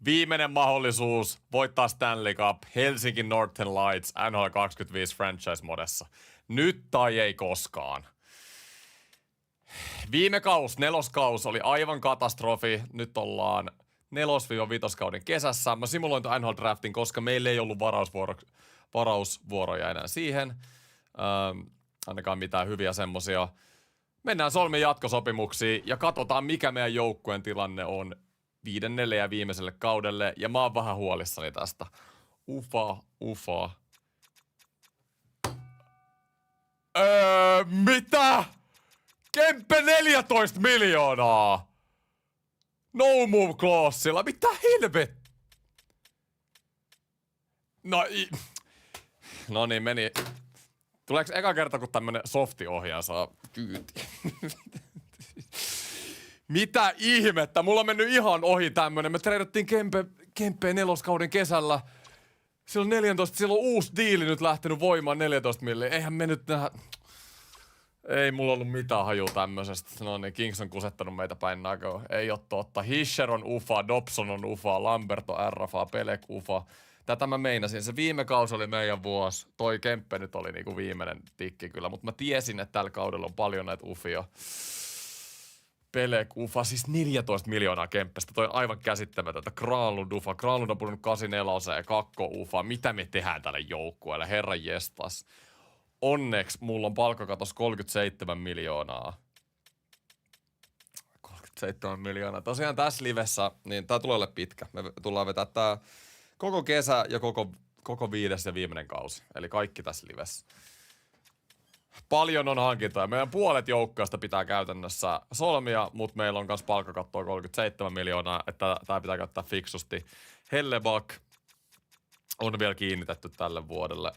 Viimeinen mahdollisuus voittaa Stanley Cup Helsinki Northern Lights NHL 25 franchise-modessa. Nyt tai ei koskaan. Viime kaus, neloskaus, oli aivan katastrofi. Nyt ollaan 4-5 kauden kesässä. Mä simuloin tuon NHL Draftin, koska meillä ei ollut varausvuoroja enää siihen. Ainakaan mitään hyviä semmosia. Mennään solmiin jatkosopimuksiin ja katsotaan, mikä meidän joukkueen tilanne on 5. ja viimeiselle kaudelle. Ja mä oon vähän huolissani tästä. Ufa. Mitä? Kempe 14 miljoonaa! No move clauseilla, mitä helvet? No niin, meni. Tuleeko eka kerta, kun tämmönen softi-ohjaaja saa kyyti? Mitä ihmettä? Mulla on mennyt ihan ohi tämmönen. Me treidattiin Kempeen 4. kauden kesällä. Silloin on uusi diili nyt lähtenyt voimaan 14 milliä. Eihän me nyt nähdä... Ei mulla ollut mitään hajua tämmöisestä. No niin, Kings on kusettanut meitä päin näköä. Ei oo totta. Hischer on ufa, Dobson on ufa, Lambert on RFA, Pelek ufa. Tätä mä meinasin. Se viime kausi oli meidän vuosi. Toi Kemppe nyt oli niinku viimeinen tikki kyllä. Mutta mä tiesin, että tällä kaudella on paljon näitä ufia. Pelek ufa, siis 14 miljoonaa Kemppestä. Toi on aivan käsittämätöntä. Granlund ufa. Granlund on pudonnut 84 ja Kakko ufa. Mitä me tehdään tälle joukkueelle? Herran jestas. Onneksi mulla on palkkakatos 37 miljoonaa. 37 miljoonaa. Tosiaan tässä livessä, niin tää tulee olla pitkä. Me tullaan vetää tää koko kesä ja koko 5. ja viimeinen kausi. Eli kaikki tässä livessä. Paljon on hankintoja. Meidän puolet joukkueesta pitää käytännössä solmia, mutta meillä on myös palkkakattoa 37 miljoonaa, että tää pitää käyttää fiksusti. Hellebak on vielä kiinnitetty tälle vuodelle.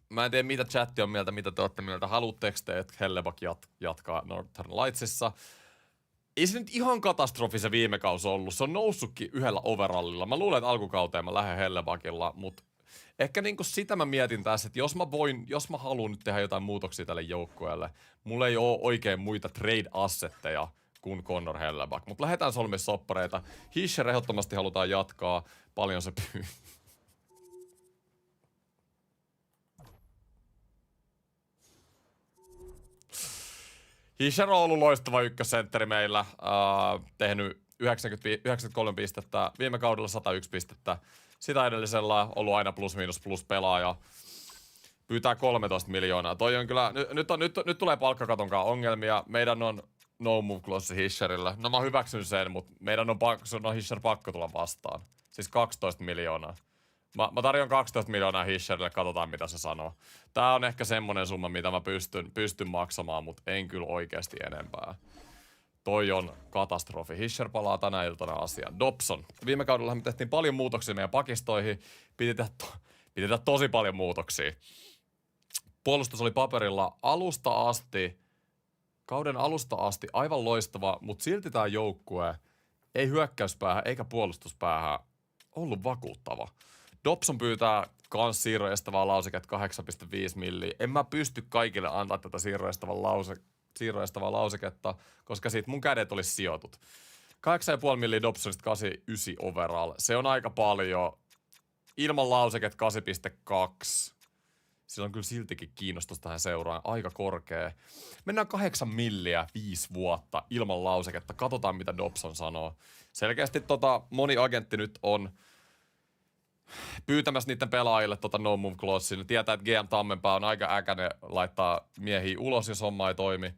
Mä en tiedä, mitä chatti on mieltä, mitä te olette mieltä. Haluatteko te, että Hellebak jatkaa Northern Lightsissa? Ei se nyt ihan katastrofi se viime kausi ollut. Se on noussutkin yhdellä overallilla. Mä luulen, että alkukauteen mä lähden Hellebakilla, mutta ehkä niinku sitä mä mietin tässä, että jos mä haluan nyt tehdä jotain muutoksia tälle joukkueelle, mulla ei ole oikein muita trade-assetteja kuin Connor Hellebak. Mutta lähdetään solmia soppareita. Hischer ehdottomasti halutaan jatkaa. Paljon se pyy. Hischer on ollut loistava ykkössentteri meillä. Tehnyt 93 pistettä. Viime kaudella 101 pistettä. Sitä edellisellä ollut aina plus pelaaja. Pyytää 13 miljoonaa. Toi on kyllä, nyt tulee palkkakatonkaan ongelmia. Meidän on no move clause Hischerille. No mä hyväksyn sen, mutta meidän on Hischer pakko tulla vastaan. Siis 12 miljoonaa. Mä tarjon 12 miljoonaa Hischerille, katsotaan mitä se sanoo. Tää on ehkä semmonen summa, mitä mä pystyn maksamaan, mutta en kyllä oikeasti enempää. Toi on katastrofi. Hischer palaa tänä iltana asiaan. Dobson. Viime kaudella me tehtiin paljon muutoksia meidän pakistoihin. Piti tehdä tosi paljon muutoksia. Puolustus oli paperilla kauden alusta asti aivan loistava, mutta silti tää joukkue ei hyökkäyspäähän eikä puolustuspäähän ollut vakuuttava. Dobson pyytää kans siirroestavaa lauseketta 8,5 milliä. En mä pysty kaikille antaa tätä siirroestavaa lauseketta, koska siitä mun kädet olisi sijoitut. 8,5 milliä Dobsonista 89 overall. Se on aika paljon. Ilman lauseket 8,2. Sillä on kyllä siltikin kiinnostus tähän seuraan. Aika korkea. Mennään 8 milliä 5 vuotta ilman lauseketta. Katsotaan mitä Dobson sanoo. Selkeästi moni agentti nyt on pyytämässä niiden pelaajille no move clausea. Tietää, että GM Tammenpää on aika äkäinen laittaa miehiä ulos, jos homma ei toimi.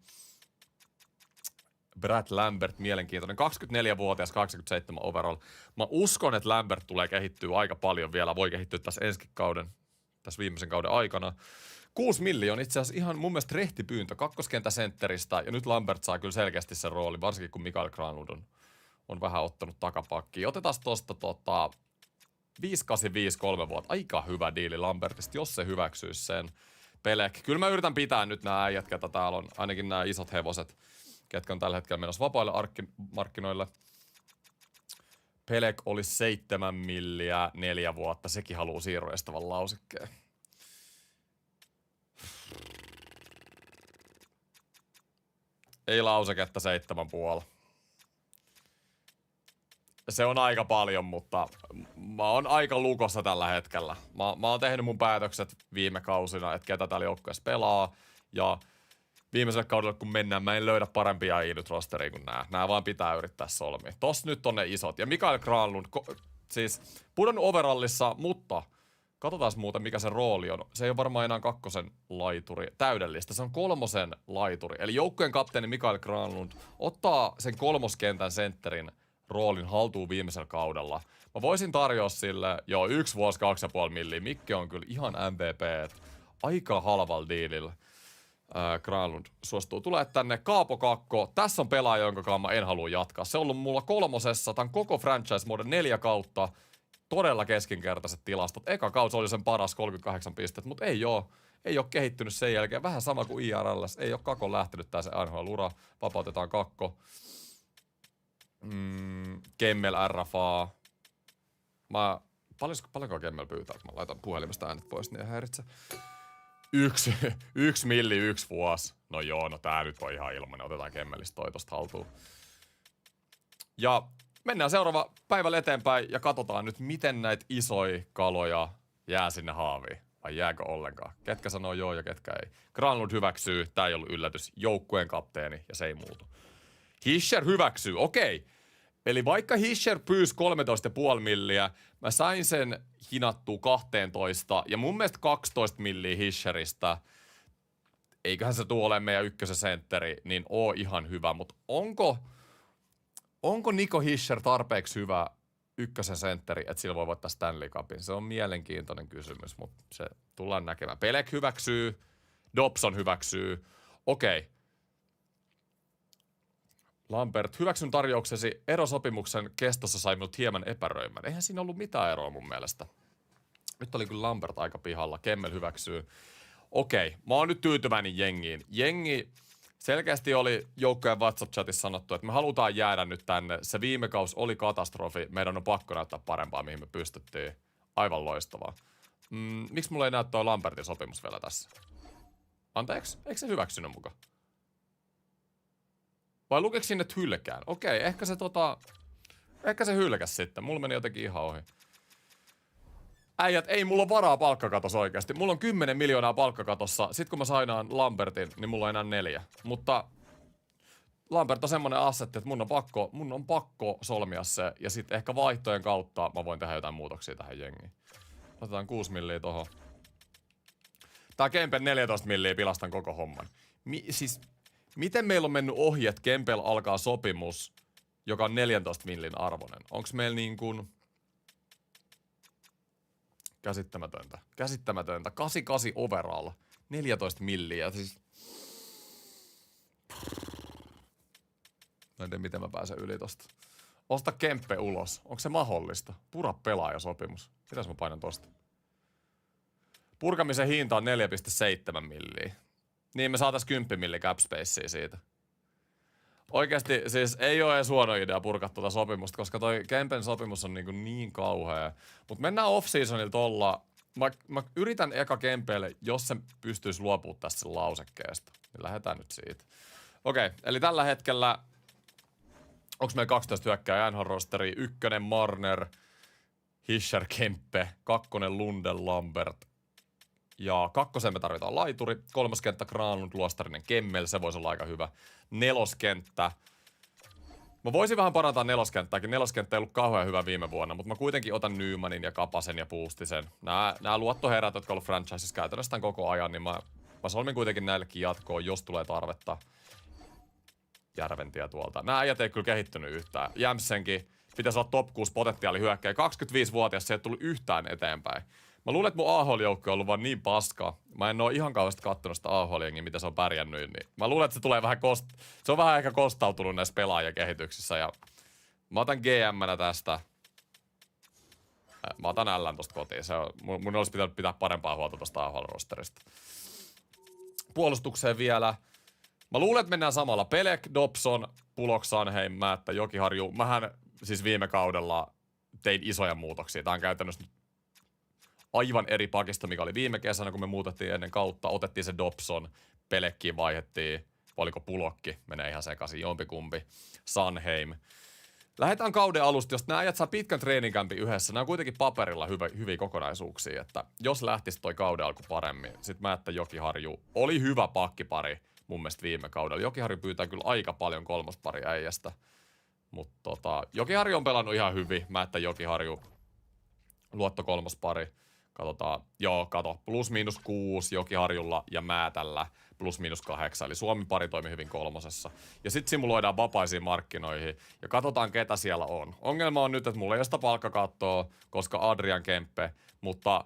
Brad Lambert, mielenkiintoinen. 24-vuotias, 87 overall. Mä uskon, että Lambert tulee kehittyä aika paljon vielä. Voi kehittyä tässä viimeisen kauden aikana. 6 miljoonaa itse asiassa ihan mun mielestä rehtipyyntö kakkoskentäsentteristä. Ja nyt Lambert saa kyllä selkeästi sen rooli, varsinkin kun Mikael Granlund on vähän ottanut takapakkiin. Otetaan tosta 5,85 3 vuotta. Aika hyvä diili Lambertista, jos se hyväksyisi sen. Pelek. Kyllä mä yritän pitää nyt nämä äijät, ketä täällä on. Ainakin nämä isot hevoset, ketkä on tällä hetkellä menossa vapaille markkinoille. Pelek oli 7 milliä 4 vuotta. Sekin haluaa siirroestavan lausekkeen. Ei lauseketta 7,5. se on aika paljon, mutta mä oon aika lukossa tällä hetkellä. Mä oon tehnyt mun päätökset viime kausina, että ketä täällä joukkueessa pelaa. Ja viimeisellä kaudella, kun mennään, mä en löydä parempia nyt rosteriin kuin nää. Nää vaan pitää yrittää solmia. Tossa nyt on ne isot. Ja Mikael Granlund, siis pudonnut overallissa, mutta katsotaan muuten, mikä se rooli on. Se ei ole varmaan enää kakkosen laituri täydellistä. Se on kolmosen laituri. Eli joukkueen kapteeni Mikael Granlund ottaa sen kolmoskentän sentterin roolin haltuun viimeisellä kaudella. Mä voisin tarjoa sille jo 1 vuosi 2,5 milliä. Mikke on kyllä ihan MVP. Aika halvalla diilillä. Granlund suostuu tulee tänne. Kaapo Kakko. Tässä on pelaaja, jonka kanssa mä en halua jatkaa. Se on ollut mulla kolmosessa. Tämän koko franchise-muodon 4 kautta. Todella keskinkertaiset tilastot. Eka kausi oli sen paras 38 pistettä, mutta ei oo kehittynyt sen jälkeen. Vähän sama kuin IRLS. Ei oo Kakon lähtenyt tää se NHL-ura. Vapautetaan Kakko. Kemmel RFA. Paljonko Kemmel pyytää, kun mä laitan puhelimesta äänet pois, niin ei häiritse. 1 milli 1 vuosi. No joo, no tää nyt on ihan ilmanen. Otetaan Kemmelistä toi tosta haltuun. Ja mennään seuraava päivällä eteenpäin ja katsotaan nyt, miten näitä isoja kaloja jää sinne haaviin. Vai jääkö ollenkaan? Ketkä sanoo joo ja ketkä ei. Granlund hyväksyy, tää ei ollut yllätys, joukkueen kapteeni ja se ei muutu. Hischer hyväksyy, okei. Eli vaikka Hischer pyysi 13,5 milliä, mä sain sen hinattua 12 ja mun mielestä 12 milliä Hischeristä. Eiköhän se tule olemaan meidän ykkösen sentteri, niin oo ihan hyvä, mutta onko Nico Hischer tarpeeksi hyvä ykkösen sentteri, että sillä voi voittaa Stanley Cupin? Se on mielenkiintoinen kysymys, mutta se tullaan näkemään. Pelek hyväksyy, Dobson hyväksyy. Okei. Lambert, hyväksyn tarjouksesi. Erosopimuksen kestossa sai minut hieman epäröimään. Eihän siinä ollut mitään eroa mun mielestä. Nyt oli kyllä Lambert aika pihalla. Kemmel hyväksyy. Okei, mä oon nyt tyytyväinen jengiin. Jengi selkeästi oli joukkojen WhatsApp-chatissa sanottu, että me halutaan jäädä nyt tänne. Se viime kausi oli katastrofi. Meidän on pakko näyttää parempaa, mihin me pystyttiin. Aivan loistavaa. Miksi mulla ei näy toi Lambertin sopimus vielä tässä? Anteeksi? Eikö se hyväksynyt mukaan? Vai lukeko sinne, että hylkään? Okei, ehkä se hylkäs sitten. Mulla meni jotenkin ihan ohi. Äijät, ei mulla ole varaa palkkakatossa oikeasti. Mulla on 10 miljoonaa palkkakatossa. Sitten kun mä sainaan Lambertin, niin mulla on enää 4. Mutta Lambert on semmonen assetti, että mun on pakko solmia se. Ja sitten ehkä vaihtojen kautta mä voin tehdä jotain muutoksia tähän jengiin. Otetaan 6 milliä tohon. Tää Kempen 14 milliä pilastan koko homman. Miten meillä on mennyt ohi, että Kempel alkaa sopimus, joka on 14 millin arvoinen? Onks meillä niin kuin käsittämätöntä. 88 overall. 14 milliä. Siis mä en tiedä, miten mä pääsen yli tosta. Osta Kempe ulos. Onko se mahdollista? Pura pelaajasopimus. Mitäs mä painan tosta? Purkamisen hinta on 4,7 milliä. Niin me saatais 10 milli cap spacea siitä. Oikeesti siis ei oo edes huono idea purkaa tuota sopimusta, koska toi Kempen sopimus on niin kauhea. Mut mennään off-seasonilla tolla. Mä yritän eka Kempeelle, jos se pystyisi luopumaan tästä sen lausekkeesta. Niin lähdetään nyt siitä. Okei, eli tällä hetkellä onks meillä 12 hyökkääjää NHL-rosteri? 1 Marner, Hischer, Kempe, 2 Lundell, Lambert. Ja 2 me tarvitaan laituri, 3 kenttä Granlund, Luostarinen, Kemmel, se voisi olla aika hyvä. 4 kenttä. Mä voisin vähän parantaa 4 kenttääkin. 4 kenttä ei ollut kauhean hyvä viime vuonna, mutta mä kuitenkin otan Nymanin ja Kapasen ja Puustisen. Nää luottoherät, jotka on ollut franchisessa käytännössä tämän koko ajan, niin mä solmin kuitenkin näillekin jatkoon, jos tulee tarvetta. Järventiä tuolta. Nää äijät ei kyllä kehittynyt yhtään. Jämsenkin pitäisi olla top 6 potentiaali hyökkäjä. 25-vuotias, se ei tullut yhtään eteenpäin. Mä luulen, että mun AHL-joukko on ollut vaan niin paska. Mä en oo ihan kauheasti kattonut sitä AHL-jengiä, mitä se on pärjännyt. Niin mä luulen, että se tulee vähän se on vähän ehkä kostautunut näissä pelaajakehityksissä. Ja mä otan GM-nä tästä. Mä otan L:n tosta kotiin. Mun olisi pitänyt pitää parempaa huolta tosta AHL-rosterista. Puolustukseen vielä. Mä luulen, että mennään samalla. Pelek, Dobson, Pulok, Sanheim, Määttä, Jokiharju. Mähän siis viime kaudella tein isoja muutoksia. Tää on käytännössä aivan eri pakista, mikä oli viime kesänä, kun me muutettiin ennen kautta. Otettiin se Dobson, Pelekkiin vaihdettiin, oliko Pulokki, menee ihan sekaisin, jompikumpi, Sanheim. lähdetään kauden alusta, jos nämä äijät saa pitkän treeninkämpin yhdessä, nämä on kuitenkin paperilla hyviä kokonaisuuksia, että jos lähtisi toi kauden alku paremmin, sit mä, että Jokiharju oli hyvä pakkipari mun mielestä viime kaudella. Jokiharju pyytää kyllä aika paljon kolmospari äijästä, mutta Jokiharju on pelannut ihan hyvin, mä, että Jokiharju luotto kolmospari. Katsotaan, kato, +/- 6 Jokiharjulla ja Määtällä +/- 8. Eli Suomi pari toimi hyvin kolmosessa. Ja sit simuloidaan vapaisiin markkinoihin ja katsotaan ketä siellä on. Ongelma on nyt, että mulla ei ole sitä palkkakattoa, koska Adrian Kempe, mutta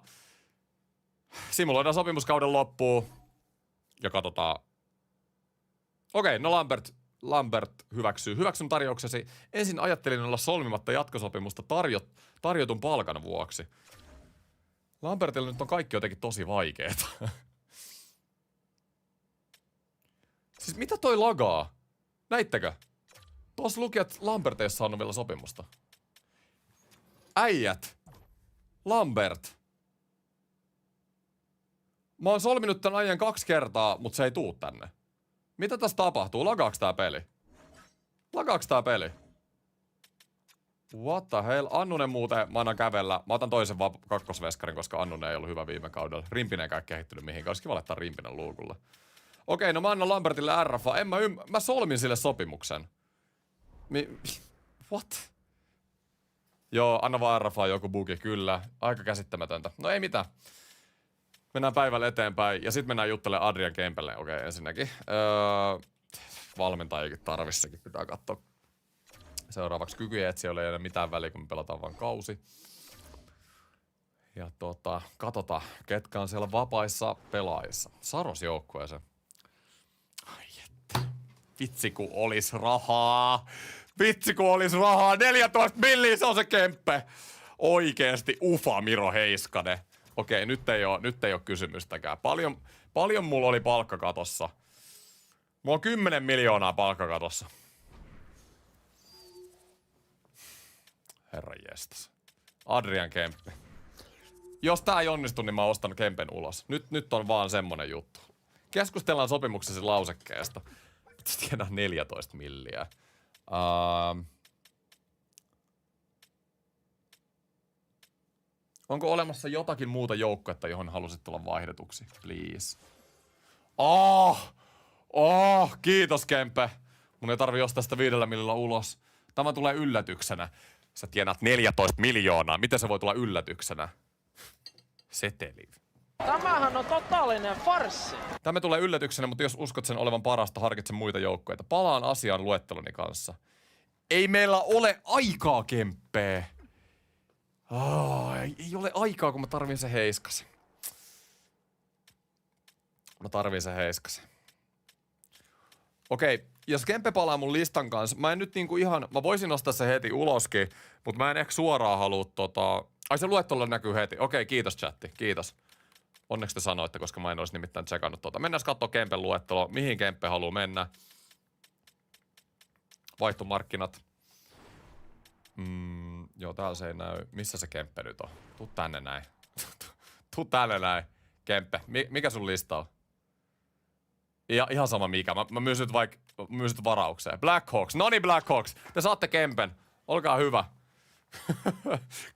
simuloidaan sopimuskauden loppuun ja katsotaan. Okei, no Lambert hyväksyy. Hyväksyn tarjouksesi. Ensin ajattelin olla solmimatta jatkosopimusta tarjotun palkan vuoksi. Lambertilla nyt on kaikki jotenkin tosi vaikeeta. Siis mitä toi lagaa? Näittekö? Tuossa luki, että Lambert ei saanut vielä sopimusta. Äijät. Lambert. Mä oon solminut tän ajan 2 kertaa, mutta se ei tuu tänne. Mitä tässä tapahtuu? Lagaaks tää peli? What the hell? Annunen muuten, mä annan kävellä. Mä otan toisen kakkosveskarin, koska Annunen ei ollut hyvä viime kaudella. Rimpinen ei kai kehittynyt mihinkään. Olisi kiva laittaa Rimpinen luukulle. Okei, no mä annan Lambertille RFA. Mä solmin sille sopimuksen. What? Joo, anna vaan RFA joku bugi, kyllä. Aika käsittämätöntä. No ei mitään. Mennään päivällä eteenpäin ja sitten mennään juttelemaan Adrian Kempelle. Okei, ensinnäkin. Valmentajakin tarvissakin pitää katsoa. Seuraavaksi kykyjen etsijöille ei ole mitään väliä, kun me pelataan vaan kausi. Ja katsotaan, ketkä on siellä vapaissa pelaajissa. Saros joukkueeseen. Ai että. Vitsi kun olis rahaa. 14 milliä, se on se Kemppe. Oikeesti ufa Miro Heiskanen. Okei, nyt ei oo kysymystäkään. Paljon mulla oli palkkakatossa. Mulla on 10 miljoonaa palkkakatossa. Herran jestas. Adrian Kempe. Jos tää ei onnistu, niin mä ostan Kempen ulos. Nyt on vaan semmonen juttu. Keskustellaan sopimuksesi lausekkeesta. Tiedään 14 milliä. Onko olemassa jotakin muuta joukkuetta, johon halusit tulla vaihdetuksi? Please. Kiitos Kempe. Mun ei tarvi ostaa sitä 5 millillä ulos. Tämä tulee yllätyksenä. Sä tienaat 14 miljoonaa. Miten se voi tulla yllätyksenä? Seteli. Tämähän on totaalinen farssi. Tämä tulee yllätyksenä, mutta jos uskot sen olevan parasta, harkitse muita joukkueita. Palaan asiaan luetteloni kanssa. Ei meillä ole aikaa, Kemppee. Ei ole aikaa, kun mä tarvin se Heiskasen. Okei, jos Kempe palaa mun listan kanssa, mä en nyt niinku mä voisin nostaa se heti uloskin, mutta mä en ehkä suoraan halua Ai se luettelo näkyy heti. Okei, kiitos chatti, kiitos. Onneksi te sanoitte, koska mä en olisi nimittäin tsekannut Mennään katsoa Kempen luettelo, mihin Kempe haluaa mennä. Vaihtomarkkinat. Joo, täällä se ei näy. Missä se Kempe nyt on? Tuu tänne näin. Kempe. Mikä sun lista on? Ihan sama mikä. Mä myyn nyt varaukseen. Black Hawks. Noni Black Hawks. Te saatte Kempen. Olkaa hyvä.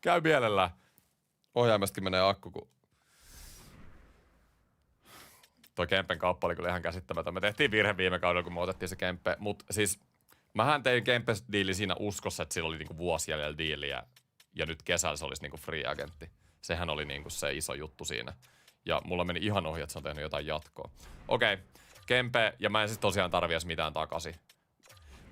Käy mielellään. Ohjaimestakin menee akku, kun toi Kempen kauppa oli kyllä ihan käsittämätön. Me tehtiin virhe viime kaudella, kun me otettiin se Kempe. Mut siis mähän tein Kempe-diili siinä uskossa, että sillä oli niinku vuosi jäljellä diiliä. Ja nyt kesällä se olisi niinku free agentti. Sehän oli niinku se iso juttu siinä. Ja mulla meni ihan ohi, että se on tehnyt jotain jatkoa. Okei, Kempe, ja mä en siis tosiaan tarvi edes mitään takaisin.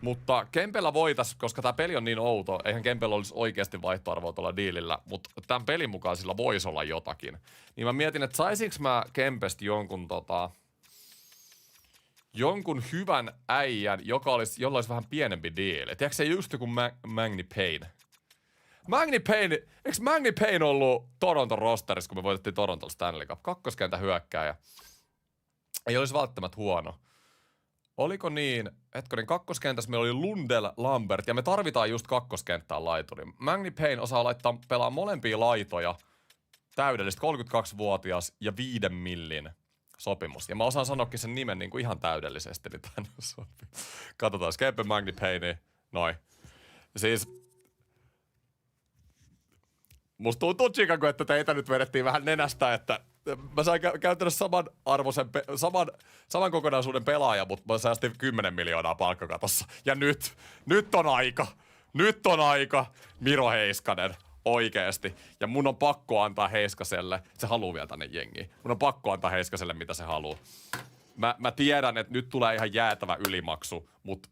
Mutta Kempellä voitais, koska tää peli on niin outo, eihän Kempellä olisi oikeasti vaihtoarvoa tuolla diilillä, mutta tämän pelin mukaan sillä voisi olla jotakin. Niin mä mietin, että saisinko mä Kempestä jonkun hyvän äijän, jolla olisi vähän pienempi diili. Tiedätkö se just joku Magni Payne? Eikö Magni Payne ollut Toronton rosterissa, kun me voitettiin Torontolla Stanley Cup? Kakkoskentä hyökkääjä. Ei olisi välttämättä huono. Oliko niin, hetkonen, kakkoskentässä meillä oli Lundell, Lambert, ja me tarvitaan just kakkoskenttään laituri. Magni Payne osaa pelaa molempia laitoja, täydellisesti, 32-vuotias ja 5 millin sopimus. Ja mä osaan sanoakin sen nimen niin kuin ihan täydellisesti, niin tämän sopii. Katsotaan, Kempe, Magni Payne, noin. Siis musta tuntuu, Chicago, että teitä nyt vedettiin vähän nenästä, että mä sain käytännössä saman kokonaisuuden pelaaja, mutta mä säästin 10 miljoonaa palkkakatossa. Ja nyt on aika, Miro Heiskanen, oikeesti. Ja mun on pakko antaa Heiskaselle, se haluu vielä tänne jengiin. Mun on pakko antaa Heiskaselle, mitä se haluu. Mä tiedän, että nyt tulee ihan jäätävä ylimaksu, mutta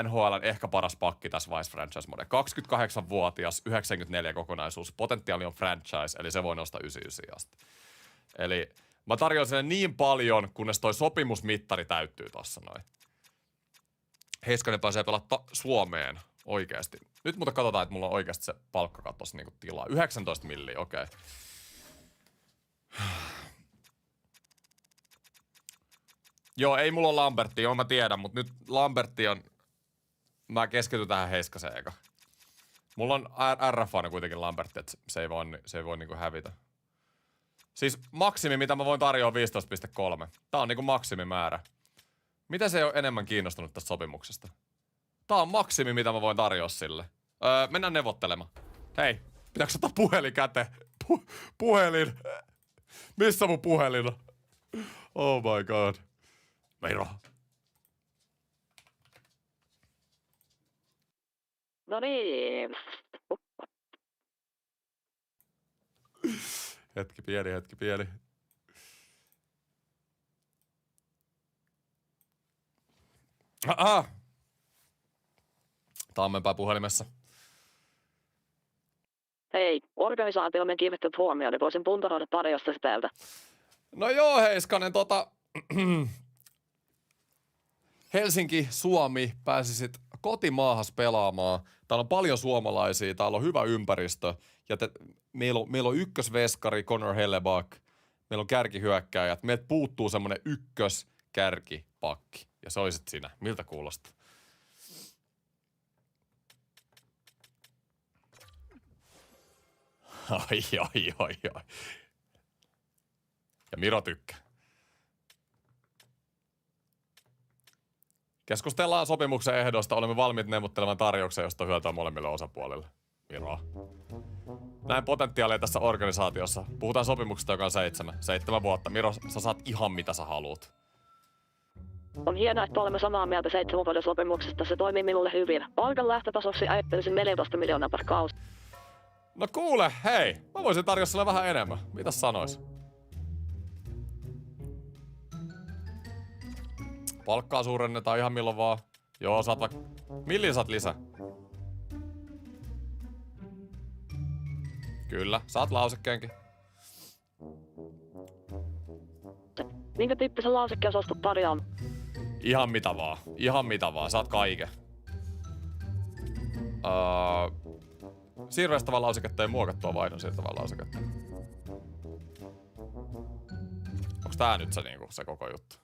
NHL:n ehkä paras pakki tässä Vice Franchise Mode. 28-vuotias, 94 kokonaisuus. Potentiaali on franchise, eli se voi nostaa 99 asti. Eli mä tarjoan sille niin paljon, kunnes toi sopimusmittari täyttyy tossa noin. Heiskanen pääsee pelata Suomeen oikeesti. Nyt mutta katsotaan, että mulla on oikeasti se palkkakatos niinku tilaa. 19 milliä, okei. Okay. Joo, ei mulla ole Lambertti, joo mä tiedän, mutta nyt Lambertti on... Mä keskityn tähän Heiskaseen eka. Mulla on RFA:na kuitenkin Lambertti, että se ei voi niinku hävitä. Siis maksimi, mitä mä voin tarjoa 15,3. Tää on niinku maksimimäärä. Mitä se ei ole enemmän kiinnostunut tästä sopimuksesta? Tää on maksimi, mitä mä voin tarjoa sille. Mennään neuvottelemaan. Hei, pitääkö ottaa puhelin käteen? Puhelin. Missä mun puhelin on? Oh my god. Miro. No niin. Hetki pieni. Tammempää puhelimessa. Hei, organisaatio on kiinnittänyt huomioon, niin voisin puntaroida tarjosta täältä. No joo, Heiskanen, Helsinki, Suomi, pääsisit kotimaahas pelaamaan. Täällä on paljon suomalaisia, täällä on hyvä ympäristö. Ja meillä on ykkösveskari Connor Hellebuyck, meillä on kärkihyökkääjät. Meiltä puuttuu semmonen ykköskärkipakki. Ja se olisit sinä. Miltä kuulostaa? Ai. Ja Miro tykkää. Keskustellaan sopimuksen ehdoista. Olemme valmiit neuvottelemaan tarjouksen, josta hyötyä molemmille osapuolille. Miro. Näin potentiaalia tässä organisaatiossa. Puhutaan sopimuksesta, joka on 7 vuotta. Miro, sä saat ihan mitä sä haluut. On hienoa, että olemme samaa mieltä 7 vuoden sopimuksesta. Se toimii minulle hyvin. Palkan lähtötasoksi ajattelisin 14 miljoonaa per kausi. No kuule, hei. Mä voisin tarjota sulle vähän enemmän. Mitäs sanois? Palkkaa suurennetaan ihan milloin vaan. Joo, saat vaikka... Millin saat lisää? Kyllä, saat lausekkeenkin. Minkä tyyppisen lausekkeen suostut tarjoamaan? Ihan mitä vaan. Saat kaiken. Siirrestävää lauseketta ja muokattua vaihdon siirtävää lauseketta. Onks tää nyt se koko juttu?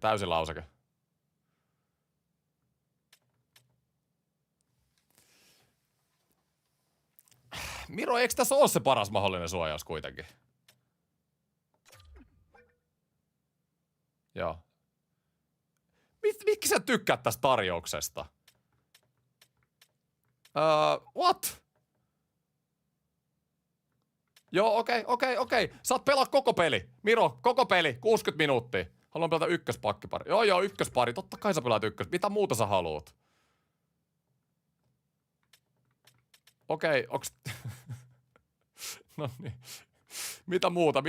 Täysi lauseke. Miro, eikö tässä ole se paras mahdollinen suojaus kuitenkin? Joo. Miksi sä tykkäät tästä tarjouksesta? What? Joo, okei. Saat pelaa koko peli. Miro, koko peli. 60 minuuttia. Haluan pelata ykköspakkipari. Joo, ykköspari. Totta kai sä pelaat ykkös. Mitä muuta sä haluut? Okei, onks... No niin. Mitä muuta?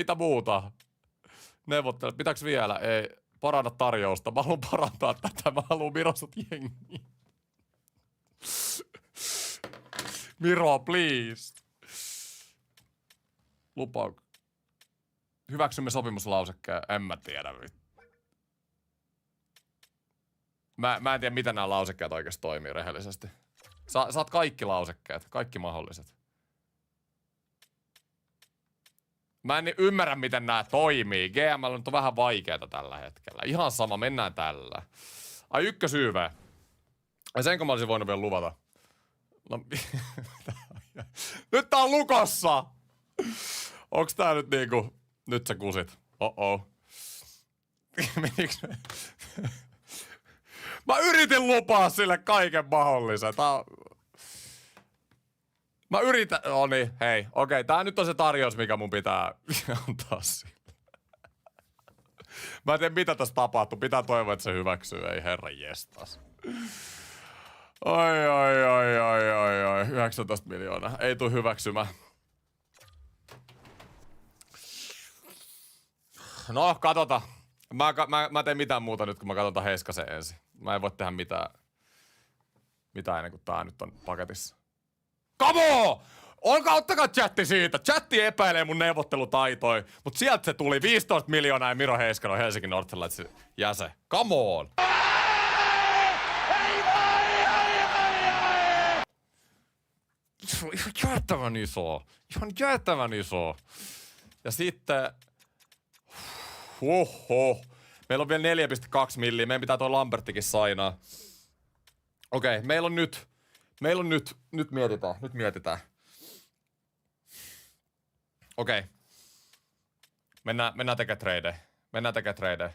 Neuvottele. Pitääks vielä? Ei. Paranna tarjousta. Mä haluan parantaa tätä. Mä haluan Mirosat jengiin. Miro, please. Lupaa. Hyväksymme sopimuslausekkeen. En mä tiedä. Mä en tiedä, miten nämä lausekkeet oikeasti toimii rehellisesti. Saat kaikki lausekkeet. Kaikki mahdolliset. Mä en ymmärrä, miten nämä toimii. GML on vähän vaikeeta tällä hetkellä. Ihan sama, mennään tällä. Ai ykkösYV. Ai senko mä olisin voinut vielä luvata? No, nyt tää on lukossa! Onks tää nyt niinku... Nyt sä kusit. Mä yritin lupaa sille kaiken mahdollisen. Mä yritän... No niin, hei. Okei, tää nyt on se tarjous, mikä mun pitää antaa sille. Mä en tiedä, mitä tässä tapahtuu. Pitää toivoa, että se hyväksyy. Ei herra jestas. Ai. 19 miljoonaa. Ei tuu hyväksymään. No, katota. Mä teen mitään muuta nyt, kun mä katson Heiskasen ensin. Mä en voi tehdä mitään ennen kuin tää nyt on paketissa. Kamo! Ottakaa chatti siitä. Chatti epäilee mun neuvottelutaitoi, mut sieltä se tuli 15 miljoonaa ja Miro Heiskanen on Helsingin Northern Lightsin jäsen. Come on! Ihan jäätävän iso. Ihan jäätävän iso. Ja sitten... Meillä on vielä 4,2 milliä. Meidän pitää toi Lambertikin sainaa. Okei, meillä on nyt... Nyt mietitään. Okei. Mennään tekemään tradeja.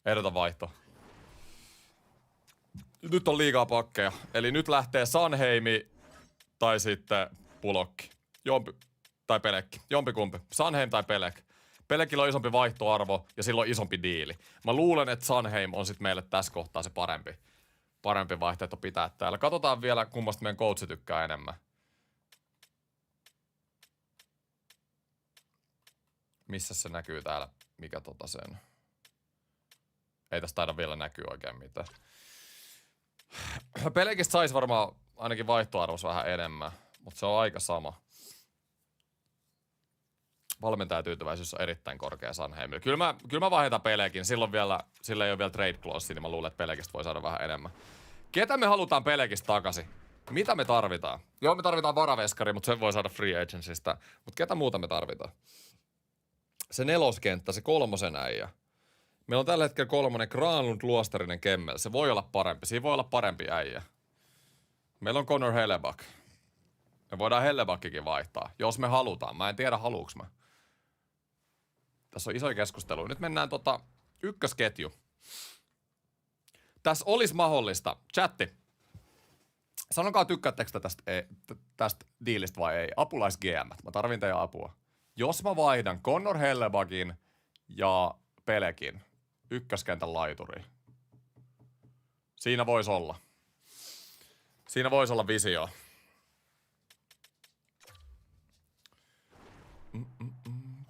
Ehdota vaihto. Nyt on liikaa pakkeja. Eli nyt lähtee Sanheimi tai sitten Pulokki. Tai Pelekki. Jompikumpi. Sanheim tai Pelek. Pelekillä on isompi vaihtoarvo ja sillä on isompi diili. Mä luulen, että Sanheim on sitten meille tässä kohtaa se parempi vaihtoehto pitää täällä. Katsotaan vielä, kummasta meidän coachi tykkää enemmän. Missä se näkyy täällä? Mikä sen? Ei tästä taida vielä näkyy oikein mitään. Pelekistä saisi varmaan ainakin vaihtoarvossa vähän enemmän, mutta se on aika sama. Valmentajatyytyväisyys on erittäin korkea Sanheimilla. Kyllä mä vaihdetaan Pelekin. Sillä ei ole vielä trade clause, niin mä luulen, että Pelekistä voi saada vähän enemmän. Ketä me halutaan Pelekistä takaisin? Mitä me tarvitaan? Joo, me tarvitaan varaveskari, mutta sen voi saada free agencystä. Mutta ketä muuta me tarvitaan? Se neloskenttä, se kolmosen äijä. Meillä on tällä hetkellä kolmonen Granlund, Luostarinen, Kemmel. Se voi olla parempi. Siinä voi olla parempi äijä. Meillä on Connor Hellebuyck. Me voidaan Hellebuyckikin vaihtaa, jos me halutaan. Mä en tiedä, haluuks mä. Tässä on isoja keskustelua. Nyt mennään ykkösketju. Tässä olisi mahdollista. Chatti. Sanokaa, tykkäättekö tästä diilistä vai ei. Apulais-GM. Mä tarvin teidän apua. Jos mä vaihdan Connor Hellebuyckin ja Pelekin ykköskentän laituriin. Siinä voisi olla. Siinä voisi olla visio.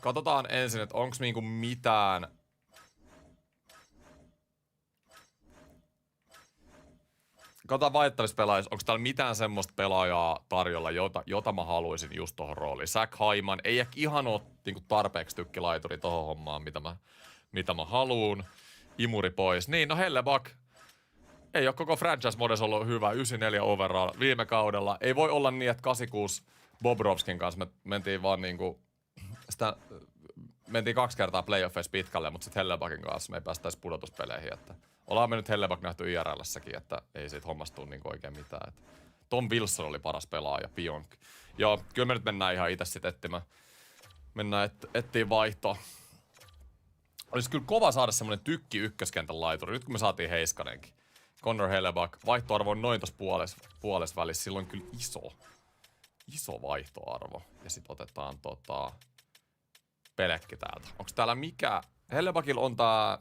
Katsotaan ensin, että onko niinku mitään... Katsotaan vaihdettavissa pelaajissa, onko täällä mitään semmoista pelaajaa tarjolla, jota mä haluaisin just tohon rooliin. Zach Hyman ei ehkä ihan ole niinku tarpeeksi tykkilaituri tohon hommaan, mitä mä haluun. Imuri pois. Niin, no Hellebuyck. Ei ole koko franchise-modessa ollut hyvä. 94 overall viime kaudella. Ei voi olla niin, että 86 Bobrovskin kanssa me mentiin vaan niinku... Mentiin 2 kertaa playoffeissa pitkälle, mutta sitten Hellebuyckin kanssa me ei päästäisi pudotuspeleihin. Että ollaan me nyt Hellebuyck nähty IRL:ssäkin, että ei siitä hommasta tule niinku oikein mitään. Että Tom Wilson oli paras pelaaja, Pionk. Joo, kyllä me nyt mennään ihan itse sitten etsimään. Mennään ettiin vaihtoa. Olisi kyllä kova saada semmonen tykki ykköskentän laituri, nyt kun me saatiin Heiskanenkin. Connor Hellebuyck, vaihtoarvo on noin tossa puolessa välissä, silloin kyllä iso vaihtoarvo. Ja sit otetaan Pelekki täältä. Onks täällä mikä? Hellebuyckilla on tää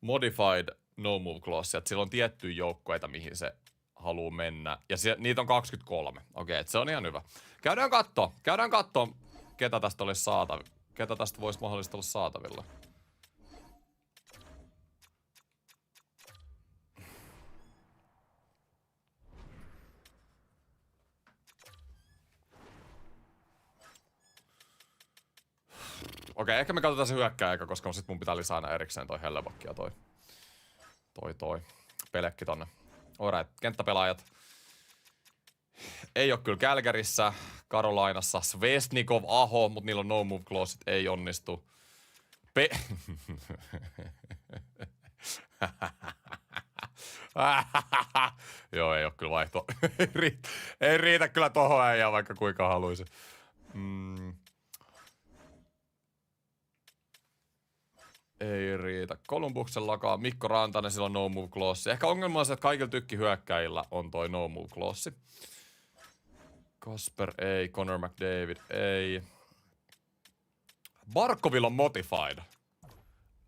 modified no move clause, että sillä on tiettyjä joukkueita, mihin se haluu mennä. Ja niitä on 23. Okei, se on ihan hyvä. Käydään kattoo, ketä tästä olisi saatavilla. Ketä tästä voisi mahdollisesti olla saatavilla. Okei, ehkä me katsotaan se hyökkääjä, koska sit mun pitää lisää aina erikseen toi Hellebuyck ja toi Pelekki tonne. Alright, kenttäpelaajat. Ei oo kyllä Calgaryssä, Carolinassa, Svesnikov, Aho, mut niillä on no move clause, ei onnistu. Joo, ei oo kyllä vaihtoa. Ei riitä kyllä tohon äijään, vaikka kuinka haluisin. Ei riitä. Columbuksellakaan. Mikko Rantanen, sillä on no move clause. Ehkä ongelma on se, että kaikilla tykkihyökkäillä on toi no move clause. Kasper ei. Connor McDavid ei. Barkovilla on modified.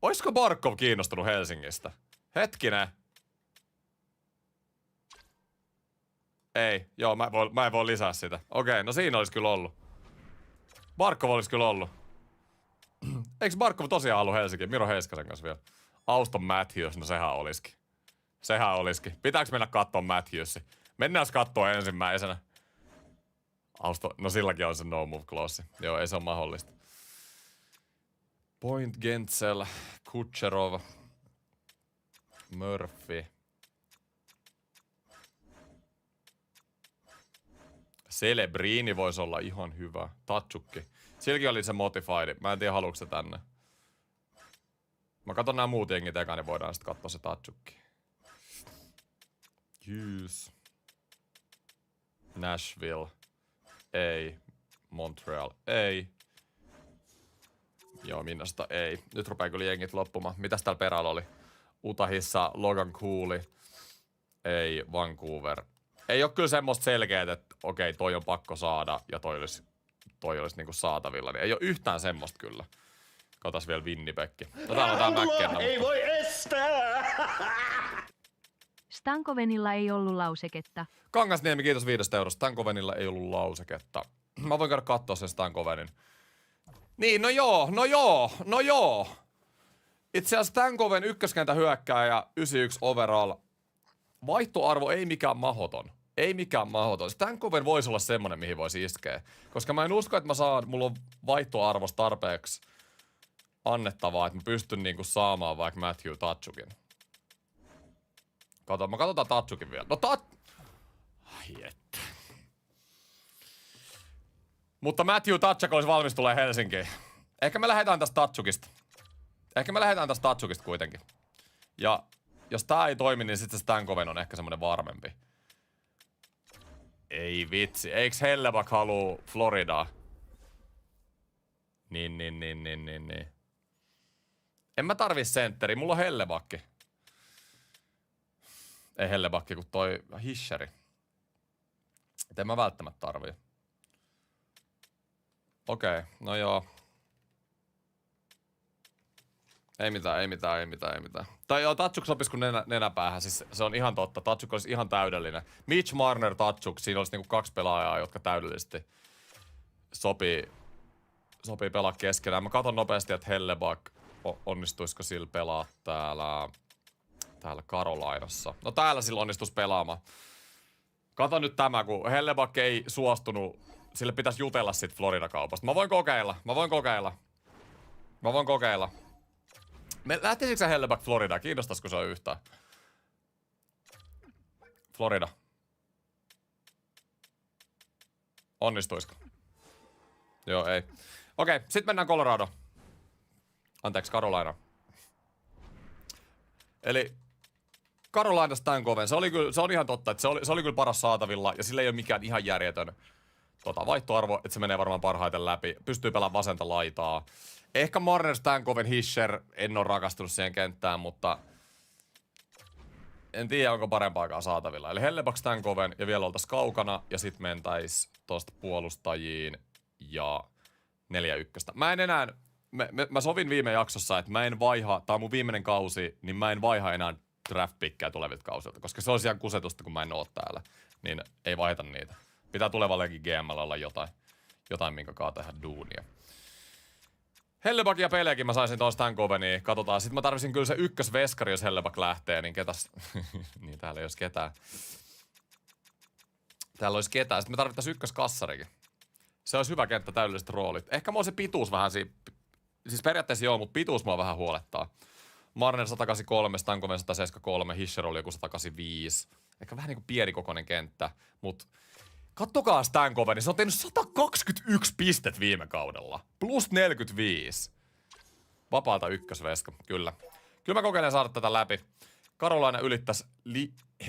Oisko Barkov kiinnostunut Helsingistä? Hetkinen. Ei. Joo, mä en voi lisää sitä. Okei, no siinä olisi kyllä ollut. Barkov olisi kyllä ollut. Eikö Barkov tosiaan ollut Helsinkiin? Miro Heiskasen kanssa vielä. Auston Matthews, no sehän olisikin. Sehän olisikin. Pitääkö mennä kattoo Matthewsi? Mennään kattoa ensimmäisenä. No silläkin on se no move clause. Joo, ei se ole mahdollista. Point Gentzel, Kucherov, Murphy. Celebrini voisi olla ihan hyvä. Tatsukki. Silläkin oli se modified. Mä en tiedä, haluuko se tänne. Mä katon nämä muut jengit eka, niin voidaan sitten katsoa se Tatsukki. Hughes. Nashville. Ei. Montreal. Ei. Joo, Minnasta ei. Nyt rupeaa kyllä jengit loppumaan. Mitäs täällä perällä oli? Utahissa Logan Cooley. Ei. Vancouver. Ei oo kyllä semmoista selkeää, että okei, toi on pakko saada ja toi olisi niinku saatavilla. Niin ei oo yhtään semmoista kyllä. Katsotaan vielä Winnipeg. No täällä on tää McKenna. Ei voi estää! Stankovenilla ei ollut lauseketta. Kangasniemi, kiitos 5 eurosta. Stankovenilla ei ollut lauseketta. Mä voin käydä kattoo sen Stankovenin. Niin, no joo. Itse asiassa Stankoven ykköskentä hyökkääjä 91 overall. Vaihtoarvo ei mikään mahoton. Ei mikään mahdoton. Stankoven voisi olla semmonen, mihin voisi iskeä. Koska mä en usko, että mulla on vaihtoarvos tarpeeksi annettavaa, että mä pystyn niinku saamaan vaikka Matthew Tatsukin. Katsotaan Tatsukin vielä. No ai että. Mutta Matthew Tatsuk olisi valmis tulee Helsinkiin. Ehkä me lähdetään tästä Tatsukista. Kuitenkin. Ja jos tää ei toimi, niin sitten Stankoven on ehkä semmonen varmempi. Ei vitsi. Eiks Hellebak haluu Floridaa? Niin. En mä tarvii sentteri. Mulla on Hellebakki. Ei Hellebakki, kun toi Hisheri. Et en mä välttämättä tarvii. Okei, no joo. Ei mitään. Tai joo, Tatsuk sopis kuin nenäpäähän. Siis se on ihan totta. Tatsuk olisi ihan täydellinen. Mitch Marner, Tatsuk. Siinä olisi niinku 2 pelaajaa, jotka täydellisesti sopii pelaa keskenään. Mä katon nopeasti, että Hellebak onnistuisiko sillä pelaa täällä Carolinassa. No täällä sillä onnistuisi pelaamaan. Kato nyt tämä, kun Hellebak ei suostunut. Sille pitäisi jutella sit Florida-kaupasta. Mä voin kokeilla. Lähtisikö sä Hellebak Florida? Kiinnostaisiko se on yhtään? Florida. Onnistuisiko? Joo, ei. Okei, sit mennään Colorado. Anteeksi, Carolina. Eli Carolina Stankoven. Se on ihan totta, että se oli kyllä paras saatavilla ja sillä ei ole mikään ihan järjetön vaihtoarvo, että se menee varmaan parhaiten läpi. Pystyy pelaamaan vasenta laitaa. Ehkä Marner, Stankoven, Hischer, en ole rakastunut siihen kenttään, mutta en tiedä, onko parempaakaan saatavilla. Eli Hellebak, Stankoven ja vielä oltais kaukana ja sit mentäis tosta puolustajiin ja 4-1. Mä en enää, mä sovin viime jaksossa, että mä en vaiha, tää on mun viimeinen kausi, niin mä en vaiha enää draft-pikkejä tulevilta kausilta, koska se olisi ihan kusetusta, kun mä en oo täällä. Niin ei vaihda niitä. Pitää tulevallekin GM:llä olla jotain minkä kaa tehdä duunia. Hellebak ja Pelekin mä saisin tuosta Stankovenia. Katsotaan. Sitten mä tarvisin kyllä se ykkösveskari, jos Hellebak lähtee, niin ketäs... niin täällä ei olisi ketään. Täällä olisi ketään. Sitten me tarvittaisiin ykköskassarikin. Se olisi hyvä kenttä, täydelliset roolit. Ehkä mua se pituus vähän siis periaatteessa joo, mutta pituus mua vähän huolettaa. Marner 183, Stankoven 173, Hischer oli joku 185. Ehkä vähän niinku pienikokoinen kenttä, mutta kattokaa Stankoven, niin se on tehnyt 121 pistet viime kaudella. Plus 45. Vapaata ykkösveska, kyllä. Kyllä mä kokeilen saada tätä läpi. Carolina ylittäisi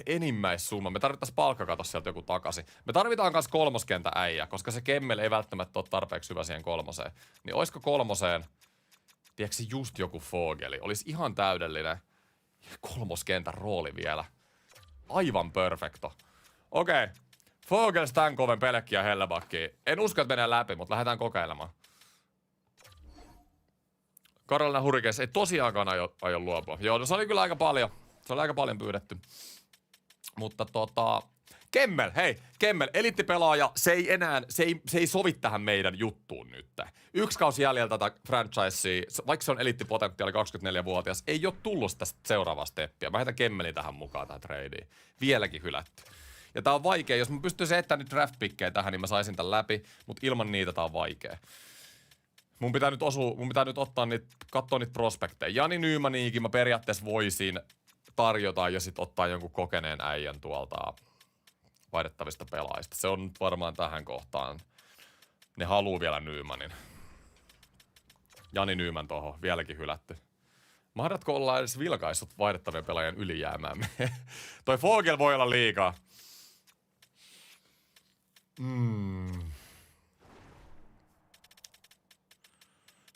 enimmäissumma. Me tarvittaisiin palkkakatos sieltä joku takaisin. Me tarvitaan myös kolmoskentä äijä, koska se Kemmel ei välttämättä ole tarpeeksi hyvä siihen kolmoseen. Niin olisiko kolmoseen tiedätkö just joku Fogeli. Olisi ihan täydellinen. Kolmoskentän rooli vielä. Aivan perfecto. Okei. Fogel, Stankoven, Pelekki ja Hellebakki. En usko, että menee läpi, mutta lähdetään kokeilemaan. Carolina Hurricanes ei tosiaankaan aio luopua. Joo, no se oli kyllä aika paljon. Se oli aika paljon pyydetty. Mutta Kemmel, hei, Kemmel, eliittipelaaja, se ei sovi tähän meidän juttuun nyt. 1 kausi jäljellä tätä franchisea, vaikka se on eliittipotentiaali 24-vuotias, ei ole tullut tästä seuraavaa steppiä. Mä heitän Kemmelin tähän mukaan tähän tradeen. Vieläkin hylätty. Ja tää on vaikea, jos mä pystyisin heittämään nyt draft-pikkejä tähän, niin mä saisin tän läpi, mutta ilman niitä tää on vaikea. Mun pitää nyt ottaa katsoa niitä prospekteja. Jani Nymaniikin mä periaatteessa voisin tarjota ja sit ottaa jonkun kokeneen äijän tuolta vaihdettavista pelaajista. Se on nyt varmaan tähän kohtaan. Ne haluu vielä Nymanin. Jani Nyman tohon, vieläkin hylätty. Mahdatko olla edes vilkaissut vaihdettavien pelaajien ylijäämäämme? Toi Fogel voi olla liikaa.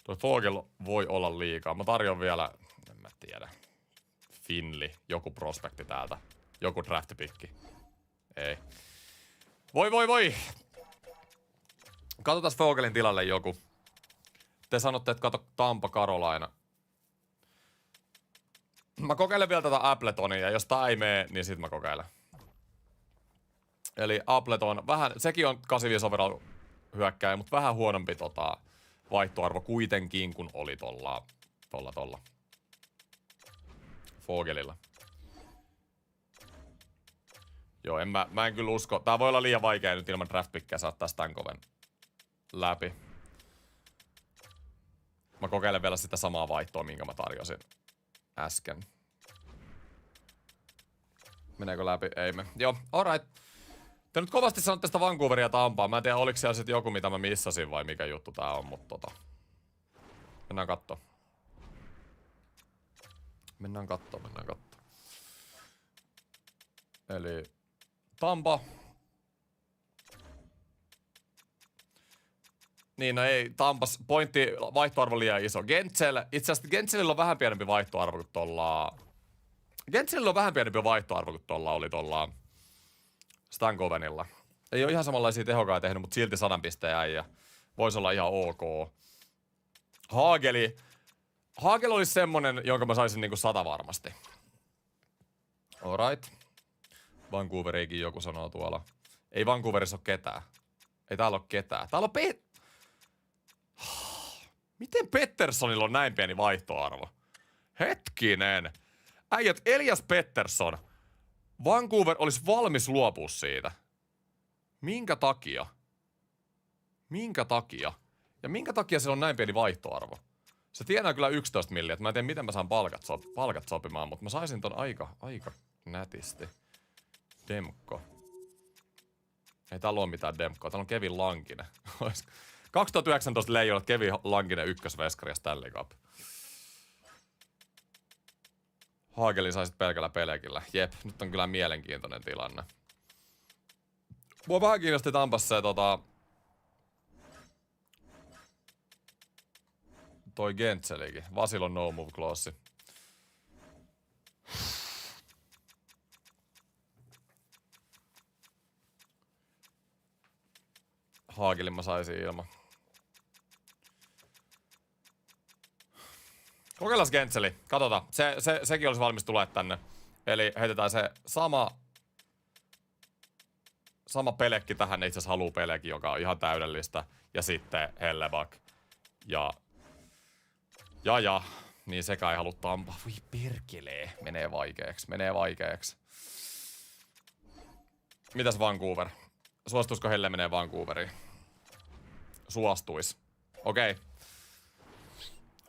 Toi Fogel voi olla liikaa. Mä tarjon vielä, en mä tiedä. Finley, joku prospekti täältä. Joku draftipikki. Ei. Voi! Katsotaan Fogelin tilalle joku. Te sanotte, että kato Tampa Carolina. Mä kokeilen vielä tätä Appletonia, ja jos tää ei mene, niin sit mä kokeilen. Eli Appleton, vähän, sekin on 85 overall hyökkääjä, mutta vähän huonompi vaihtoarvo kuitenkin, kun oli tolla Fogelilla. Joo, mä en kyllä usko. Tää voi olla liian vaikea nyt ilman draftpickkejä saattaa Stankoven läpi. Mä kokeilen vielä sitä samaa vaihtoa, minkä mä tarjosin äsken. Meneekö läpi? Ei me. Joo, alright. Te nyt kovasti sanotte tästä Vancouveria Tampaa. Mä en tiedä, oliko siellä sit joku, mitä mä missasin vai mikä juttu tää on, mutta Mennään kattoo. Mennään kattoo. Eli Tampa. Niin, no ei, Tampas pointti vaihtoarvo liian iso. Gentzel, itse asiassa Gentzelillä on vähän pienempi vaihtoarvo kuin oli tuolla Stankovenilla. Ei ole ihan samanlaisia tehokaa tehnyt, mutta silti 100 pisteen äijä. Voisi olla ihan ok. Hagel olisi semmonen, jonka mä saisin niinku 100 varmasti. Alright. Vancouveriikin joku sanoo tuolla. Ei Vancouverissa ole ketään. Ei täällä ole ketään. Täällä on Miten Petterssonilla on näin pieni vaihtoarvo? Hetkinen. Äijät, Elias Pettersson. Vancouver olisi valmis luopua siitä. Minkä takia? Ja minkä takia se on näin pieni vaihtoarvo? Se tienaa kyllä 11 milliä. Mä en tiedä, miten mä saan palkat sopimaan, mutta mä saisin ton aika nätisti. Demko. Ei täällä ole mitään Demkoa. Täällä on Kevin Lankinen. 2019 Leijonat Kevin Lankinen ykkösveskari ja Stanley Cup. Hagelin saisit pelkällä pelekillä. Jep, nyt on kyllä mielenkiintoinen tilanne. Mua vähän kiinnosti Tampassa se toi Gentselikin. Vasilon no move clause. Haagelin mä saisin ilman. Kokeillaan Gentseli. Katsotaan. Sekin olisi valmis tulee tänne. Eli heitetään se sama pelekki tähän. Ne itse asiassa haluu pelekki, joka on ihan täydellistä. Ja sitten Hellebak. Ja. Niin sekä ei halua Tampaa. Voi perkelee. Menee vaikeaksi. Mitäs Vancouver? Suostuisiko Helle menee Vancouveriin? Suostuis. Okei.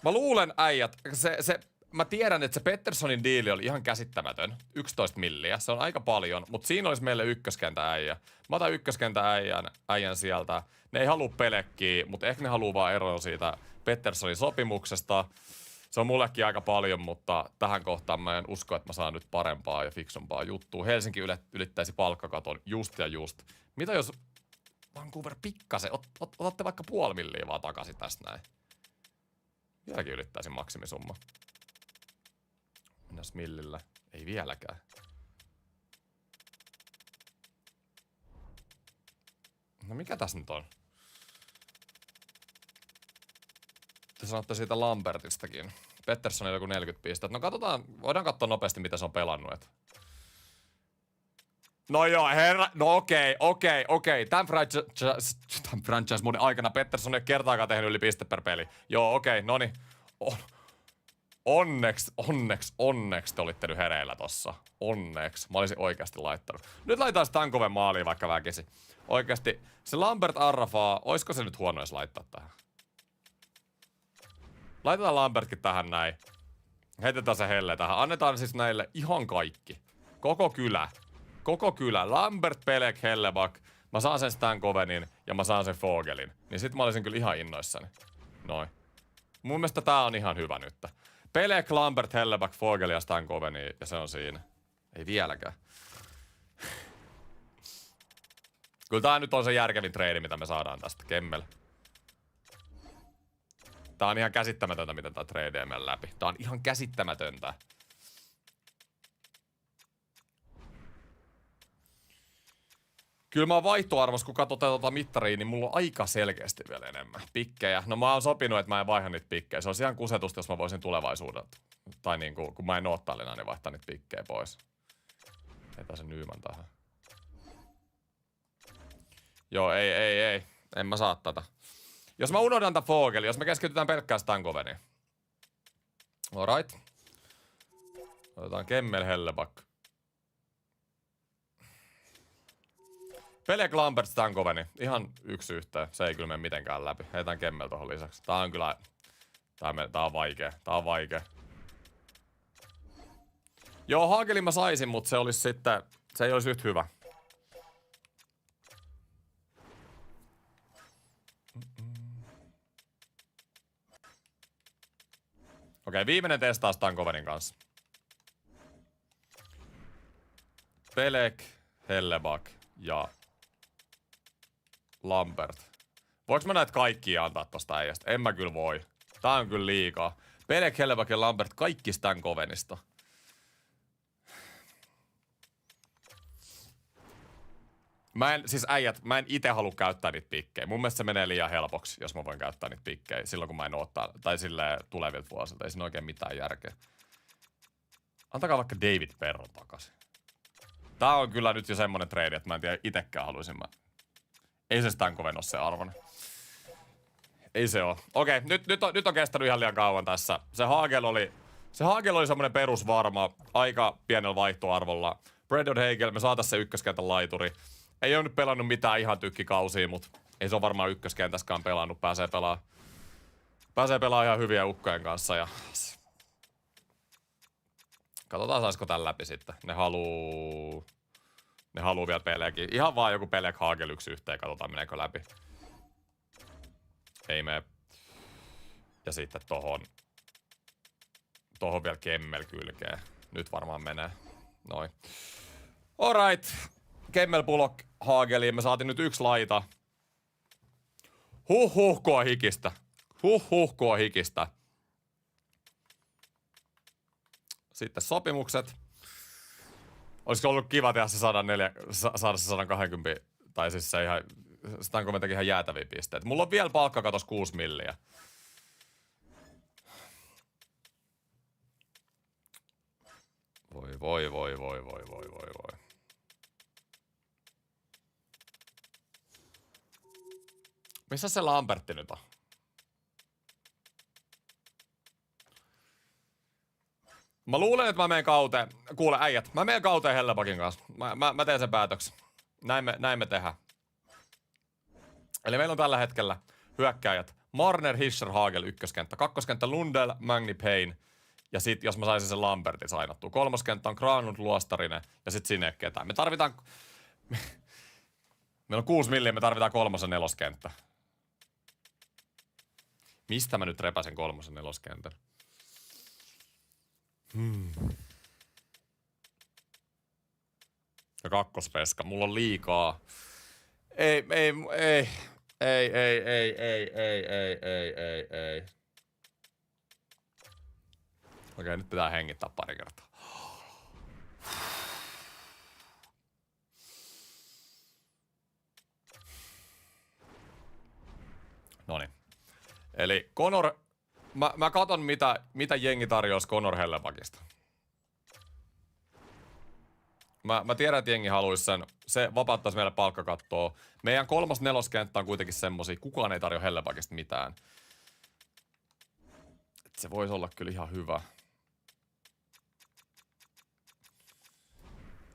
Mä luulen, äijät, mä tiedän, että se Petterssonin diili oli ihan käsittämätön. 11 milliä. Se on aika paljon, mutta siinä olisi meille ykköskentä äijä. Mä otan ykköskentä äijän sieltä. Ne ei halua pelekkiä, mutta ehkä ne haluu vaan eroa siitä Petterssonin sopimuksesta. Se on mullekin aika paljon, mutta tähän kohtaan mä en usko, että mä saan nyt parempaa ja fiksumpaa juttua. Helsinki ylittäisi palkkakaton just. Mitä jos Vancouver pikkasen, otatte vaikka 500 000 vaan takaisin tästä näin. Vieläkin ylittäisin maksimisumma. Mennäs millillä? Ei vieläkään. No mikä tässä nyt on? Te sanotte siitä Lambertistakin. Petterssonilla joku 40 pistettä. No katsotaan, voidaan katsoa nopeasti mitä se on pelannut. No joo, herra, no okei. Tämän franchise-modin aikana Pettersson ei ole kertaakaan tehnyt yli piste per peli. Joo, okei, noni. Onneksi te olitte nyt hereillä tossa. Onneksi. Mä olisin oikeasti laittanut. Nyt laitetaan Stankoven maaliin vaikka väkisi. Oikeasti, se Lambert Arrafaa, oisko se nyt huono jos laittaa tähän? Laitetaan Lambertkin tähän näin. Heitetään se Helle tähän. Annetaan siis näille ihan kaikki. Koko kylä. Lambert, Pelek, Helleback. Mä saan sen Stankovenin ja mä saan sen Fogelin. Niin sit mä olisin kyllä ihan innoissani. Noin. Mun mielestä tää on ihan hyvä nyt. Pelek, Lambert, Helleback, Fogel ja Stankoveni ja se on siinä. Ei vieläkään. Kyllä tää nyt on se järkevin trade, mitä me saadaan tästä. Kemmel. Tää on ihan käsittämätöntä, miten tää tradee meidän läpi. Tää on ihan käsittämätöntä. Kyllä mä oon vaihtoarvossa, kun katsotaan tuota mittaria, niin mulla on aika selkeästi vielä enemmän pikkejä. No mä oon sopinut, että mä en vaiha niitä pikkejä. Se on ihan kusetusta, jos mä voisin tulevaisuudelta. Tai niinku, kun mä en oo Tallinnaan, niin vaihtaa niitä pikkejä pois. Heitää se Nyman tähän. Joo, ei. En mä saa tätä. Jos mä unohdan tän Fogeli, jos me keskitytään pelkkään Stankoveniin. Alright. Otetaan Kemmel, Helleback. Pelek, Lambert, Stankoveni. Ihan yksi yhteen. Se ei kyllä mene mitenkään läpi. Heitään Kemmel tohon lisäksi. Tää on kyllä... Tää on vaikea. Joo, Hagelin mä saisin, mut se olisi sitten... Se ei olisi yhtä hyvä. Okei, viimeinen testaus Stankovenin kanssa. Pelek, Helleback ja Lambert. Voinko mä näitä kaikkia antaa tosta äijästä? En mä kyllä voi. Tää on kyllä liikaa. Pelek, Helleback ja Lambert, kaikki Stankovenista. Mä en ite halua käyttää niitä pikkejä. Mun mielestä se menee liian helpoksi, jos mä voin käyttää niitä pikkejä silloin, kun mä en ottaa, tai silleen tulevilta vuosilta. Ei siinä oikein mitään järkeä. Antakaa vaikka David Perron takaisin. Tää on kyllä nyt jo semmonen trade, että mä en tiedä itekään haluaisin mä. Ei se Stankoven oo se arvoinen. Ei se oo. Okei, nyt on kestänyt ihan liian kauan tässä. Se Hagel oli semmonen perusvarma, aika pienellä vaihtoarvolla. Brandon Hagel, me saatais se ykköskentän laituri. Ei oo nyt pelannut mitään ihan tykkikausia, mut ei se oo varmaan ykköskentäskään pelannut. Pääsee pelaamaan ihan hyviä ukkojen kanssa ja... Katsotaan saisiko tän läpi sitten. Ne haluu vielä Pelekin. Ihan vaan joku Pelek Hagel yksi yhteen. Katsotaan meneekö läpi. Ei mene. Ja sitten tohon vielä Kemmel kylkeen. Nyt varmaan menee. Noin. Alright. Kemmel, Bullock, Hageliin. Me saatiin nyt yksi laita. Huhhuhkoa hikistä. Sitten sopimukset. Olisiko ollut kiva tehdä se 120, tai siis se ihan, Stankoven teki ihan jäätäviä pisteitä. Mulla on vielä palkkakatos 6 milliä. Voi. Missä se Lambertti nyt on? Mä luulen, että mä menen kauteen. Kuule äijät, mä menen kauteen Hellebackin kanssa. Mä teen sen päätöksen. Näin me tehdään. Eli meillä on tällä hetkellä hyökkääjät. Marner, Hischer, Hagel ykköskenttä. Kakkoskenttä Lundell, Magni, Payne. Ja sit jos mä saisin sen Lambertin sainattua. Kolmoskenttä on Granlund, Luostarinen ja sit sinne ketään. Me tarvitaan... Meillä on 6 milliä, me tarvitaan 3. ja 4. kenttä. Mistä mä nyt repäsen 3. ja 4. kentän? Ja kakkospeska. Mulla on liikaa. Ei. Okei, nyt pitää hengittää pari kertaa. Noniin. Eli Conor... Mä katon mitä jengi tarjoaisi Conor Hellebakista. Mä tiedän, että jengi haluaisi sen. Se vapauttaisi meille palkkakattoa. Meidän 3.-4. kenttä on kuitenkin semmosia. Kukaan ei tarjoa Hellebakista mitään. Et se voisi olla kyllä ihan hyvä.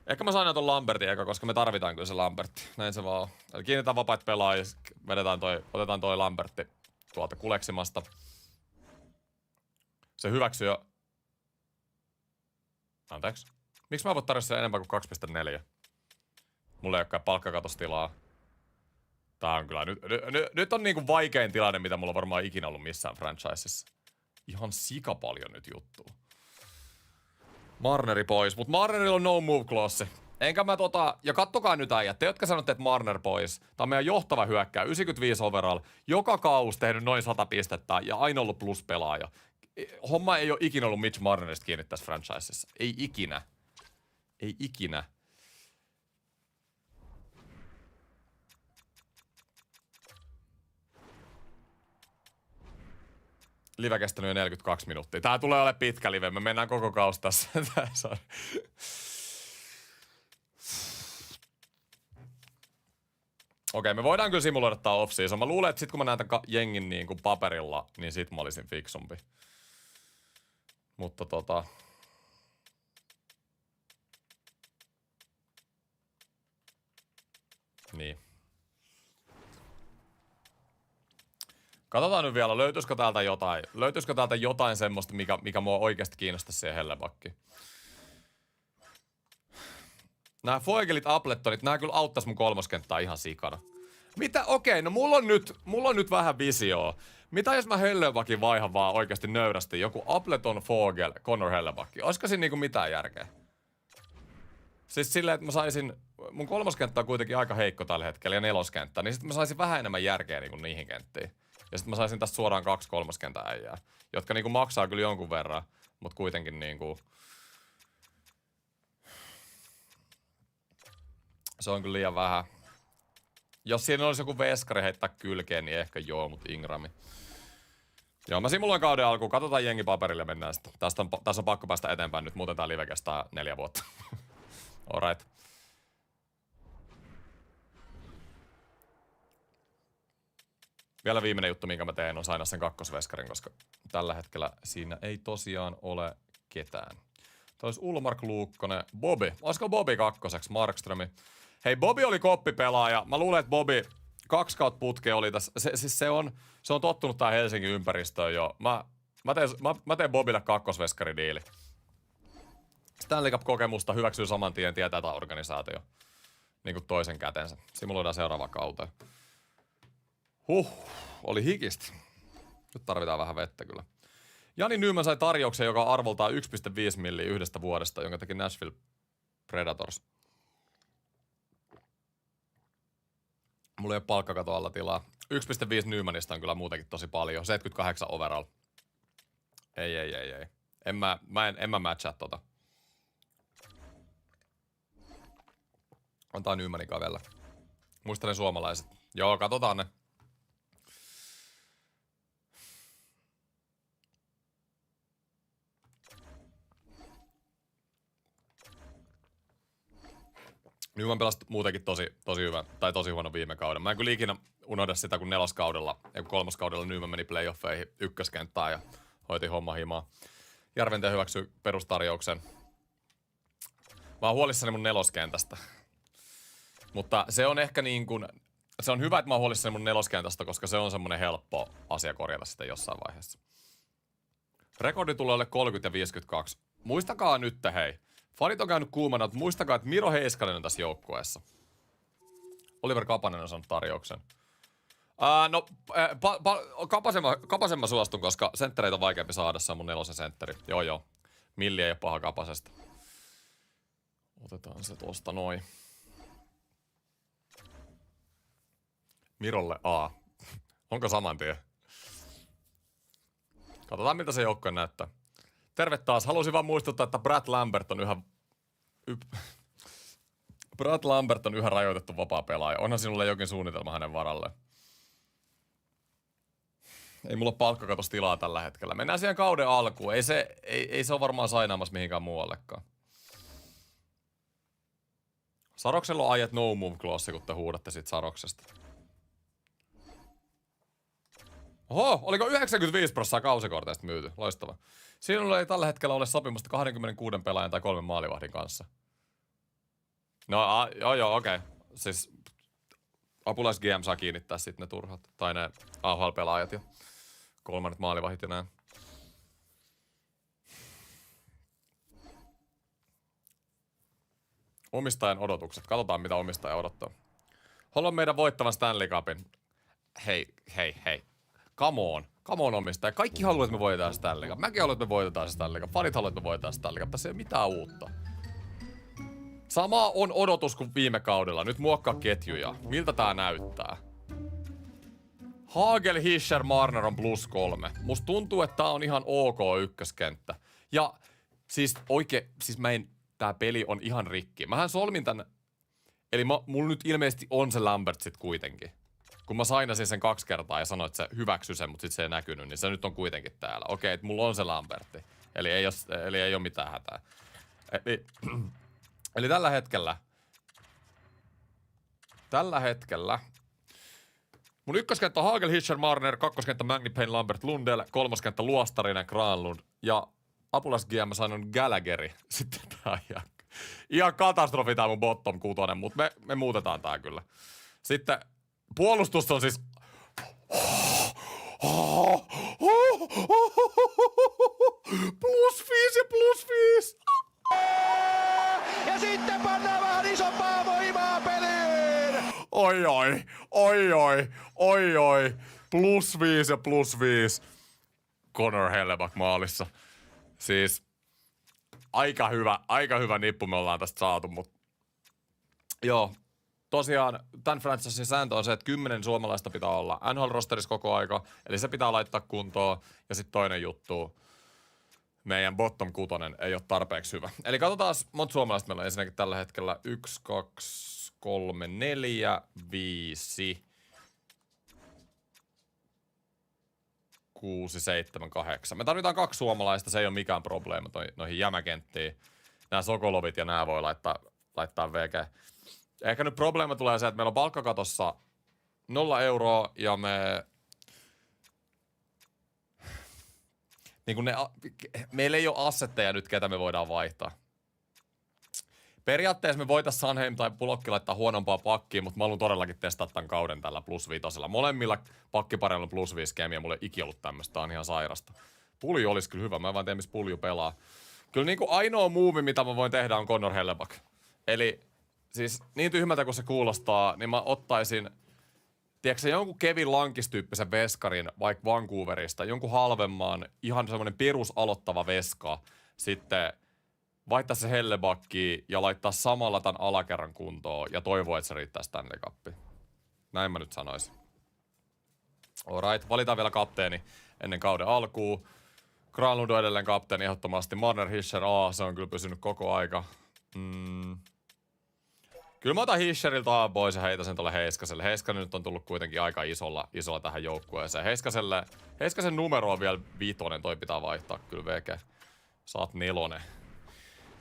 Ehkä mä saan ton Lambertin eka, koska me tarvitaan kyllä se Lambertti. Näin se vaan on. Eli kiinnitetään vapaat pelaajia, otetaan toi Lambertti tuolta kuleksimasta. Se hyväksyy jo... Anteeksi. Miksi mä voin tarjota sen enemmän kuin 2.4? Mulla ei olekaan palkkakatostilaa. Tää on kyllä... Nyt on niinku vaikein tilanne, mitä mulla on varmaan ikinä ollut missään franchisessa. Ihan sika paljon nyt juttua. Marneri pois, mut Marnerilla on no move clause. Enkä mä ja kattokaa nyt äijät, te jotka sanotte, että Marner pois. Tää on meidän johtava hyökkää, 95 overall, joka kaus tehnyt noin 100 pistettä ja aina ollut plus pelaaja. Homma ei ole ikinä ollut Mitch Marnerista kiinni tässä franchisessa. Ei ikinä. Ei ikinä. Live kestänyt jo 42 minuuttia. Tää tulee olemaan pitkä live. Me mennään koko kausi tässä. Okei, me voidaan kyllä simuloida tää off-season. Mä luulen, että sit kun mä näen tämän jengin niin kuin paperilla, niin sit mä olisin fiksumpi. Mutta niin. Katsotaan nyt vielä, löytyisikö täältä jotain semmoista, mikä mua oikeasti kiinnostaa siihen Hellebakkiin. Nää Foegelit, Appletonit, nää kyllä auttais mun kolmoskenttää ihan sikana. Mitä? Okei, no mulla on nyt vähän visioa. Mitä jos mä Hellebakin vaihan vaan oikeasti nöyrästi? Joku Appleton, Fogel, Conor Hellebakki. Olisiko siinä niinku mitään järkeä? Siis silleen, että mä saisin... Mun kolmoskenttä on kuitenkin aika heikko tällä hetkellä ja neloskenttä. Niin sit mä saisin vähän enemmän järkeä niinku niihin kenttiin. Ja sit mä saisin tästä suoraan 2 kolmoskentän äijää. Jotka niinku maksaa kyllä jonkun verran. Mut kuitenkin niinku... Se on kyllä liian vähän. Jos siinä olisi joku veskari heittää kylkeen, niin ehkä joo, mut Ingrami. Joo, mä simuloin kauden alkuun. Katsotaan jengi paperille ja mennään sitten. Tässä on pakko päästä eteenpäin nyt, muuten tää live kestää 4 vuotta. Alright. Vielä viimeinen juttu, minkä mä teen, on saada sen kakkosveskarin, koska tällä hetkellä siinä ei tosiaan ole ketään. Tämä olisi Ulmark Luukkonen, Bobby. Olisiko Bobby kakkoseksi, Markströmi? Hei, Bobby oli koppipelaaja. Mä luulen, että Bobby 2 kautta putkea oli tässä. Se on tottunut tähän Helsingin ympäristöön jo. Mä teen Bobille kakkosveskaridiili. Stanley Cup-kokemusta hyväksyy saman tien, tietää tämä organisaatio. Niin kuin toisen kätensä. Simuloidaan seuraava kauteen. Oli hikisti. Nyt tarvitaan vähän vettä kyllä. Jani Nyman sai tarjouksen, joka arvoltaa 1,5 milliä yhdestä vuodesta, jonka teki Nashville Predators. Mulla ei ole palkkakato alla tilaa. 1,5 Nymanista on kyllä muutenkin tosi paljon. 78 overall. Ei. En mä matchaa tota. Antaa Nymanin kävellä. Muista ne suomalaiset. Joo, katsotaan ne. Nyman pelasi muutenkin tosi hyvä, tai tosi huono viime kauden. Mä en kyllä ikinä unohda sitä, kun kolmoskaudella Nyman meni playoffeihin ykköskenttään ja hoiti homma himaa. Järventie hyväksyi perustarjouksen. Mä oon huolissani mun neloskentästä. Mutta se on ehkä niin kuin, se on hyvä, että mä oon huolissani mun neloskentästä, koska se on semmonen helppo asia korjata sitä jossain vaiheessa. Rekordi tulee ole 30 ja 52. Muistakaa nyt, hei. Fanit on käynyt kuumana, että muistakaa, että Miro Heiskanen on tässä joukkueessa. Oliver Kapanen on saanut tarjouksen. Kapasen mä suostun, koska senttereitä on vaikeampi saada, se on mun nelosen sentteri. Joo. Milli ei ole paha Kapasesta. Otetaan se tosta noin. Mirolle A. Onko saman tien? Katsotaan, miltä se joukkue näyttää. Terve taas. Halusin vaan muistuttaa, että Brad Lambert on yhä rajoitettu vapaa pelaaja. Onhan sinulle jokin suunnitelma hänen varalleen. Ei mulla ole palkkakatostilaa tällä hetkellä. Mennään siihen kauden alkuun. Ei se ole varmaan sainaamassa mihinkään muuallekaan. Saroksella on ajat no move clause, kun te huudatte siitä Saroksesta. Oho, oliko 95% kausikorteista myyty? Loistava. Sinulla ei tällä hetkellä ole sopimusta 26 pelaajan tai 3 maalivahdin kanssa. No, joo, okei. Okay. Siis apulais GM saa kiinnittää sitten ne turhat. Tai ne AHL-pelaajat ja 3 maalivahdit ja näin. Omistajan odotukset. Katsotaan, mitä omistaja odottaa. Haluan meidän voittavan Stanley Cupin. Hei. Come on omistaja. Kaikki haluaa, että me voitetaan Stanley Cup. Mäkin haluan, että me voitetaan Stanley Cup. Fanit haluaa, että me voitetaan Stanley Cup. Tässä ei ole mitään uutta. Sama on odotus kuin viime kaudella. Nyt muokkaa ketjuja. Miltä tää näyttää? Hagel, Hischer, Marner on +3. Musta tuntuu, että tää on ihan ok ykköskenttä. Ja siis tää peli on ihan rikki. Mähän solmin tän. Eli mulla nyt ilmeisesti on se Lambert sit kuitenkin. Kun mä sainasin sen 2 kertaa ja sanoin, että se hyväksy sen, mutta sit se ei näkynyt, niin se nyt on kuitenkin täällä. Okei, että mulla on se Lambertti. Eli ei ole mitään hätää. Eli tällä hetkellä mun ykköskenttä on Hagel, Hischer, Marner, kakkoskenttä Magni, Payne, Lambert, Lundell, kolmoskenttä Luostarinen, Granlund ja apulais GM sanon Gallagheri. Sitten tää on ihan katastrofi tää mun bottom 6, mutta me muutetaan tää kyllä. Sitten puolustus on siis +5 ja +5. Ja sitten pannaan vähän isompaa voimaa peliin! Oi. +5 ja +5. Connor Hellebuyck maalissa. Siis aika hyvä nippu me ollaan tästä saatu, mutta joo. Tosiaan tämän franchisein sääntö on se, että 10 suomalaista pitää olla NHL-rosterissa koko aika, eli se pitää laittaa kuntoon. Ja sitten toinen juttu, meidän bottom 6 ei ole tarpeeksi hyvä. Eli katsotaan, monta suomalaista meillä on ensinnäkin tällä hetkellä. 1, 2, 3, 4, 5, 6, 7, 8. Me tarvitaan 2 suomalaista, se ei ole mikään probleema noihin jämäkenttiin. Nämä Sokolovit ja nämä voi laittaa VG. Ehkä nyt probleema tulee se, että meillä on palkkakatossa 0 euroa ja meillä ei ole assetteja nyt, ketä me voidaan vaihtaa. Periaatteessa me voitaisiin Sanheim tai Pulokki laittaa huonompaa pakkiin, mutta mä haluan todellakin testata tämän kauden tällä +5. Molemmilla pakkipareilla on +5 kemiä, mulla ei ikinä ollut tämmöistä, tää on ihan sairasta. Pulju olisi kyllä hyvä, mä en vaan tiedä, missä Pulju pelaa. Kyllä niinku ainoa muuvi, mitä mä voin tehdä, on Connor Hellebuyck. Eli siis niin tyhmältä kuin se kuulostaa, niin mä ottaisin, tiedätkö jonkun Kevin Lankis-tyyppisen veskarin vaikka Vancouverista, jonkun halvemman, ihan semmoinen perusaloittava veska, sitten vaihtaa se Hellebuyckiin ja laittaa samalla tämän alakerran kuntoon ja toivoa, että se riittää Stanley Cupiin. Näin mä nyt sanoisin. Alright, valitaan vielä kapteeni ennen kauden alkuun. Granlund on edelleen kapteeni ehdottomasti. Marner, Hischer, se on kyllä pysynyt koko aika. Kyllä mä otan Hischeriltä pois ja heitän sen tuolle Heiskaselle. Heiskanen nyt on tullut kuitenkin aika isolla tähän joukkueeseen. Heiskasen numero on vielä 5, toi pitää vaihtaa kyllä VG. Saat 4.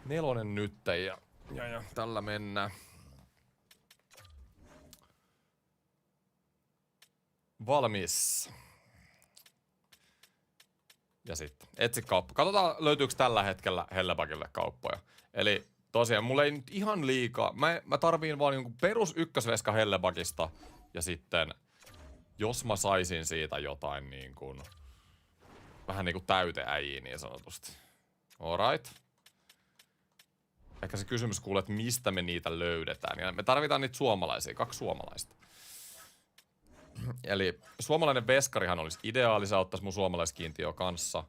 4 nyt ja tällä mennään. Valmis. Ja sitten etsi kauppa. Katsotaan löytyykö tällä hetkellä Hellebuyckille kauppoja. Eli tosiaan, mulla ei nyt ihan liikaa. Mä tarviin vaan jonkun perus ykkösveska Hellebuyckista. Ja sitten, jos mä saisin siitä jotain niin kuin, vähän niin kuin täyteäjiä niin sanotusti. Alright. Ehkä se kysymys kuulee, että mistä me niitä löydetään. Ja me tarvitaan niitä suomalaisia, 2 suomalaista. Eli suomalainen veskarihan olisi ideaali, se ottaisi mun suomalaiskiintiö kanssa.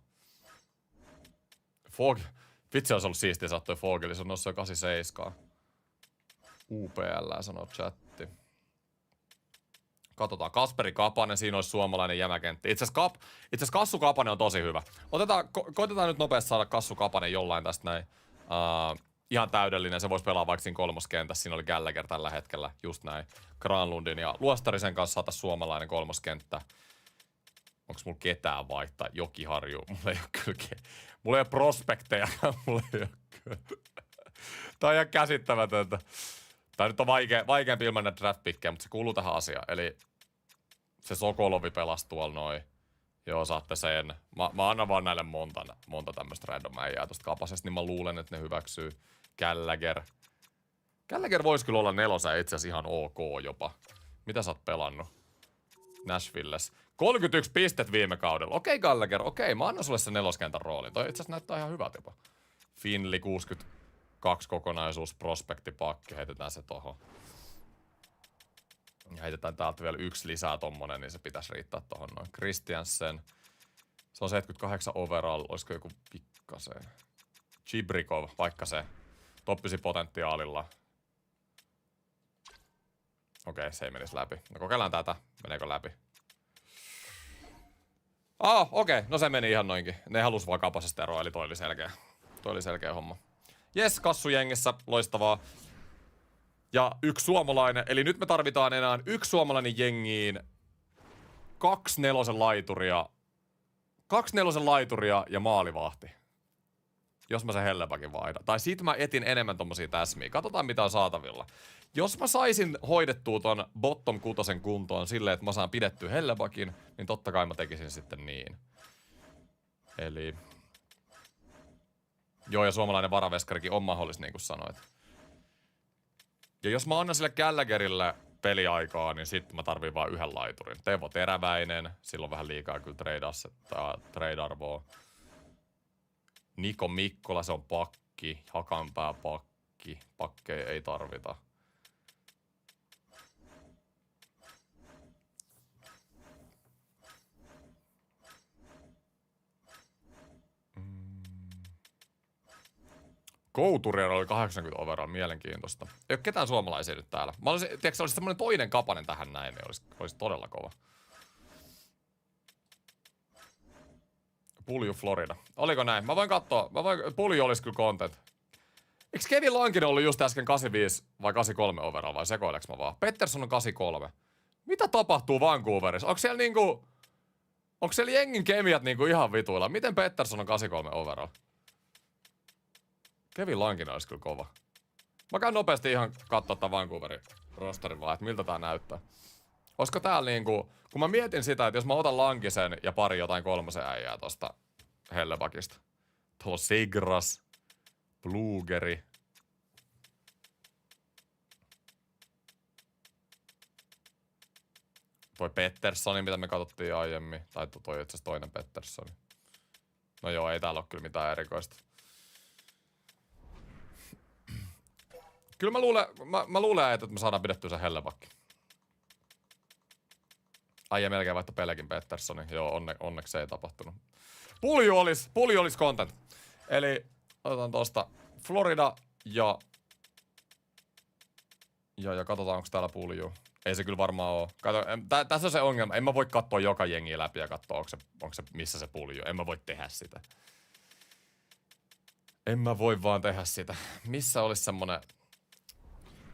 Vitsi olisi ollut siistiä, että toi Fogeli, se on noissa 87. UPL sanoo chatti. Katsotaan. Kasperi Kapanen, siinä olisi suomalainen jämäkentti. Itse asiassa Kassu Kapanen on tosi hyvä. Koitetaan nyt nopeasti saada Kassu Kapanen jollain tästä näin. Ihan täydellinen. Se voisi pelaa vaikka siinä kolmoskentässä. Siinä oli Gallagher tällä hetkellä. Just näin. Granlundin ja Luostarisen kanssa saata suomalainen kolmoskenttä. Onko mulla ketään vaihtaa? Jokiharju. Mulla ei ole prospekteja. Mulla ei ole kyllä. Tää on ihan käsittämätöntä. Tää nyt on vaikeampi ilman näitä draft-pikkejä, mutta se kuuluu tähän asiaan. Eli se Sokolovi pelasi tuolla noin. Joo, saatte sen. Mä annan vaan näille monta tämmöstä random äijää tosta Kapasesta, niin mä luulen, että ne hyväksyy. Gallagher. Gallagher voisi kyllä olla nelosa itse asiassa ihan ok jopa. Mitä sä oot pelannut? Nashvilles. 31 pistet viime kaudella. Okei, Gallagher, okei, mä annan sulle sen neloskentän roolin. Toi itse asiassa näyttää ihan hyvältä jopa. Finley 62 kokonaisuus, prospektipakki, heitetään se tohon. Ja heitetään täältä vielä yksi lisää tommonen, niin se pitäisi riittää tohon noin. Christiansen. Se on 78 overall, olisiko joku pikkasen. Chibrikov, vaikka se. Toppisi potentiaalilla. Okei, se ei menisi läpi. No kokeillaan tätä. Meneekö läpi? Okei. No se meni ihan noinkin. Ne halus vaan Kapasesta eroa, eli toi oli selkeä homma. Jes, Kassujengissä. Loistavaa. Ja yksi suomalainen. Eli nyt me tarvitaan enää yksi suomalainen jengiin. 2 nelosen laituria ja maalivahti. Jos mä sen Hellebakin vaihdan. Tai sit mä etin enemmän tommosia täsmiä. Katsotaan mitä on saatavilla. Jos mä saisin hoidettua ton bottom 6 kuntoon silleen, että mä saan pidettyä Hellebakin, niin totta kai mä tekisin sitten niin. Eli... Joo, ja suomalainen varaveskarikin on mahdollista, niin kuin sanoit. Ja jos mä annan sille Gallagherille peliaikaa, niin sitten mä tarviin vaan yhden laiturin. Teuvo Teräväinen, silloin vähän liikaa kyllä trade-arvoa. Niko Mikkola, se on pakki. Hakanpää pakki. Pakkeja ei tarvita. Couturier oli 80 overall, mielenkiintoista. Ei ole ketään suomalaisia nyt täällä. Mä olisin, tiedätkö, olisi semmonen toinen Kapanen tähän näin, niin olisi todella kova. Pulju Florida. Oliko näin? Mä voin katsoa. Pulju olisi kyllä content. Eikö Kevin Lankinen ollut just äsken 85 vai 83 overall vai sekoileks mä vaan? Pettersson on 83. Mitä tapahtuu Vancouverissa? Onko siellä jengin kemiat niinku ihan vituilla? Miten Pettersson on 83 overall? Kevin Lankinen olisi kyllä kova. Mä käyn nopeasti ihan kattoo tämän Vancouverin rosterin vaan, että miltä tää näyttää. Olisiko täällä niinku... Kun mä mietin sitä, että jos mä otan Lankisen ja pari jotain kolmosen äijää tosta Hellebakista. Tuolla Sigras, Blugeri. Toi Petterssoni, mitä me katsottiin aiemmin. Tai toi itse asiassa toinen Petterssoni. No joo, ei täällä ole kyllä mitään erikoista. Kyllä mä luulen, että me saadaan pidettyä se Hellebakki. Ai melkein vaihto Pelekin Petterssoni. Joo, onneksi se ei tapahtunut. Pulju olis content. Eli otetaan tosta Florida ja katsotaan onko täällä pulju. Ei se kyllä varmaan oo. Kato, tässä on se ongelma. En mä voi katsoa joka jengiä läpi ja katsoa onko se missä se pulju. En mä voi tehdä sitä. En mä voi vaan tehdä sitä. Missä olisi semmonen...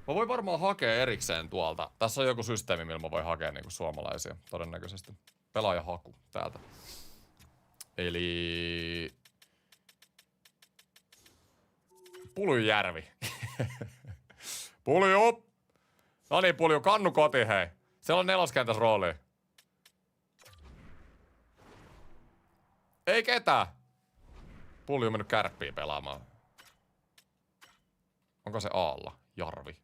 Mä voin varmaan hakea erikseen tuolta. Tässä on joku systeemi, millä mä voin hakea niinku suomalaisia, todennäköisesti. Pelaajahaku täältä. Eli... Puljujärvi. Pulju! No niin, Pulju, kannu koti, hei. Siellä on neloskentäs rooli. Ei ketään. Pulju on mennyt Kärppiin pelaamaan. Onko se Aalla? Jarvi.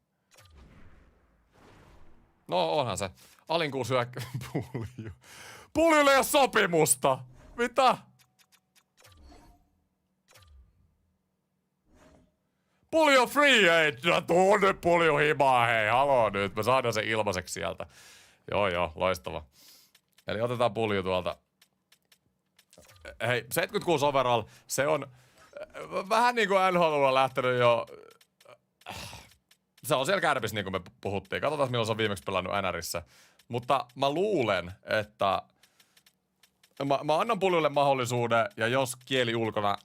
No onhan se. Alinkuun syökkö. Pulju. Puljulle ei ole sopimusta! Mitä? Pulju on free agent! No tuonne Pulju himaa, hei. Haloo nyt. Me saadaan sen ilmaiseksi sieltä. Joo, loistava. Eli otetaan Pulju tuolta. Hei, 76 overall. Se on vähän niinku NHL on lähtenyt jo... Se on siellä Kärpissä, niin kuin me puhuttiin. Katsotaan, milloin se on viimeksi pelannut NRissä. Mutta mä luulen, että mä annan Puljulle mahdollisuuden, ja jos kieli ulkona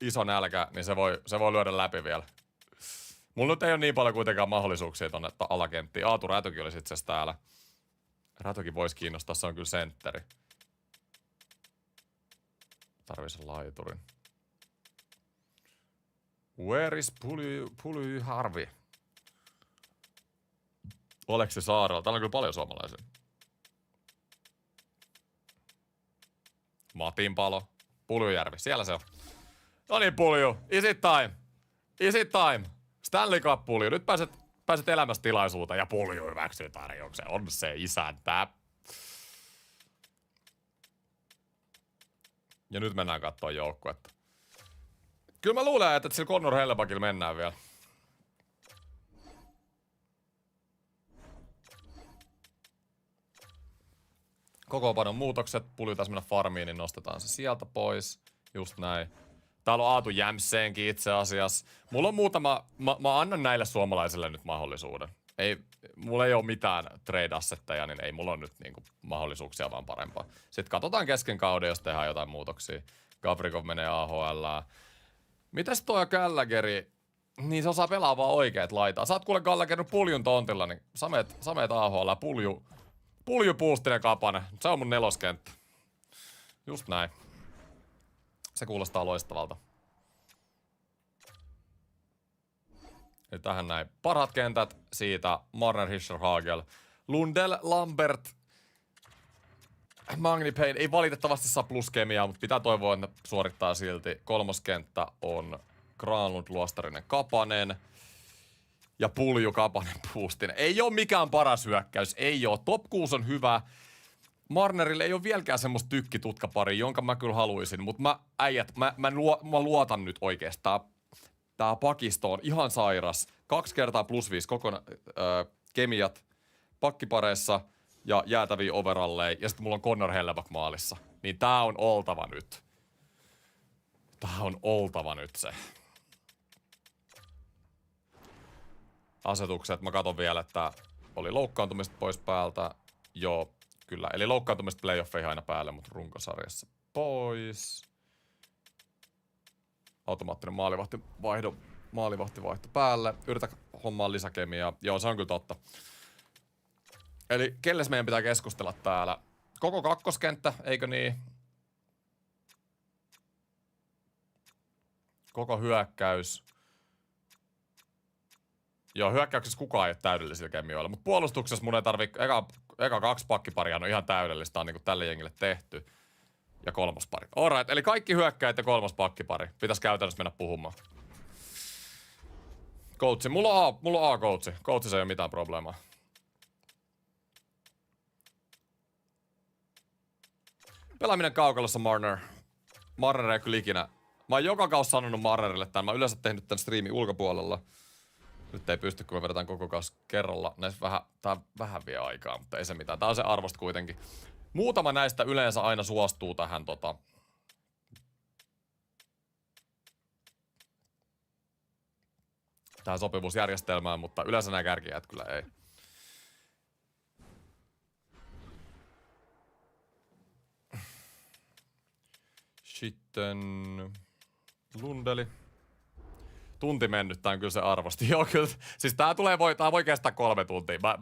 iso nälkä, niin se voi lyödä läpi vielä. Mulla nyt ei ole niin paljon kuitenkaan mahdollisuuksia tonne alakenttiin. Aatu Rätökin olisi itse asiassa täällä. Rätökin voisi kiinnostaa, se on kyllä sentteri. Tarvii sen laiturin. Where is Pulju Harvi? Oleksi Saarella. Täällä on kyllä paljon suomalaisia. Matinpalo. Puljujärvi. Siellä se on. No niin, Pulju. Is it time? Is it time? Stanley Cup, Pulju. Nyt pääset elämästilaisuuteen ja Pulju hyväksyy tarjouksen. On se isäntä. Ja nyt mennään katsoa joukkuetta. Kyllä mä luulen, että sillä Connor Hellebachilla mennään vielä. Kokoonpanon muutokset. Pulju taas mennä farmiin, niin nostetaan se sieltä pois. Just näin. Täällä on Aatu Jämseenkin itse asiassa. Mulla on muutama, mä annan näille suomalaisille nyt mahdollisuuden. Mulla ei ole mitään trade-assetteja, niin ei mulla on nyt niinku mahdollisuuksia vaan parempaa. Sitten katsotaan kesken kauden, jos tehdään jotain muutoksia. Gavrikov menee AHL. Mitäs toi Gallageri? Niin se osaa pelaa vaan oikeet laitaa. Sä oot kuule Gallagherin Puljun tontilla, niin sä meet AHL. Pulju Puustinen Kapanen. Se on mun neloskenttä. Just näin. Se kuulostaa loistavalta. Eli tähän näin. Parhaat kentät siitä Marner, Hischer, Hagel. Lundell, Lambert, Magni Payne. Ei valitettavasti saa pluskemiaa, mutta pitää toivoa, että ne suorittaa silti. Kolmoskenttä on Granlund, Luostarinen, Kapanen. Ja Pulju, Kapanen, Puustinen. Ei oo mikään paras hyökkäys. Ei oo. Top 6 on hyvä. Marnerille ei ole vieläkään semmoista tykkitutkaparia, jonka mä kyllä haluaisin, mutta mä luotan nyt oikeastaan. Tää pakisto on ihan sairas. 2 kertaa +5 kemiat pakkipareissa ja jäätäviä overalleja. Ja sitten mulla on Connor Hellebach maalissa. Niin tää on oltava nyt. Tää on oltava nyt se. Asetukset. Mä katon vielä, että oli loukkaantumista pois päältä. Joo. Kyllä, eli loukkaantumista playoffeihin aina päälle, mutta runkosarjassa pois. Automaattinen maalivahtivaihto päälle. Yritä hommaa lisäkemiaa. Joo, se on kyllä totta. Eli kelles meidän pitää keskustella täällä? Koko kakkoskenttä, eikö niin? Koko hyökkäys. Joo, hyökkäyksessä kukaan ei ole täydellisillä kemioilla, mutta puolustuksessa mun ei tarvii... Eka 2 pakkiparia on ihan täydellistä, on niinku tälle jengille tehty. Ja 3. pari. Alright, eli kaikki hyökkäät ja 3. pakkipari. Pitäis käytännössä mennä puhumaan. Coachi. Mulla on A-coachi. Coachissa ei ole mitään probleemaa. Pelaaminen kaukalossa Marner. Marner ei kyllä ikinä. Mä oon joka kausi sanonut Marnerille tämän. Mä oon yleensä tehnyt tän striimin ulkopuolella. Nyt ei pysty, kun me vedetään koko kausi kerralla. Tää vähän vie aikaa, mutta ei se mitään. Tää on se arvosta kuitenkin. Muutama näistä yleensä aina suostuu tähän tähän sopivuusjärjestelmään, mutta yleensä nämä kärkijät kyllä ei. Sitten Lundeli. Tunti mennyt, tää on kyllä se arvosti. Joo, kyllä. Siis tää voi kestää 3 tuntia. Mä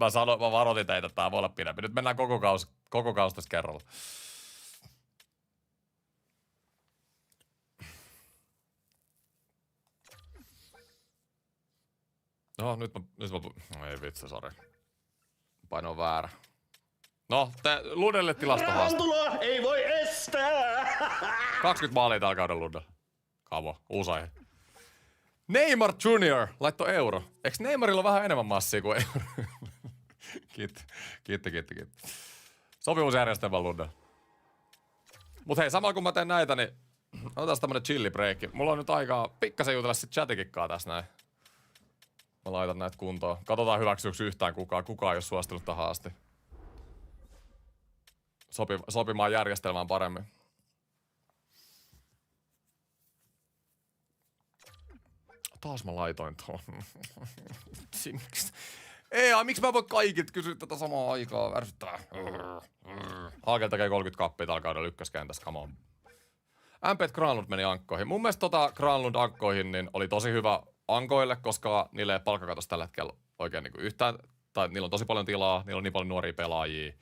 varoitin teitä, että tää voi olla pidempi. Nyt mennään koko kausi tässä kerralla. No, nyt mä... Ei vitsi, sori. Paino väärä. No, Lundelle tilastohaaste. Ei voi estää! 20 maalia tällä kaudella Lundell. Kavo, uusi aihe. Neymar Junior laitto euro. Eiks Neymarilla ole vähän enemmän massia kuin euro? Kiitti. Sopimusjärjestelmä Lundell. Mut hei, samalla kun mä teen näitä, niin otetaan tämmönen chilli breakki. Mulla on nyt aikaa pikkasen jutella sit chatikikkaa tässä näin. Mä laitan näitä kuntoon. Katsotaan hyväksyykö yhtään kukaan. Kukaan ei ole suostunut tähän asti. Sopimaan järjestelmään paremmin. Taas mä laitoin tuon. Ei, miksi mä voin kaikit kysyä tätä samaa aikaa? Ärsyttää. Hagel tekee 30 kappia tällä kaudella ykköskentässä, come on. MP Granlund meni ankkoihin. Mun mielestä Granlund ankkoihin niin oli tosi hyvä ankoille, koska niille ei palkkakatos tällä hetkellä oikein niin kuin yhtään. Tai niillä on tosi paljon tilaa, niillä on niin paljon nuoria pelaajia.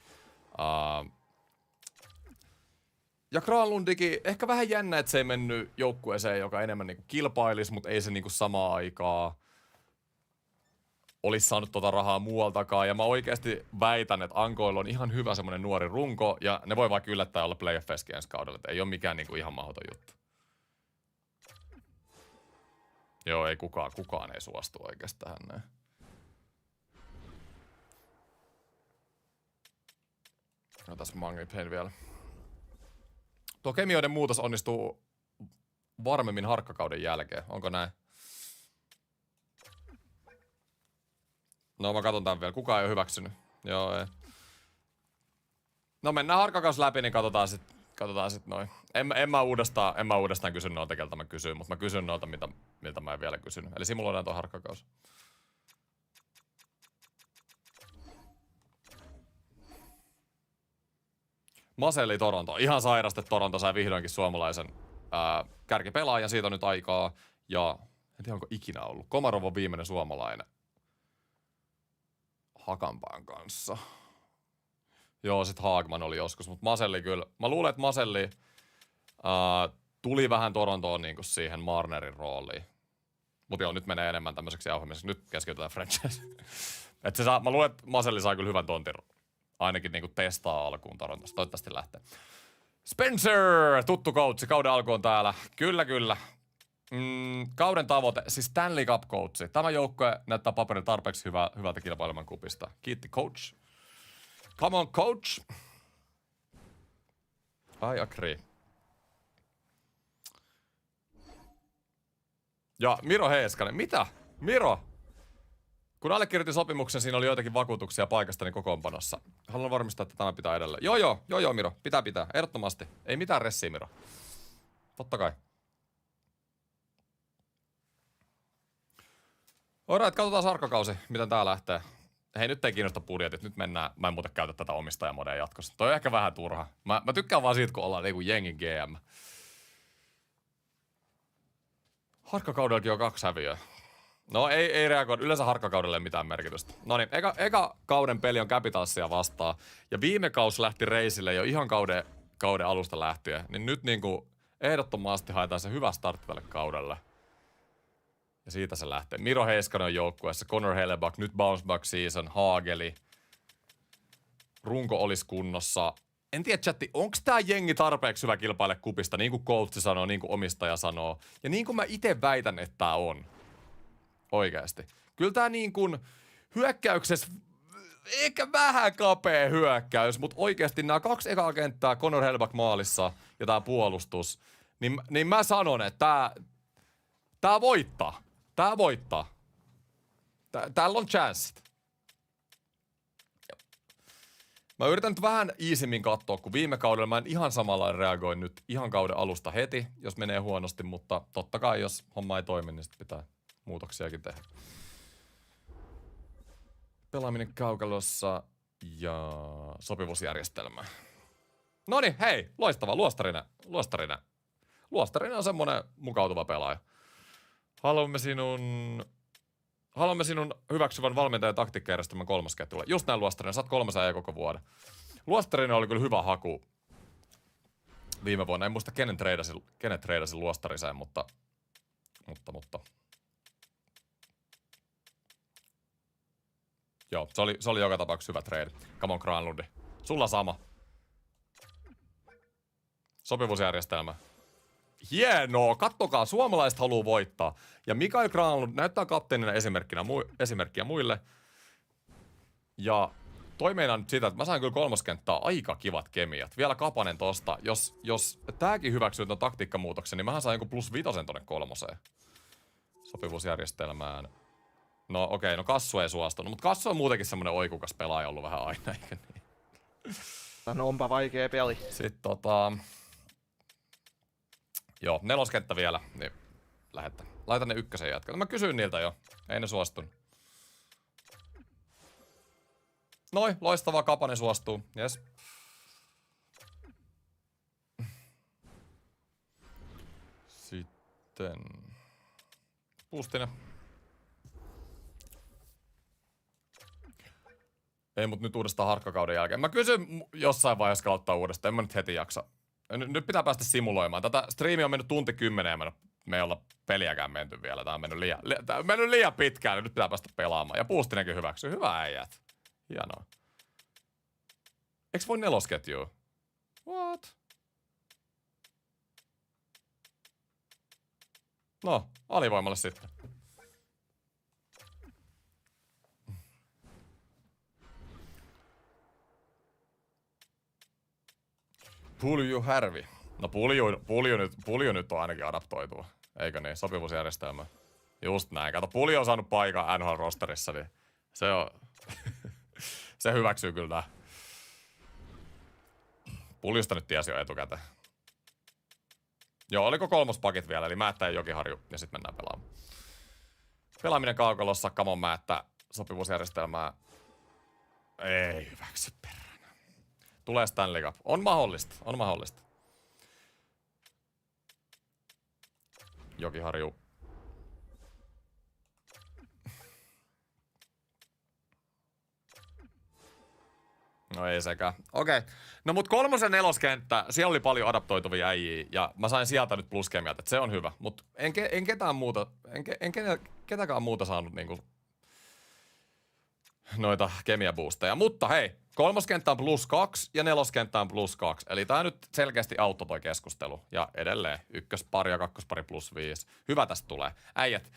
Ja Granlundikin, ehkä vähän jännä, että se ei mennyt joukkueeseen, joka enemmän niin kuin kilpailisi, mutta ei se niin kuin samaa aikaa olisi saanut rahaa muualtakaan. Ja mä oikeasti väitän, että ankoilla on ihan hyvä semmoinen nuori runko, ja ne voi vaikka yllättää olla playoffeiskin ensi kaudella. Että ei ole mikään niin kuin ihan mahdoton juttu. Joo, ei kukaan ei suostu oikeastaan näin. No tässä Mangipain vielä. Tuo kemioiden muutos onnistuu varmemmin harkkakauden jälkeen. Onko näin? No mä katson tämän vielä. Kukaan ei ole hyväksynyt. Joo, ei. No mennään harkkakaus läpi, niin katsotaan sit noin. En mä uudestaan kysy noilta, keltä mä kysyin, mutta mä kysyn noilta, miltä mä en vielä kysynyt. Eli simuloidaan tuo harkkakaus. Maselli Toronto. Ihan sairasta, että Toronto sai vihdoinkin suomalaisen kärkipelaajan. Siitä on nyt aikaa. Ja en tiedä, onko ikinä ollut. Komarov on viimeinen suomalainen. Hakanpään kanssa. Joo, sit Hagman oli joskus. Mutta Maselli kyllä. Mä luulen, että Maselli tuli vähän Torontoon niinku siihen Marnerin rooliin. Mutta joo, nyt menee enemmän tämmöiseksi jauhamiseksi. Nyt keskitytään franchise. Mä luulen, että Maselli sai kyllä hyvän tontin. Ainakin niinku testaa alkuun Torontosta. Toivottavasti lähtee. Spencer! Tuttu coachi. Kauden alku on täällä. Kyllä. Kauden tavoite. Siis Stanley Cup coachi. Tämä joukkue näyttää paperilla tarpeeksi hyvältä kilpaileman kupista. Kiitti coach. Come on coach. I agree. Ja Miro Heiskanen. Mitä? Miro? Kun allekirjoitin sopimuksen, siinä oli joitakin vakuutuksia paikastani kokoonpanossa. Haluan varmistaa, että tämä pitää edelleen. Joo, Miro. Pitää. Ehdottomasti. Ei mitään ressiä, Miro. Totta kai. Alright, katsotaan sarkkakausi, miten tää lähtee. Hei, nyt ei kiinnosta budjetit. Nyt mennään. Mä en muuten käytä tätä omistajamodea jatkossa. Toi on ehkä vähän turha. Mä tykkään vaan siitä, kun ollaan niinku jengin GM. Harkkakaudellakin on 2 häviöä. No ei reagoida. Yleensä harkkakaudelle ei mitään merkitystä. No niin, eka kauden peli on Capitalsia vastaan. Ja viime kaus lähti reisille jo ihan kauden alusta lähtien. Niin nyt niinku ehdottomasti haetaan se hyvä startti tälle kaudelle. Ja siitä se lähtee. Miro Heiskanen on joukkueessa, Connor Hellebuyck, nyt bounce back season, Hageli. Runko olisi kunnossa. En tiedä, chatti, onko tää jengi tarpeeksi hyvä kilpaile kupista, niin kuin coach sanoo, niin kuin omistaja sanoo. Ja niin kuin mä itse väitän, että tää on. Oikeesti. Kyllä tää niin kuin hyökkäyksessä, ehkä vähän kapea hyökkäys, mutta oikeesti nämä 2 ekaa kenttää, Connor Hellebuyck maalissa ja tää puolustus, niin mä sanon, että tää voittaa. Tää voittaa. Täällä on chanssit. Mä yritän nyt vähän easimmin katsoa, kun viime kaudella mä en ihan samalla reagoin nyt ihan kauden alusta heti, jos menee huonosti, mutta totta kai jos homma ei toimi, niin sit pitää muutoksiakin tehdä. Pelaaminen kaukalossa ja sopivuusjärjestelmä. Noniin, hei, loistava, luostarinen. Luostarinen on semmonen mukautuva pelaaja. Haluamme sinun hyväksyvän valmentajan taktiikkajärjestelmän 3. ketjulle. Just näin Luostarinen, saat 3 ja koko vuoden. Luostarinen oli kyllä hyvä haku viime vuonna. En muista kenen treidasi Luostariseen, mutta. Joo, se oli joka tapauksessa hyvä trade. Come on, Granlundi. Sulla sama. Sopivuusjärjestelmä. Hienoa, kattokaa, suomalaiset haluaa voittaa. Ja Mikael Granlund näyttää kapteenina esimerkkiä muille. Ja toi meinaa nyt sitä, että mä sain kyllä 3. kenttää aika kivat kemiat. Vielä Kapanen tosta. Jos tääkin hyväksyy ton taktiikkamuutoksen, niin mähän saan joku +5 tonne 3. Sopivuusjärjestelmään. No okei, no Kassu ei suostunut, mutta Kassu on muutenkin semmonen oikukas pelaaja ollut vähän aina, eikö niin? No onpa vaikea peli. Sitten joo, 4. kenttä vielä, niin lähettä. Laitan ne 1 jatkaa. Mä kysyin niiltä jo, ei ne suostunut. Noin, loistavaa, Kapanen suostuu. Jes. Sitten... Pustinen. Ei mut nyt uudestaan harkkakauden jälkeen. Mä kysyn jossain vaiheessa kautta uudestaan, en mä nyt heti jaksa. Nyt pitää päästä simuloimaan. Tätä striimi on mennyt tunti 10 ja me ei olla peliäkään menty vielä. Tää on mennyt liian pitkään, nyt pitää päästä pelaamaan. Ja Puustinenkin hyväksyy. Hyvä äijät. Hienoa. Eiks voi nelosketjua? What? No, alivoimalle sitten. Pulju härvi. No pulju nyt on ainakin adaptoitua. Eikö niin? Sopivuusjärjestelmä. Just näin. Kato, Pulju on saanut paikan NHL-rosterissa, niin se on... se hyväksyy kyllä. Puljusta nyt tiesi jo etukäteen. Joo, oliko kolmospakit vielä, eli Määttä ja Jokiharju, ja sitten mennään pelaamaan. Pelaaminen kaukalossa, Kamon Määttä, sopivuusjärjestelmää. Ei hyväksy perään. Tulee Stanley Cup. On mahdollista, on mahdollista. Jokiharju. No ei sekään. Okei. No mut 3. ja 4. kenttä, siellä oli paljon adaptoituvia äijiä ja mä sain sieltä nyt pluskemieltä, että se on hyvä. Mut en ketään muuta, ketäkään muuta saanut niinku noita kemiaboosteja. Mutta hei, 3. kenttä on +2 ja 4. kenttä on +2. Eli tää nyt selkeästi auttoi toi keskustelu. Ja edelleen ykköspari ja kakkospari +5. Hyvä tästä tulee. Äijät,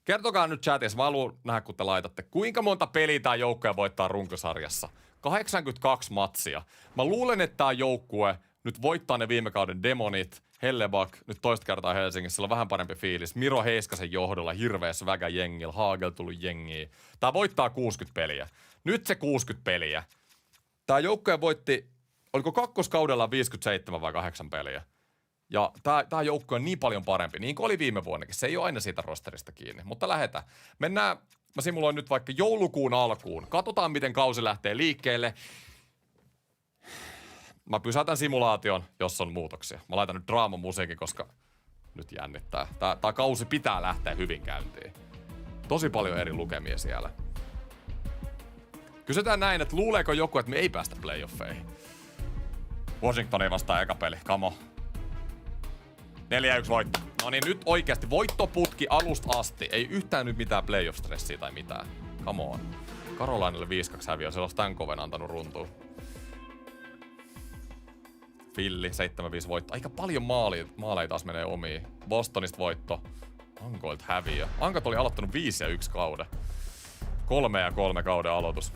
kertokaa nyt chatissa, mä haluan nähdä kun te laitatte, kuinka monta peliä tää joukkue voittaa runkosarjassa. 82 matsia. Mä luulen, että tää joukkue nyt voittaa ne viime kauden Demonit, Hellebak, nyt toista kertaa Helsingissä, sillä on vähän parempi fiilis. Miro Heiskasen johdolla, hirveässä väkä jengillä, Haagel tullut jengiä. Tää voittaa 60 peliä. Nyt se 60 peliä. Tää joukkue voitti, oliko kakkoskaudella 57 vai 8 peliä. Ja tää joukkue on niin paljon parempi, niin kuin oli viime vuonnakin. Se ei ole aina siitä rosterista kiinni, mutta lähdetään. Mennään, mä simuloin nyt vaikka joulukuun alkuun. Katsotaan, miten kausi lähtee liikkeelle. Mä pysäytän simulaation, jos on muutoksia. Mä laitan nyt draamamusiikin, koska nyt jännittää. Tää kausi pitää lähteä hyvin käyntiin. Tosi paljon eri lukemia siellä. Kysytään näin, että luuleeko joku, että me ei päästä playoffeihin? Washington ei vastaa eka peli. Kamo. 4-1 voitto. No niin, nyt oikeasti voittoputki alusta asti. Ei yhtään nyt mitään playoff-stressiä tai mitään. Come on. Karolainille 5-2 häviö. Se olisi tän koven antanut runtuun. Filli, 7-5 voitto. Aika paljon maaleja taas menee omiin. Bostonista voitto. Ankoilta häviö. Ankat oli aloittanut 5-1 kauden. 3-3 kauden aloitus.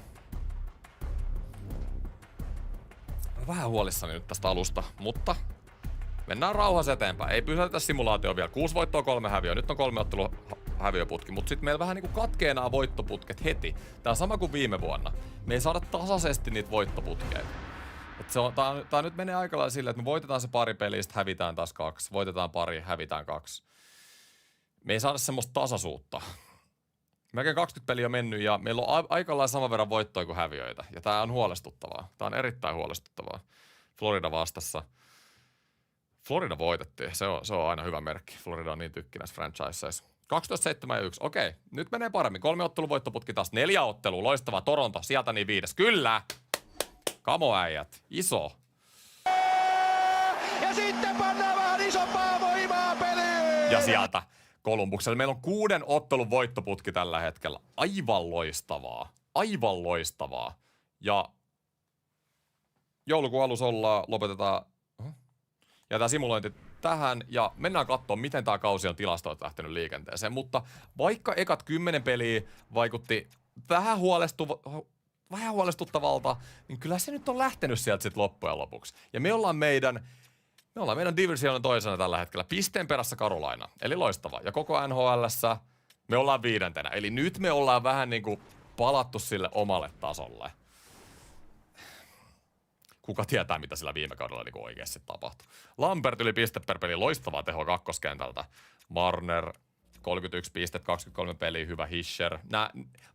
Vähän huolissani nyt tästä alusta, mutta mennään rauhassa eteenpäin. Ei pysäytetä simulaatio vielä. 6 voittoa, 3 häviöä. Nyt on 3 ottelua häviöputki, mutta sitten meillä vähän niinku katkee nämä voittoputket heti. Tää on sama kuin viime vuonna. Me ei saada tasaisesti niitä voittoputkeita. Tää nyt menee aika lailla silleen, että me voitetaan se pari peliä, sitten hävitään taas 2. Voitetaan pari, hävitään 2. Me ei saada semmoista tasaisuutta. Melkein 20 peliä on mennyt ja meillä on aika lailla saman verran voittoja kuin häviöitä. Ja tää on huolestuttavaa. Tää on erittäin huolestuttavaa. Florida vastassa. Florida voitettiin. Se on aina hyvä merkki. Florida on niin tykkinässä franchiseissa. 12-7-1. Okei, nyt menee paremmin. 3 ottelun voittoputki taas. 4 ottelua. Loistava Toronto. Sieltä niin 5. Kyllä! Kamo äijät. Iso. Ja sitten pannaan vähän isompaa voimaa peliin! Ja sieltä Kolumbuksella. Meillä on 6 ottelun voittoputki tällä hetkellä. Aivan loistavaa. Aivan loistavaa. Ja joulukuun alussa lopetetaan. Ja tämä simulointi tähän. Ja mennään katsomaan, miten tämä kausi on tilastoita lähtenyt liikenteeseen. Mutta vaikka ekat 10 peliä vaikutti vähän huolestuttavalta, niin kyllä se nyt on lähtenyt sieltä sitten loppujen lopuksi. Ja me ollaan meidän divisionan toisena tällä hetkellä pisteen perässä Carolina. Eli loistava. Ja koko NHL:ssä me ollaan 5. Eli nyt me ollaan vähän niinku palattu sille omalle tasolle. Kuka tietää, mitä sillä viime kaudella niinku oikeasti tapahtui. Lambert yli piste per peli. Loistava teho kakkoskentältä. Marner 31 pistettä, 23 peliä, hyvä Hischer.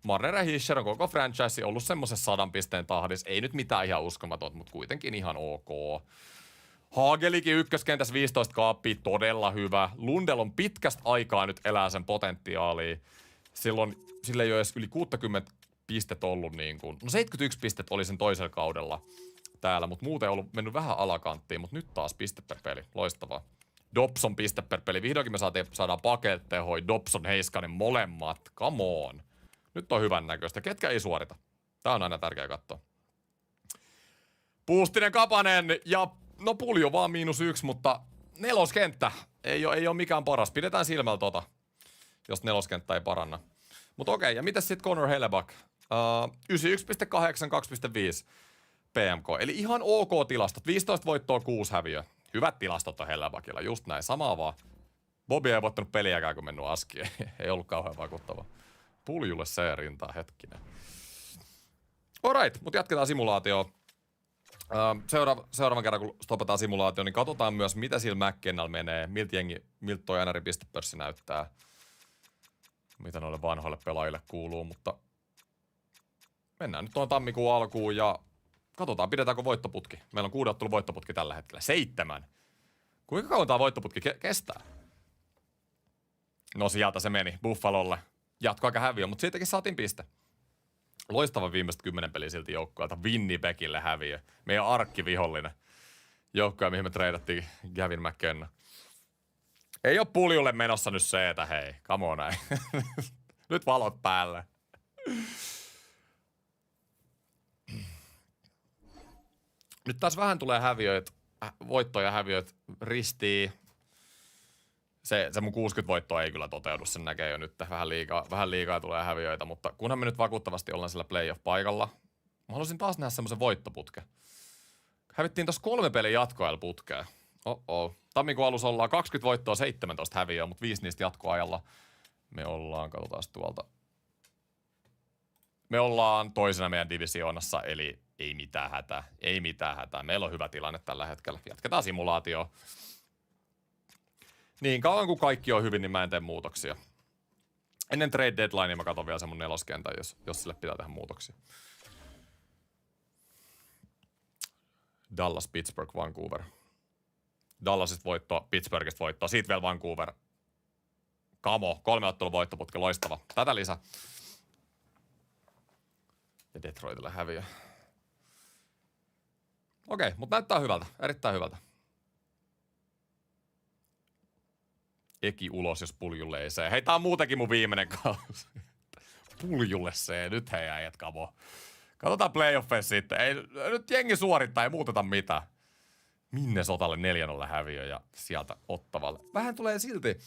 Marner ja Hischer on koko franchise ollut semmoisessa 100 pisteen tahdissa. Ei nyt mitään ihan uskomatonta, mutta kuitenkin ihan ok. Hagelikin ykköskentässä 15 kaappia, todella hyvä. Lundell on pitkästä aikaa nyt elää sen potentiaalia. Sillä ei ole edes yli 60 pistettä ollut niin kuin. No 71 pistettä oli sen toisella kaudella täällä, mutta muuten on ollut mennyt vähän alakanttiin, mutta nyt taas piste per peli. Loistavaa. Dobson piste per peli. Vihdoinkin me saadaan pakettehoi, Dobson, Heiskanen, molemmat. Come on. Nyt on hyvän näköistä. Ketkä ei suorita? Tää on aina tärkeää katsoa. Puustinen, Kapanen ja no Puljo vaan -1, mutta neloskenttä ei ole mikään paras. Pidetään silmällä jos neloskenttä ei paranna. Mutta okei, ja mitäs sitten Connor Hellebuyck? 91.8, 2.5 PMK. Eli ihan ok tilastot. 15 voittoa, 6 häviöä. Hyvät tilastot on Hellebuckilla, just näin. Samaa vaan. Bobby ei voittanut peliäkään, kun mennyt askiin. Ei ollut kauhean vakuuttava. Puljulle se rintaa, hetkinen. Alright, mutta jatketaan simulaatioon. Seuraavan kerran, kun stopataan simulaatio, niin katsotaan myös, mitä sillä McKennalla menee, miltä toi NR-pistepörssi näyttää, mitä noille vanhoille pelaajille kuuluu, mutta mennään nyt tuon tammikuun alkuun ja katsotaan, pidetäänkö voittoputki. Meillä on 6 ottelun voittoputki tällä hetkellä. 7. Kuinka kauan tää voittoputki kestää? No sieltä se meni, Buffalolle. Jatko aika häviö, mutta siitäkin saatiin piste. Loistava viimeiset 10 peliä silti joukkueelta. Winnipegille häviö. Meidän arkkivihollinen joukkue, mihin me treidattiin Gavin McKenna. Ei oo Puljulle menossa nyt se, että hei, come on näin. Nyt valot päälle. Nyt taas vähän tulee häviöitä, voittoja häviöitä ristiin. Se mun 60 voittoa ei kyllä toteudu, sen näkee jo nyt. Vähän liikaa tulee häviöitä, mutta kunhan me nyt vakuuttavasti ollaan sillä playoff-paikalla. Mä haluaisin taas nähdä semmoisen voittoputken. Hävittiin tossa 3 pelin jatkoajalla putkeen. Tammikuun alussa ollaan 20 voittoa, 17 häviöä, mutta 5 niistä jatkoajalla. Me ollaan, katsotaan tuolta. Me ollaan toisena meidän divisioonassa, eli ei mitään hätää. Ei mitään hätää. Meillä on hyvä tilanne tällä hetkellä. Jatketaan simulaatioon. Niin kauan kuin kaikki on hyvin, niin mä en tee muutoksia. Ennen trade deadlinea mä katson vielä sen mun neloskentän, jos sille pitää tehdä muutoksia. Dallas, Pittsburgh, Vancouver. Dallasista voittoa, Pittsburghista voittoa, siitä vielä Vancouver. Kamo, 3 ottelun voittoputki, loistava. Tätä lisää. Ja Detroitille häviö. Okei, mutta näyttää hyvältä, erittäin hyvältä. Eki ulos, jos Puljulle ei se. Hei, tää on muutenkin mun viimeinen kausi. Puljulle se, nyt hei äijät, kamo. Katsotaan playoffeissa sitten. Ei, nyt jengi suorittaa, ei muuteta mitään. Minnesotalle 4-0 häviö ja sieltä Ottavalle. Vähän tulee silti.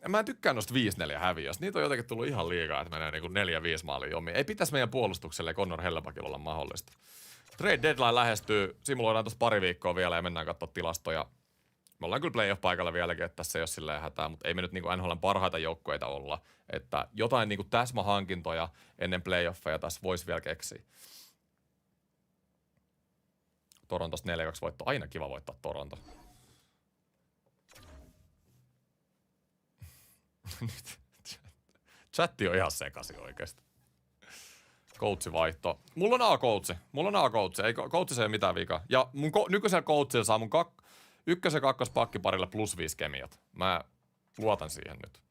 Mä en tykkää noista 5-4 häviöstä. Niitä on jotenkin tullut ihan liikaa, että menee niinku 4-5 maalia omiin. Ei pitäisi meidän puolustukselle ja Connor Hellebuckilla olla mahdollista. Trade deadline lähestyy. Simuloidaan tuossa pari viikkoa vielä ja mennään katsoa tilastoja. Me ollaan kyllä playoff-paikalla vieläkin, että tässä ei ole silleen hätää, mutta ei me nyt niinku NHL:n parhaita joukkueita olla. Että jotain niinku täsmähankintoja ennen playoffeja tässä voisi vielä keksiä. Torontosta 4-2 voitto. Aina kiva voittaa Toronto. Nyt. Chatti on ihan sekasi oikeesti. Coachivaihto. Mulla on A-coachi. Ei coachissa ei ole mitään vikaa. Ja mun nykyisellä coachilla saa mun ykkös- ja kakkospakkiparille +5 kemiat. Mä luotan siihen nyt.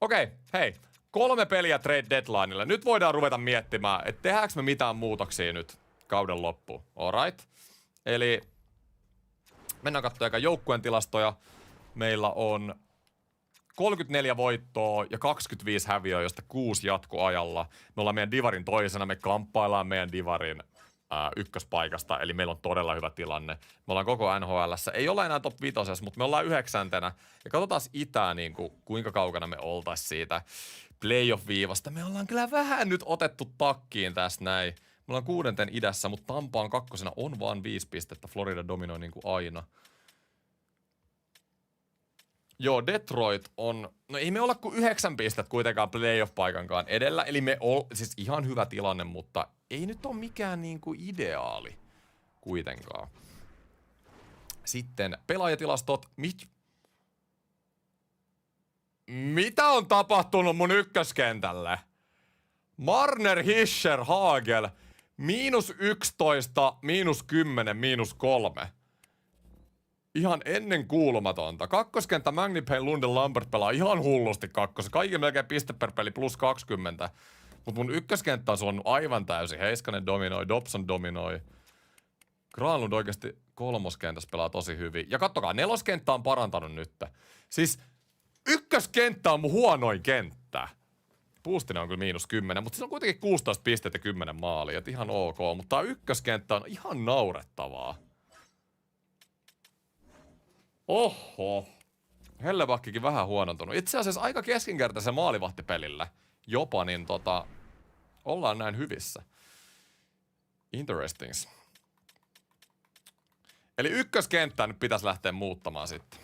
Okei, hei. 3 peliä trade deadlineille. Nyt voidaan ruveta miettimään, että tehdäänkö me mitään muutoksia nyt kauden loppuun. Alright. Eli mennään katsomaan aika joukkueen tilastoja. Meillä on 34 voittoa ja 25 häviöä, josta 6 jatkoajalla. Me ollaan meidän divarin toisena, me kamppaillaan meidän divarin ykköspaikasta, eli meillä on todella hyvä tilanne. Me ollaan koko NHL:ssä, ei olla enää top 5, mutta me ollaan 9. Ja katsotaan itää, niin kuinka kaukana me oltais siitä playoff-viivasta. Me ollaan kyllä vähän nyt otettu takkiin tässä näin. Me ollaan 6. idässä, mutta Tampa on 2. on vaan 5 pistettä. Florida dominoi niin kuin aina. Joo, Detroit on, no ei me olla kuin 9 pistettä kuitenkaan playoff-paikankaan edellä, eli siis ihan hyvä tilanne, mutta ei nyt ole mikään niinku ideaali kuitenkaan. Sitten pelaajatilastot, Mitä on tapahtunut mun ykköskentälle? Marner, Hischer, Hagel. -11, -10, -3. Ihan ennen kuulumatonta. Kakkoskenttä Magni Payne, Lundell, Lambert pelaa ihan hullusti kakkos. Kaikki melkein piste per peli +20. Mut mun ykköskenttä on suonnut aivan täysin. Heiskanen dominoi, Dobson dominoi. Granlund oikeesti kolmoskentässä pelaa tosi hyvin. Ja kattokaa, neloskenttä on parantanut nyt. Siis ykköskenttä on mun huonoin kenttä. Puustinen on kyllä -10, mutta siinä on kuitenkin 16 pistettä ja 10 maalia. Et ihan ok, mutta tää ykköskenttä on ihan naurettavaa. Oho. Hellebackikin vähän huonontunut. Itse asiassa aika keskinkertaisen maalivahtipelillä. Jopa niin ollaan näin hyvissä. Interestings. Eli ykköskenttää nyt pitäisi lähteä muuttamaan sitten.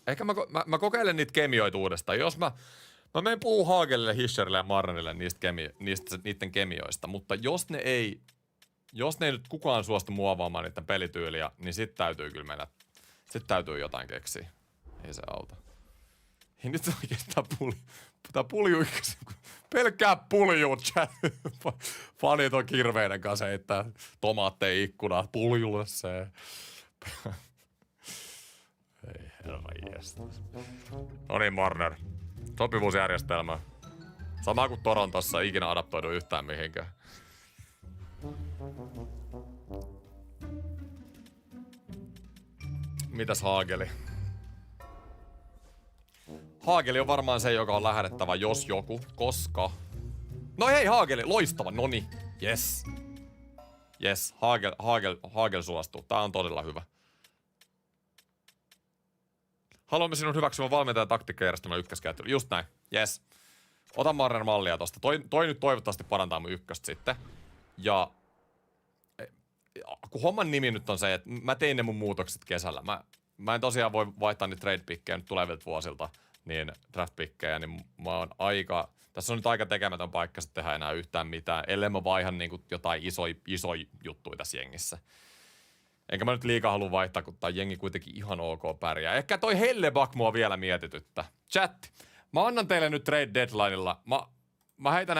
Ehkä mä kokeilen niitä kemioita uudestaan. Jos mä menen puhuu Hagelille, Hischerille ja Marnerille niiden kemioista, mutta jos ne ei nyt kukaan suostu muovaamaan niiden pelityyliä, niin sit täytyy kyllä mennä. Sit täytyy jotain keksiä. Ei se auta. Ei nyt oikeastaan tää pulju ykkösen. Pelkkää puljuu chat. Fanit on kirveiden kanssa heittää tomaatteja ikkunaa puljulle se. Ei herra jestas. No niin, Marner. Sopivuusjärjestelmä. Sama kuin Torontossa, ikinä adaptoidu yhtään mihinkään. Mitäs Hageli? Hageli on varmaan se, joka on lähdettävä, jos joku, koska... No hei, Hageli, loistava, noni. Yes. Yes, Hagel suostuu. Tää on todella hyvä. Haluamme sinun hyväksymään valmentajan taktiikkajärjestelmän ykköskäyttely. Just näin. Yes. Ota Marner mallia tosta. Toi nyt toivottavasti parantaa mun ykköstä sitten. Ja... kun homman nimi nyt on se, että mä tein ne mun muutokset kesällä. Mä en tosiaan voi vaihtaa niitä trade-pikkejä nyt tulevilta vuosilta, niin draft-pikkejä, niin mä oon aika... Tässä on nyt aika tekemätön paikka sitten tehdä enää yhtään mitään, ellei mä vaihan niinku jotain isoja juttuja tässä jengissä. Enkä mä nyt liikaa halua vaihtaa, kun tää jengi kuitenkin ihan ok pärjää. Ehkä toi Helleback mua vielä mietityttä. Chat, mä annan teille nyt trade deadlineilla. Mä heitän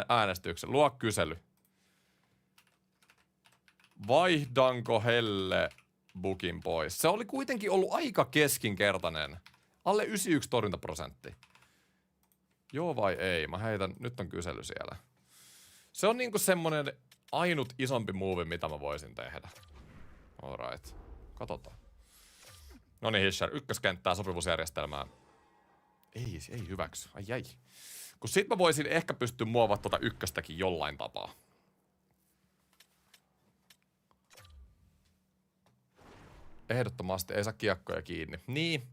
äänestyksen. Luo kysely. Vaihdanko Hellebackin pois? Se oli kuitenkin ollut aika keskinkertainen. Alle 91 torjuntaprosentti. Joo vai ei? Mä heitän, nyt on kysely siellä. Se on niinku semmonen ainut isompi move, mitä mä voisin tehdä. Alright. Katsotaan. Noniin, Hischer. Ykköskenttää sopivuusjärjestelmää. Ei hyväksy. Ai jäi. Kun sit mä voisin ehkä pystyä muovaa tota ykköstäkin jollain tapaa. Ehdottomasti ei saa kiekkoja kiinni. Niin.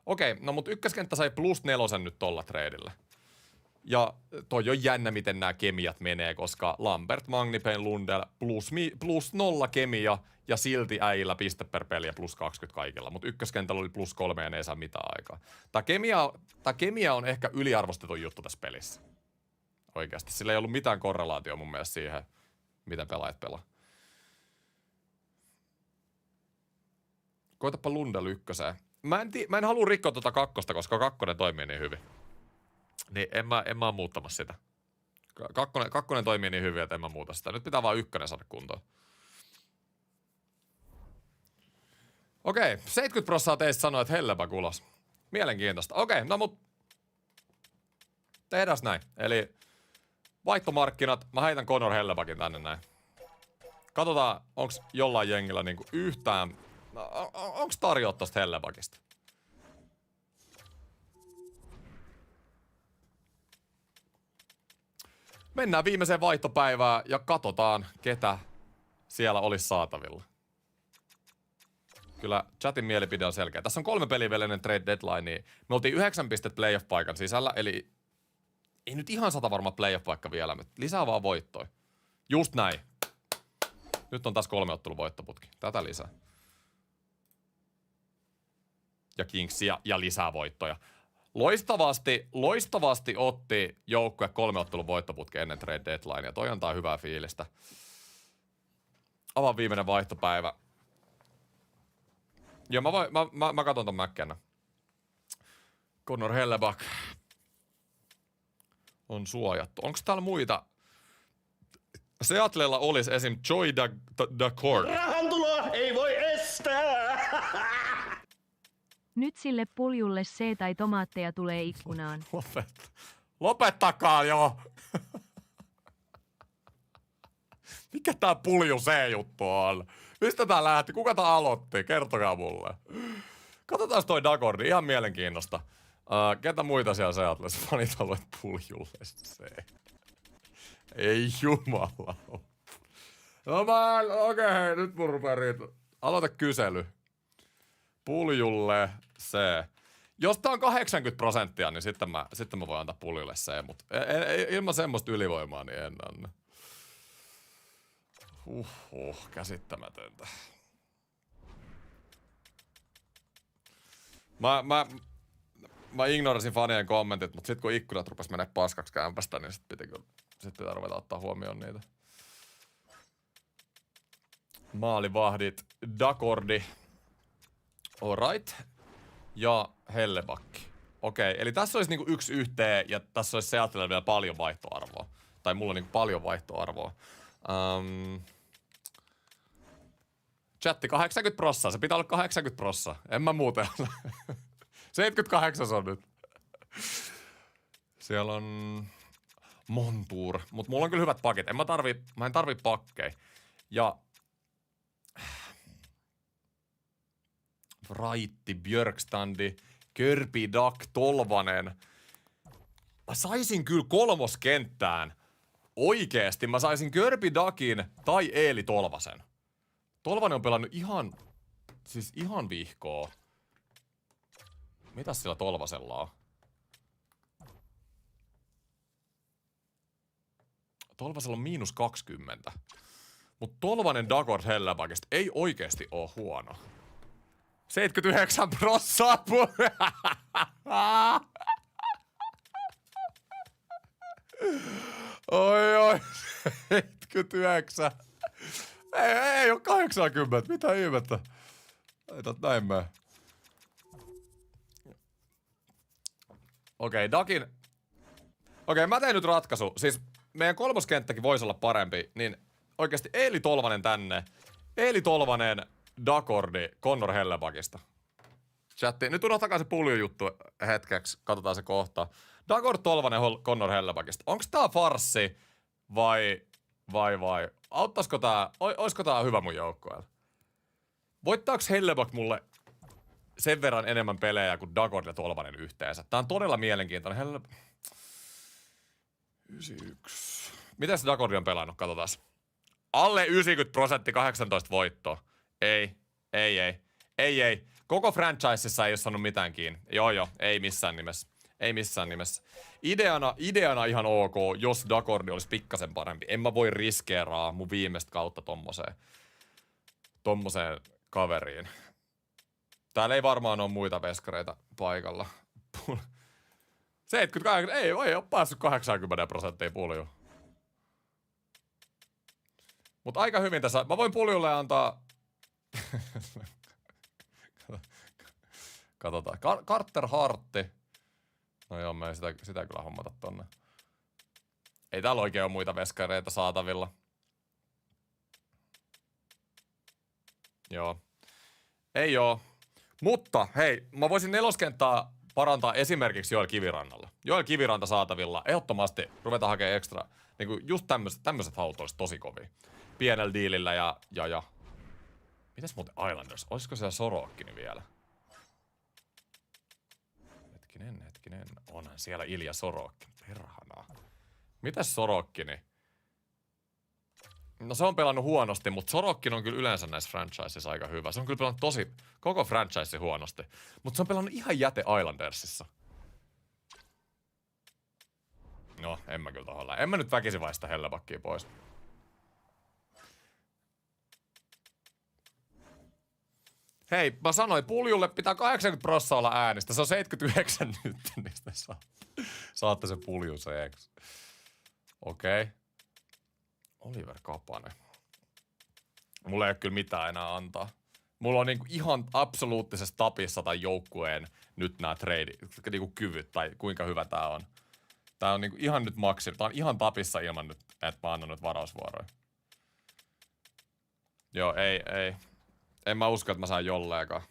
Okei, no mut ykköskenttä sai +4 nyt tolla treidillä. Ja toi on jännä, miten nämä kemiat menee, koska Lambert, Magni Payne, Lundell +0 kemia ja silti äijillä piste per peli ja +20 kaikilla. Mutta ykköskentällä oli +3 ja ne ei saa mitään aikaa. Tää kemia on ehkä yliarvostettu juttu tässä pelissä. Oikeasti. Sillä ei ollut mitään korrelaatio mun mielestä siihen, miten pelaajat pelaa. Koitapa Lundell ykköseen. Mä en halua rikkoa tota kakkosta, koska kakkonen toimii niin hyvin. Niin en mä muuttamassa sitä. Kakkonen toimii niin hyvin, että en mä muuta sitä. Nyt pitää vaan ykkönen saada kuntoon. Okei, 70% teistä sanoo, että Helleback ulos. Mielenkiintoista. Okei, no mut... tehdään näin. Eli vaihtomarkkinat. Mä heitän Connor Hellebackin tänne näin. Katsotaan, onks jollain jengillä niinku yhtään... onks tarjoa tosta Hellebackista? Mennään viimeiseen vaihtopäivään ja katsotaan, ketä siellä olisi saatavilla. Kyllä chatin mielipide on selkeä. Tässä on 3 peliä vielä ennen trade deadline. Niin me oltiin 9 pistet playoff-paikan sisällä, eli ei nyt ihan 100 varma playoff-paikka vielä, mutta lisää vaan voittoja. Just näin. Nyt on taas 3 ottelun voittoputki. Tätä lisää. Ja Kings ja lisää voittoja. Loistavasti otti joukkue 3 ottelun voittoputki ennen trade deadline, ja toi antaa hyvää fiilistä. Avaan viimeinen vaihtopäivä. Joo, mä katon ton McKenna. Connor Hellebuyck on suojattu. Onks täällä muita? Seattlella olisi esim. Joy Daccord. Rahantuloa ei voi estää! Nyt sille puljulle C tai tomaatteja tulee ikkunaan. Lopettakaa jo! Mikä tää pulju C-juttu on? Mistä tää lähti? Kuka tää aloitti? Kertokaa mulle. Katsotaan toi Dacordi, ihan mielenkiinnosta. Ketä muita siellä Seattleissa fanit haluat puljulle C? Ei jumala. No okei, nyt mun rupee aloita kysely. Puljulle C. Jos tää on 80%, niin sitten mä voin antaa puljulle C, mutta ilman semmoista ylivoimaa niin en anna. Käsittämätöntä. Mä ignorasin fanien kommentit, mutta sit kun ikkunat rupes menee paskaksi kämpästä, niin sit pitää ruveta ottaa huomioon niitä. Maalivahdit, Dacordi, alright, ja Hellebuyck. Okei, eli tässä olisi niinku 1 yhteen, ja tässä olisi Seattlella vielä paljon vaihtoarvoa. Tai mulla on niinku paljon vaihtoarvoa. Chatti 80%, se pitää olla 80%. En mä muuten ole. 78 on nyt. Siellä on Montour, mut mulla on kyllä hyvät pakit. Mä en tarvii pakkeja. Ja Vraitti, Björkstandi, Körpi, Duck, Tolvanen. Mä saisin kyllä kolmoskenttään. Oikeesti mä saisin Körpi, Duckin tai Eeli Tolvasen. Tolvanen on pelannut ihan vihkoa. Mitäs sillä Tolvasella on? Tolvasella on -20. Mut Tolvanen Dacord Hellebuyckista ei oikeesti oo huono. 79%! Oi, 79. Ei oo 80, mitä ihmettä. Ei näin mene. Okei, mä teen nyt ratkaisu. Siis meidän kolmoskenttäkin voisi olla parempi, niin oikeesti Eeli Tolvanen tänne. Eeli Tolvanen, Dacordi, Connor Hellebuyckista. Chatti, nyt unohtakaa se puljujuttu hetkeksi, katsotaan se kohta. Dacord, Tolvanen, Connor Hellebuyckista. Onks tää farssi vai? Auttaisiko tää, oisko tää hyvä mun joukkueella? Voittaaks Hellebuyck mulle sen verran enemmän pelejä kuin Dacord ja Tolvanen yhteensä? Tää on todella mielenkiintoinen. 91. Mites Dacord on pelannut? Katsotaan. Alle 90%, 18 voittoa. Ei. Koko franchisessa ei oo saanut mitään kiinni. Joo, ei missään nimessä. Ei missään nimessä. Ideana ihan ok, jos Dacordi olisi pikkasen parempi. En mä voi riskeeraa mun viimeistä kautta tommoseen kaveriin. Täällä ei varmaan ole muita veskareita paikalla. 78, ei oo päässyt 80% puljuun. Mut aika hyvin tässä, mä voin puljulle antaa... Katsotaan. Carter Hartti. No joo, mä ei sitä kyllä hommata tonne. Ei täällä oikein ole muita veskareita saatavilla. Joo. Ei oo. Mutta hei, mä voisin neloskenttää parantaa esimerkiksi Joel Kivirannalla. Joel Kiviranta saatavilla. Ehdottomasti ruvetaan hakemaan ekstra. Niinku just tämmöset haut olisi tosi kovia. Pienellä diilillä ja. Mitäs muuten Islanders? Olisiko siellä Sorokkini vielä? Hetkinen. Onhan siellä Ilja Sorokkini. Perhana. Mitäs Sorokkini? No se on pelannut huonosti, mutta Sorokin on kyllä yleensä näissä franchiseissa aika hyvä. Se on kyllä pelannut koko franchise huonosti. Mutta se on pelannut ihan jäte Islandersissa. No, en mä kyllä tohon En mä nyt väkisin vaista Hellebuyckia pois. Hei, mä sanoin, puljulle pitää 80% olla äänistä. Se on 79 nyt, niin saatte sen pulju seeksi. Okei. Oliver Kapanen. Mulla ei ole kyllä mitään enää antaa. Mulla on niinku ihan absoluuttisessa tapissa tai joukkueen nyt nämä niinku kyvyt tai kuinka hyvä tää on. Tää on niinku ihan nyt maksimi. Tää on ihan tapissa ilman nyt, että mä annan nyt varausvuoroja. Joo, ei. En mä usko, että mä saan jolleekaan.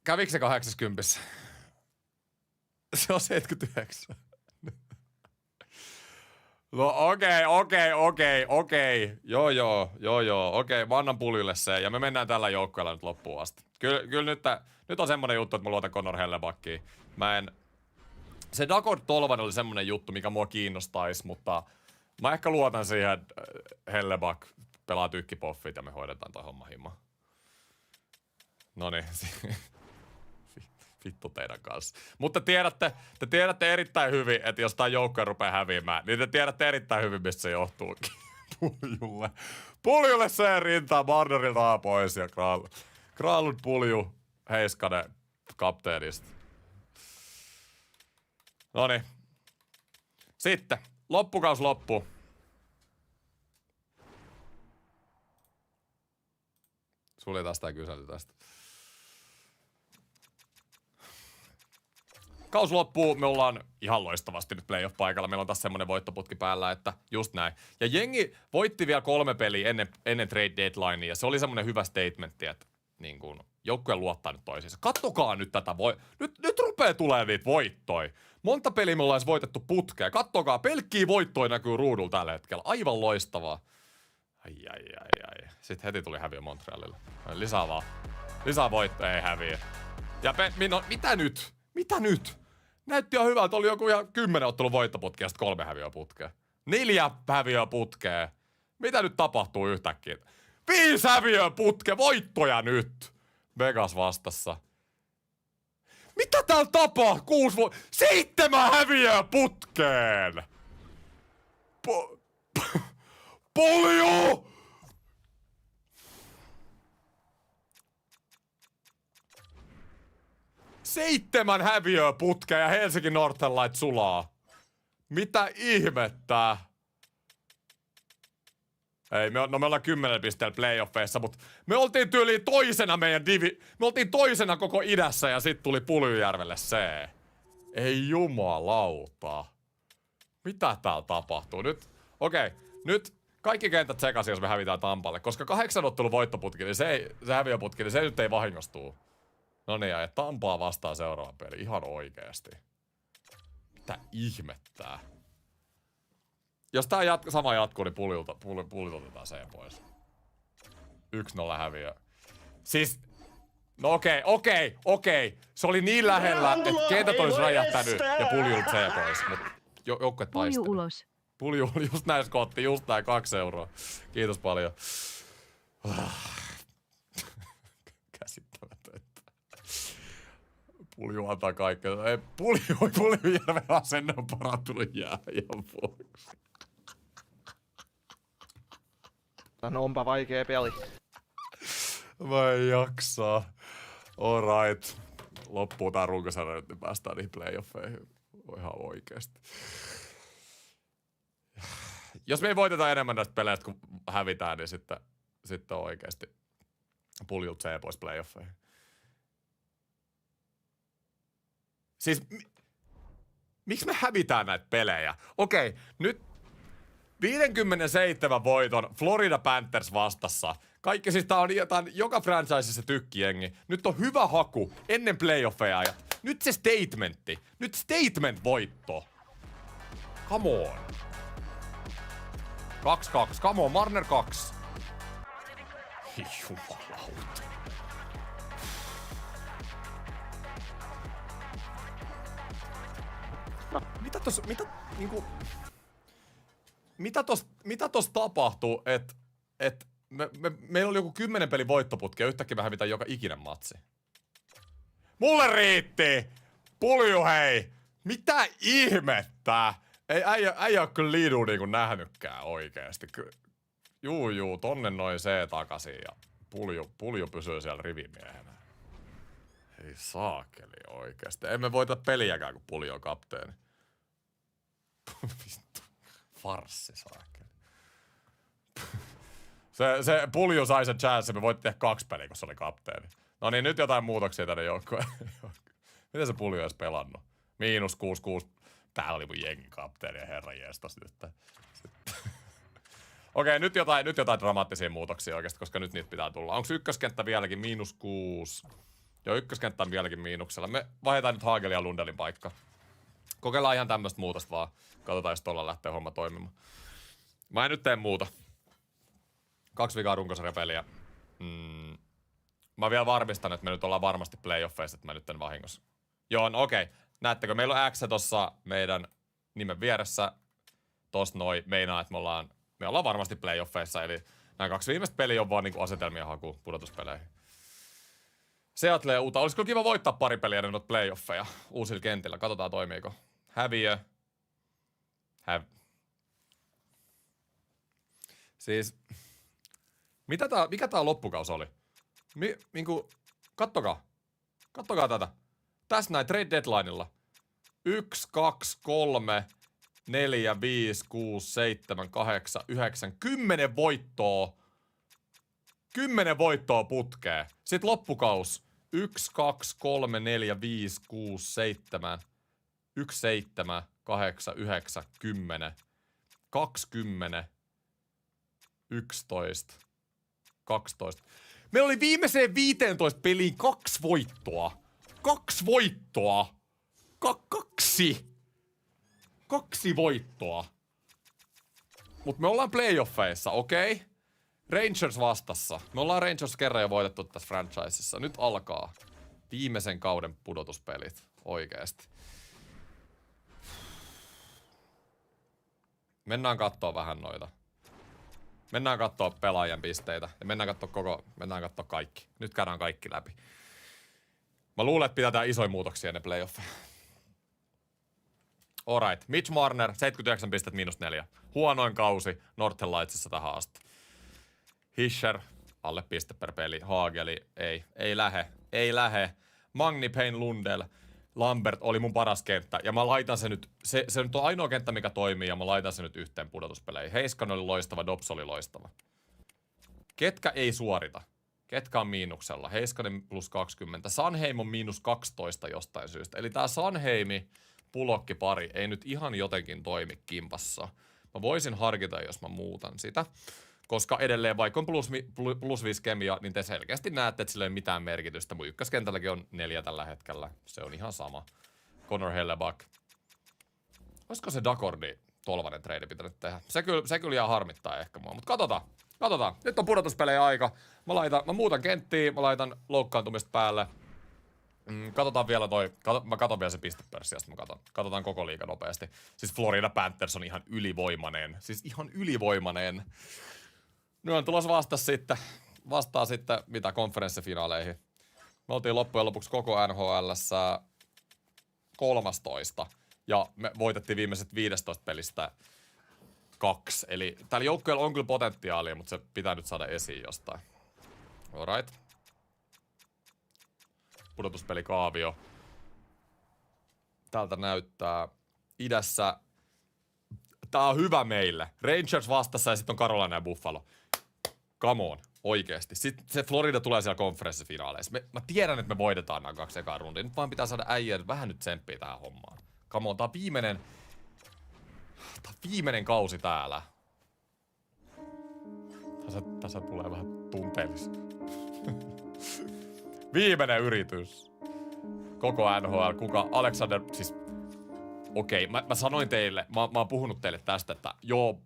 Kävikö se 80? Se on 79. No okei. Joo. Okei, mä annan Puljille se ja me mennään tällä joukkueella nyt loppuun asti. Kyllä nyt on semmonen juttu, että mä luotan Connor Hellebackiin. Se Dakot Tolvanen oli semmonen juttu, mikä mua kiinnostaisi, mutta mä ehkä luotan siihen, että Helleback pelaa tykkipoffit ja me hoidetaan toi homma himma. Noniin. Vittu teidän kanssa. Mutta te tiedätte erittäin hyvin, että jos tää joukkue rupeaa häviämään, niin te tiedätte erittäin hyvin, mistä se johtuu. Puljulle se rintaa, Marnerilta A pois ja Kraalud Pulju, Heiskanen kapteenista. Noniin. Sitten, loppukaus loppu. Suljetaan tää kysely tästä. Kaus loppuu, me ollaan ihan loistavasti nyt playoff-paikalla. Meillä on taas semmonen voittoputki päällä, että just näin. Ja jengi voitti vielä 3 peliä ennen trade deadlinea, ja se oli semmonen hyvä statementti, että niin kuin, joukkue luottaa nyt toisiinsa. Kattokaa nyt tätä, nyt rupee tulee niitä voittoja. Monta peliä me ollaan edes voitettu putkea. Kattokaa, pelkkiä voittoja näkyy ruudulla tällä hetkellä. Aivan loistavaa. Ai. Sitten heti tuli häviö Montrealille. Lisää vaan. Lisää voittoja, ei häviö. Ja mitä nyt? Mitä nyt? Näytti ihan hyvältä, oli joku ihan 10 ottelun voittoputkea ja 3 häviöä putkea. 4 häviöä putkea. Mitä nyt tapahtuu yhtäkkiä? 5 häviöä putkea, voittoja nyt! Vegas vastassa. Mitä täällä tapahtuu? 7 häviöä putkeen! Pulju! Seitsemän häviöä putkea ja Helsinki Northern Light sulaa. Mitä ihmettä? Ei, me ollaan 10 pisteellä playoffeissa, mutta me oltiin tyyliin toisena me oltiin toisena koko idässä ja sit tuli Puljujärvelle C. Ei jumalauta. Mitä täällä tapahtuu? Nyt, nyt kaikki kentät sekaisin, jos me hävitään Tampalle, koska 8 ottelun voittoputki, niin se häviöputki, niin se nyt ei vahingostuu. No niin, ja Tampaa vastaan seuraava peli. Ihan oikeesti. Mitä ihmettää? Jos tää sama jatkuu, niin Puljulta otetaan se pois. 1-0 häviö. Siis... No okei. Se oli niin lähellä, että kentät olisi räjähtänyt ja Puljulta se pois. Mut joukkue taisteli. Pulju ulos. Pulju, just näin Skotti, just näin 2 euroa. Kiitos paljon. Käsittämätöntä. Pulju antaa kaikkea. Ei, Puljujärven asenne on parantunut jääjän vuoksi. No onpa vaikea peli. Mä en jaksaa. Alright. Loppuu tää runkosarja nyt, niin päästään niihin playoffeihin. Ihan oikeesti. Jos me ei voiteta enemmän näistä peleistä, kun hävitään, niin sitten oikeesti Puljulta C pois playoffeihin. Siis, miksi me hävitään näitä pelejä? Okei, nyt 57 voiton Florida Panthers vastassa. Kaikki siis tää on joka franchiseissa tykkijengi. Nyt on hyvä haku ennen playoffeja. Nyt se statementti. Nyt statement voitto. Come on. 2-2. Come on, Marner 2. Jumalauta. Mitä tossa tapahtuu, että meillä oli joku 10 pelin voittoputki ja yhtäkkiä me hävitään joka ikinen matsi. Mulle riitti! Pulju hei! Mitä ihmettä? Ei äijä oo kyllä Liidu niinku nähnytkään oikeesti. Juu, tonne noin C takaisin ja Pulju pysyy siellä rivimiehenä. Ei saakeli oikeesti. Emme voita peliäkään, kun Pulju on kapteeni. Vittu. farssi saakeli. Se Pulju sai sen chance, me voitti tehdä 2 peliä, kun se oli kapteeni. No niin, nyt jotain muutoksia tänne joukkoon. Miten se Pulju edes pelannut? -6-6. Tää oli mun jengin kapteeni ja herran jestas nyt. Okei, nyt jotain dramaattisia muutoksia oikeesti, koska nyt niitä pitää tulla. Onks ykköskenttä vieläkin -6? Joo, ykköskenttä on vieläkin miinuksella. Me vaihdetaan nyt Hagelin ja Lundelin paikka. Kokeillaan ihan tämmöstä muutosta vaan. Katsotaan, jos tuolla lähtee homma toimimaan. Mä en nyt tee muuta. 2 vikaa runkosarjapeliä. Mä vielä varmistan, että me nyt ollaan varmasti playoffeissa, että mä nyt en vahingossa. Joo, no okei. Näettekö, meillä on X tossa meidän nimen vieressä. Tossa noi meinaa, että me ollaan varmasti playoffeissa, eli nämä 2 viimeistä peliä on vaan niinku asetelmia haku pudotuspeleihin. Seattle ja Uta. Olisiko kiva voittaa pari peliä ennen noita playoffeja uusilla kentillä. Katsotaan toimiiko. Häviö. Siis, mikä tää loppukaus oli? Kattokaa tätä. Tässä näin trade deadlineilla. 1, 2, 3, 4, 5, 6, 7, 8, 9, 10 voittoa. 10 voittoa putkeen. Sitten loppukaus. 1, 2, 3, 4, 5, 6, 7, 1, 7, 8, 9, 10, 20, 11, 12. Meillä oli viimeiseen 15 peliin 2 voittoa. 2 voittoa. 2 voittoa. Mut me ollaan playoffeissa, okei? Rangers vastassa. Me ollaan Rangers kerran jo voitettu tässä franchisessa. Nyt alkaa viimeisen kauden pudotuspelit. Oikeesti. Mennään kattoo vähän noita. Mennään kattoo pelaajien pisteitä. Ja mennään kattoo kaikki. Nyt käydään kaikki läpi. Mä luulen, että pitää tehdä isoja muutoksia ennen playoffeja. Alright. Mitch Marner, 79 pistettä -4. Huonoin kausi Northern Lightsissa tähän asti. Hischer, alle piste per peli. Hageli, ei lähe. Magni Payne Lundell, Lambert oli mun paras kenttä. Ja mä laitan se nyt, se nyt on ainoa kenttä, mikä toimii, ja mä laitan se nyt yhteen pudotuspeleihin. Heiskanen oli loistava, Dobbs oli loistava. Ketkä ei suorita? Ketkä on miinuksella? Heiskanen +20. Sanheim on -12 jostain syystä. Eli tää Sanheimi pulokkipari ei nyt ihan jotenkin toimi kimpassa. Mä voisin harkita, jos mä muutan sitä. Koska edelleen, vaikka on plus 5 kemia, niin te selkeästi näette, että sillä ei ole mitään merkitystä. Mun ykköskentälläkin on 4 tällä hetkellä. Se on ihan sama. Connor Hellebuck. Olisiko se Dakordi tolvanen trade pitänyt tehdä? Se kyllä jää harmittaa ehkä mua. Mutta katsotaan. Nyt on pudotuspelejä aika. Mä muutan kenttiä, mä laitan loukkaantumista päälle. Katsotaan vielä mä katon vielä se pistepörssi, mä katsotaan koko liiga nopeasti. Siis Florida Panthers on ihan ylivoimainen. Nyt on tulossa vastaa sitten mitä konferenssifinaaleihin. Me oltiin loppujen lopuksi koko NHL:ssä 13. Ja me voitettiin viimeiset 15 pelistä 2. Eli tällä joukkueella on kyllä potentiaalia, mutta se pitää nyt saada esiin jostain. Alright. Pudotuspelikaavio. Täältä näyttää idässä. Tää on hyvä meille. Rangers vastassa ja sitten on Carolina ja Buffalo. Come on, oikeesti. Sitten se Florida tulee siellä konferenssifinaaleissa. Mä tiedän, että me voitetaan nämä 2 ekaa rundia. Nyt vaan pitää saada äijät vähän nyt tsemppiä tähän hommaan. Come on, tää on viimeinen kausi täällä. Tässä tulee vähän tunteellista. Viimeinen yritys. Koko NHL. Kuka? Alexander, siis okei, mä sanoin teille, mä oon puhunut teille tästä, että joo,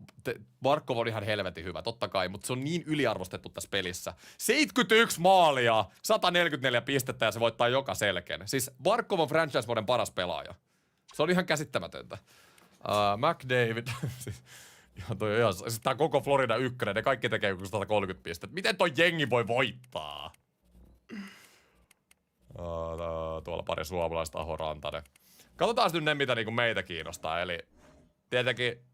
Barkov on ihan helvetin hyvä, totta kai, mutta se on niin yliarvostettu tässä pelissä. 71 maalia, 144 pistettä ja se voittaa joka selkeän. Siis Barkov on franchise-vuoden paras pelaaja. Se on ihan käsittämätöntä. McDavid, siis tää koko Florida 1, ne kaikki tekee 130 pistettä. Miten toi jengi voi voittaa? Tuolla pari suomalaista, Aho Rantanen. Katsotaan nyt ne, mitä niinku meitä kiinnostaa. Eli tietenkin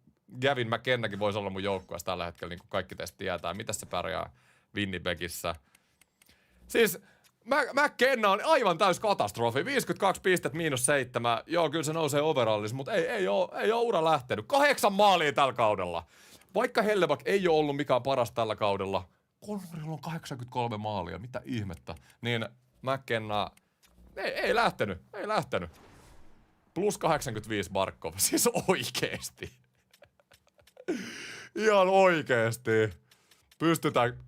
Gavin McKennakin voisi olla mun joukkueessa tällä hetkellä, niin kuin kaikki teistä tietää. Mitäs se pärjää Winnipegissä? Siis McKenna on aivan täys katastrofi. 52 pistettä -7. Joo, kyllä se nousee overallissa, mutta ei oo ura lähtenyt. 8 maalia tällä kaudella. Vaikka Hellebäck ei ole ollut mikään paras tällä kaudella, Connorilla on 83 maalia, mitä ihmettä. Niin McKenna ei lähtenyt. Plus 85 Barkov, siis oikeesti. Ihan oikeesti. Pystytään...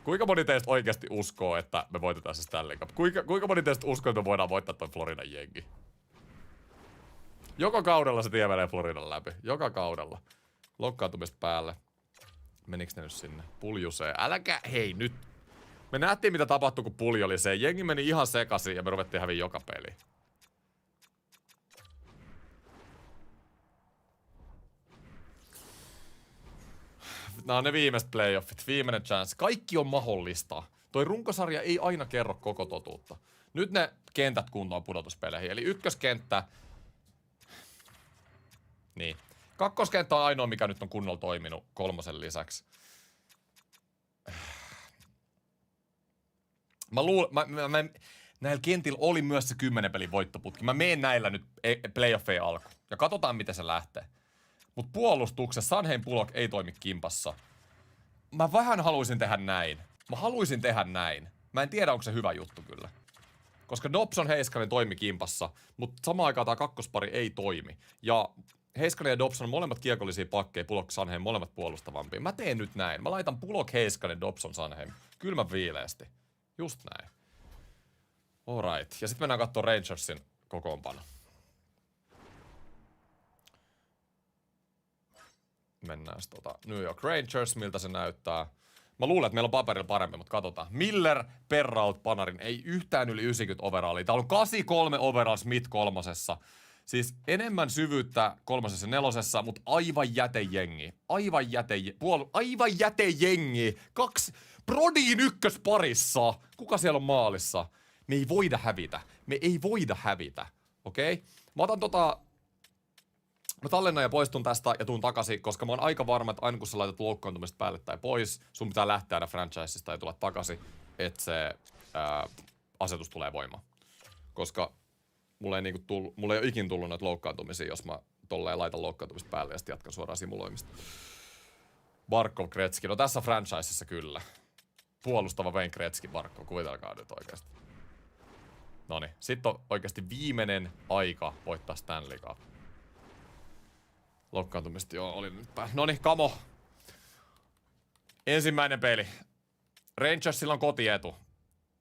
Kuinka moni teistä oikeasti uskoo, että me voitetaan se Stanley Cup? Kuinka moni teistä uskoo, että me voidaan voittaa toi Floridan jengi? Joka kaudella se tie menee Floridan läpi. Joka kaudella. Loukkaantumista päälle. Meniks ne nyt sinne? Puljuseen. Hei nyt. Me nähtiin mitä tapahtui, kun pulju oli se. Jengi meni ihan sekaisin ja me ruvettiin häviä joka peli. Nää on ne viimeiset playoffit, viimeinen chance. Kaikki on mahdollista. Toi runkosarja ei aina kerro koko totuutta. Nyt ne kentät kuntoon pudotuspeleihin. Eli ykköskenttä. Niin. Kakkoskenttä on ainoa, mikä nyt on kunnolla toiminut kolmosen lisäksi. Näillä kentillä oli myös se 10 pelin voittoputki. Mä meen näillä nyt playoffeja alkuun. Ja katsotaan, miten se lähtee. Mut puolustuksessa Sanheim Pulok ei toimi kimpassa. Mä vähän haluaisin tehdä näin. Mä en tiedä, onko se hyvä juttu kyllä. Koska Dobson Heiskanen toimi kimpassa, mutta samaan aikaan tää kakkospari ei toimi. Ja Heiskanen ja Dobson on molemmat kiekollisia pakkeja, Pulok Sanheim molemmat puolustavampia. Mä teen nyt näin. Mä laitan Pulok Heiskanen, Dobson Sanheim. Kylmän viileesti. Just näin. Alright. Ja sit mennään kattoo Rangersin kokoonpano. Mennään New York Rangers, miltä se näyttää. Mä luulen, että meillä on paperilla parempi, mutta katsotaan. Miller, Perrault, Panarin, ei yhtään yli 90 overallia. Täällä on 83 overall Smith kolmosessa. Siis enemmän syvyyttä kolmosessa ja nelosessa, mutta aivan jätejengi. Aivan jätejengi. 2 Brodin ykkösparissa. Kuka siellä on maalissa? Me ei voida hävitä. Okei? Mä otan Mä tallennan ja poistun tästä ja tuun takaisin, koska mä oon aika varma, että aina kun sä laitat loukkaantumista päälle tai pois, sun pitää lähteä aina franchisesta ja tulla takaisin, että se asetus tulee voimaan. Koska mulla ei ole ikin tullut noita loukkaantumisia, jos mä tolleen laitan loukkaantumista päälle ja sitten jatkan suoraan simuloimista. Barkov, Gretzky, no tässä franchisessa kyllä. Puolustava Wayne Gretzky, Barkov, kuvitelkaa nyt oikeasti. Noniin, sitten on oikeasti viimeinen aika voittaa Stanley Cup. Loukkaantumista, joo, oli nyt päällä. Noniin, kamo. Ensimmäinen peli. Rangersilla on kotietu.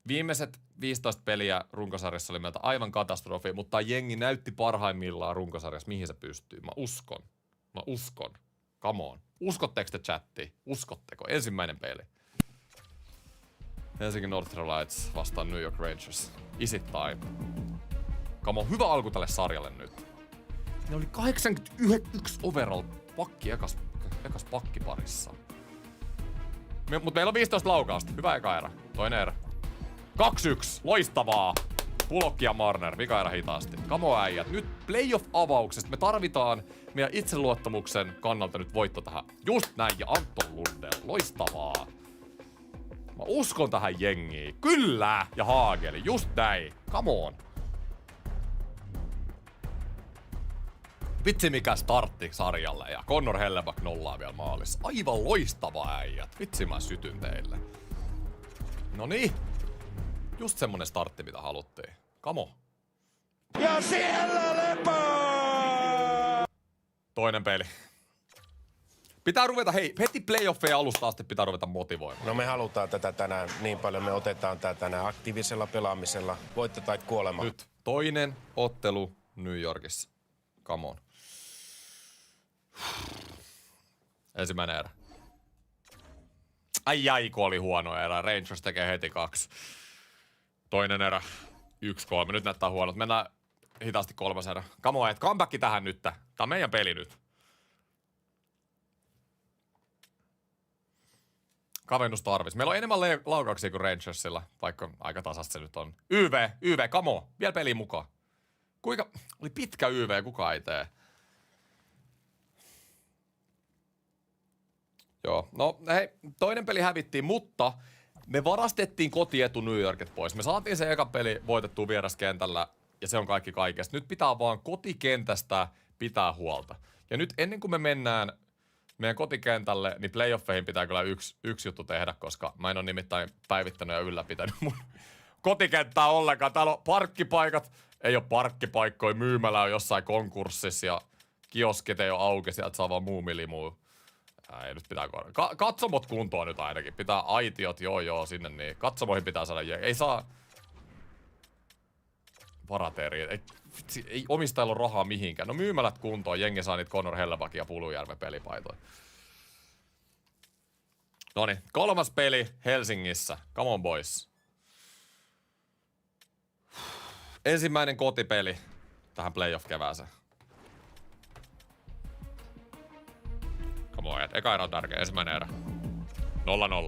Viimeiset 15 peliä runkosarjassa oli meiltä aivan katastrofi, mutta jengi näytti parhaimmillaan runkosarjassa, mihin se pystyy. Mä uskon. Come on. Uskotteko te chatti? Uskotteko? Ensimmäinen peli. Helsinki Northern Lights vastaan New York Rangers. Is it time? Come on, hyvä alku tälle sarjalle nyt. Ne oli 81 overall pakki ekas pakkiparissa. Mut meillä on 15 laukausta. Hyvä eka erä. Toinen erä. 2-1. Loistavaa. Pulokki ja Marner. Vika erä hitaasti. Kamo äijät. Nyt playoff-avauksesta me tarvitaan meidän itseluottamuksen kannalta nyt voitto tähän. Just näin. Ja Anton Lundell. Loistavaa. Mä uskon tähän jengiin. Kyllä. Ja Haageli. Just näin. Come on. Vitsi mikä startti sarjalle ja Connor Hellebäck nollaa vielä maalissa. Aivan loistava äijät. Vitsi mä sytyn teille. Noniin. Just semmonen startti mitä haluttiin. Kamo. Ja siellä lepää! Toinen peli. Pitää ruveta, hei, heti playoffeja alusta asti pitää ruveta motivoimaan. No me halutaan tätä tänään niin paljon, me otetaan tää tänään aktiivisella pelaamisella. Voitto tai kuolema. Nyt toinen ottelu New Yorkissa. Come on. Ensimmäinen erä. Ai kun oli huono erä. Rangers tekee heti 2. Toinen erä. 1-3. Nyt näyttää huonot. Mennään hitaasti 3. erä. Come on, comeback tähän nyt. Tää on meidän peli nyt. Kavennus tarvis. Meillä on enemmän laukauksia kuin Rangersilla, vaikka aika tasasta se nyt on. YV, come on. Vielä peli mukaan. Kuinka... Oli pitkä YV, kuka ei tee. Joo, no hei, toinen peli hävittiin, mutta Me varastettiin kotietu New Yorkit pois. Me saatiin se eka peli voitettua vieraskentällä ja se on kaikki kaikesta. Nyt pitää vaan kotikentästä pitää huolta. Ja nyt ennen kuin me mennään meidän kotikentälle, niin playoffeihin pitää kyllä yksi juttu tehdä, koska mä en ole nimittäin päivittänyt ja ylläpitänyt mun kotikenttää ollenkaan. Täällä on parkkipaikat, ei ole parkkipaikkoja, myymälä on jossain konkurssissa ja kioskit ei ole auki, sieltä saa vaan muumilimuu. Ei nyt pitää katsomot kuntoon nyt ainakin. Pitää aitiot, joo, sinne niin. Katsomoihin pitää saada ei saa varateriin. Ei omistajilla ole rahaa mihinkään. No myymälät kuntoon, jengi saa niitä Conor Hellebuckin ja Pulujärven pelipaitoja. Noniin, 3. peli Helsingissä. Come on boys. Ensimmäinen kotipeli tähän playoff-kevääseen. Come on, eka erä on tärkeä, ensimmäinen erä.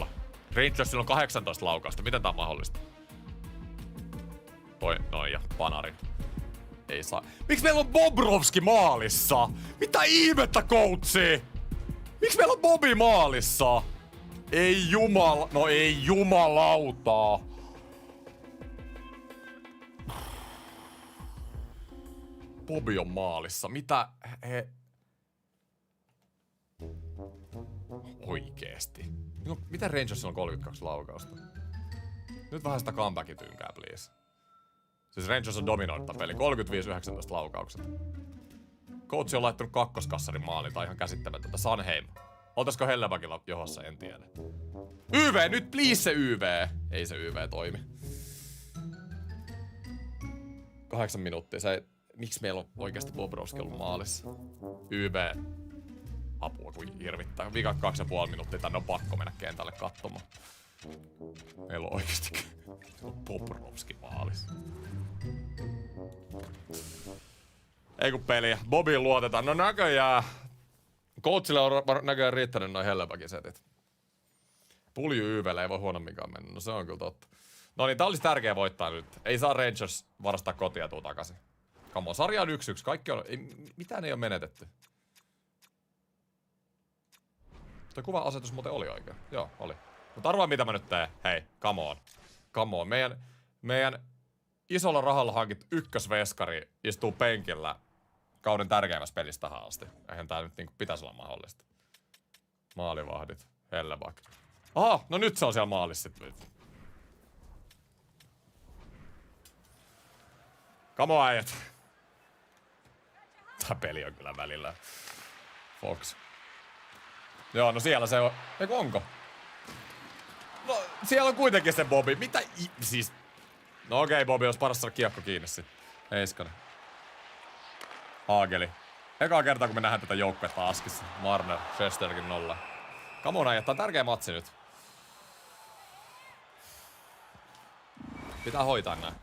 0-0. Rangersilla on 18 laukausta, miten tää on mahdollista? Noin ja Panarin. Ei saa. Miksi meillä on Bobrovski maalissa? Mitä ihmettä, coachi? Miksi meillä on Bobi maalissa? Ei jumalautaa. Bobi on maalissa. Mitä he... Oikeesti. No, miten Rangersilla on 32 laukausta? Nyt vähän sitä comebackin tynkää, please. Siis Rangers on dominoittaa peli. 35-19 laukaukset. Coach on laittanut kakkoskassarin maalin. Tai ihan käsittämätöntä. Sanheim. Oltaisiko Hellebuckilla johossa? En tiedä. YV! Nyt please se YV! Ei se YV toimi. 8 minuuttia. Miksi meillä on oikeasti Bobrovski ollut maalissa? YV. Apua kuin hirvittää. Vikat 2,5 minuuttia. Tänne on pakko mennä kentälle katsomaan. Meillä on oikeesti Bobrovski maalissa. Ei kun peliä. Bobiin luotetaan. No näköjään. Coachille on näköjään riittänyt noin Hellebuckin setit. Pulju YVlle ei voi huonomminkaan mennä. No se on kyllä totta. No niin, tää olisi tärkeä voittaa nyt. Ei saa Rangers varastaa kotia tuu takaisin. Kamo, sarja on 1-1. Kaikki on... mitään ei ole menetetty. Tuo kuva-asetus muuten oli oikein. Joo, oli. Mutta arvaa mitä mä nyt teen. Hei, come on. Come on. Meidän isolla rahalla hankittu ykkösveskari istuu penkillä kauden tärkeimmässä pelistä tähän asti. Eihän tää nyt niinku pitäisi olla mahdollista. Maalivahdit. Hellebuck. Aha, no nyt se on siellä maalissa sit. Come on, äijät. Tää peli on kyllä välillä. Fox. Joo, no siellä se on. Eiku onko? No, siellä on kuitenkin se Bobi. Mitä siis? No okei, Bobi olisi paras saada kiekko kiinni sit. Heiskanen. Haageli. Ekaa kertaa kun me nähdään tätä joukkuetta askissa. Marner, Shesterkin 0. Come on, äijät, tää on tärkeä matsi nyt. Pitää hoitaa nää.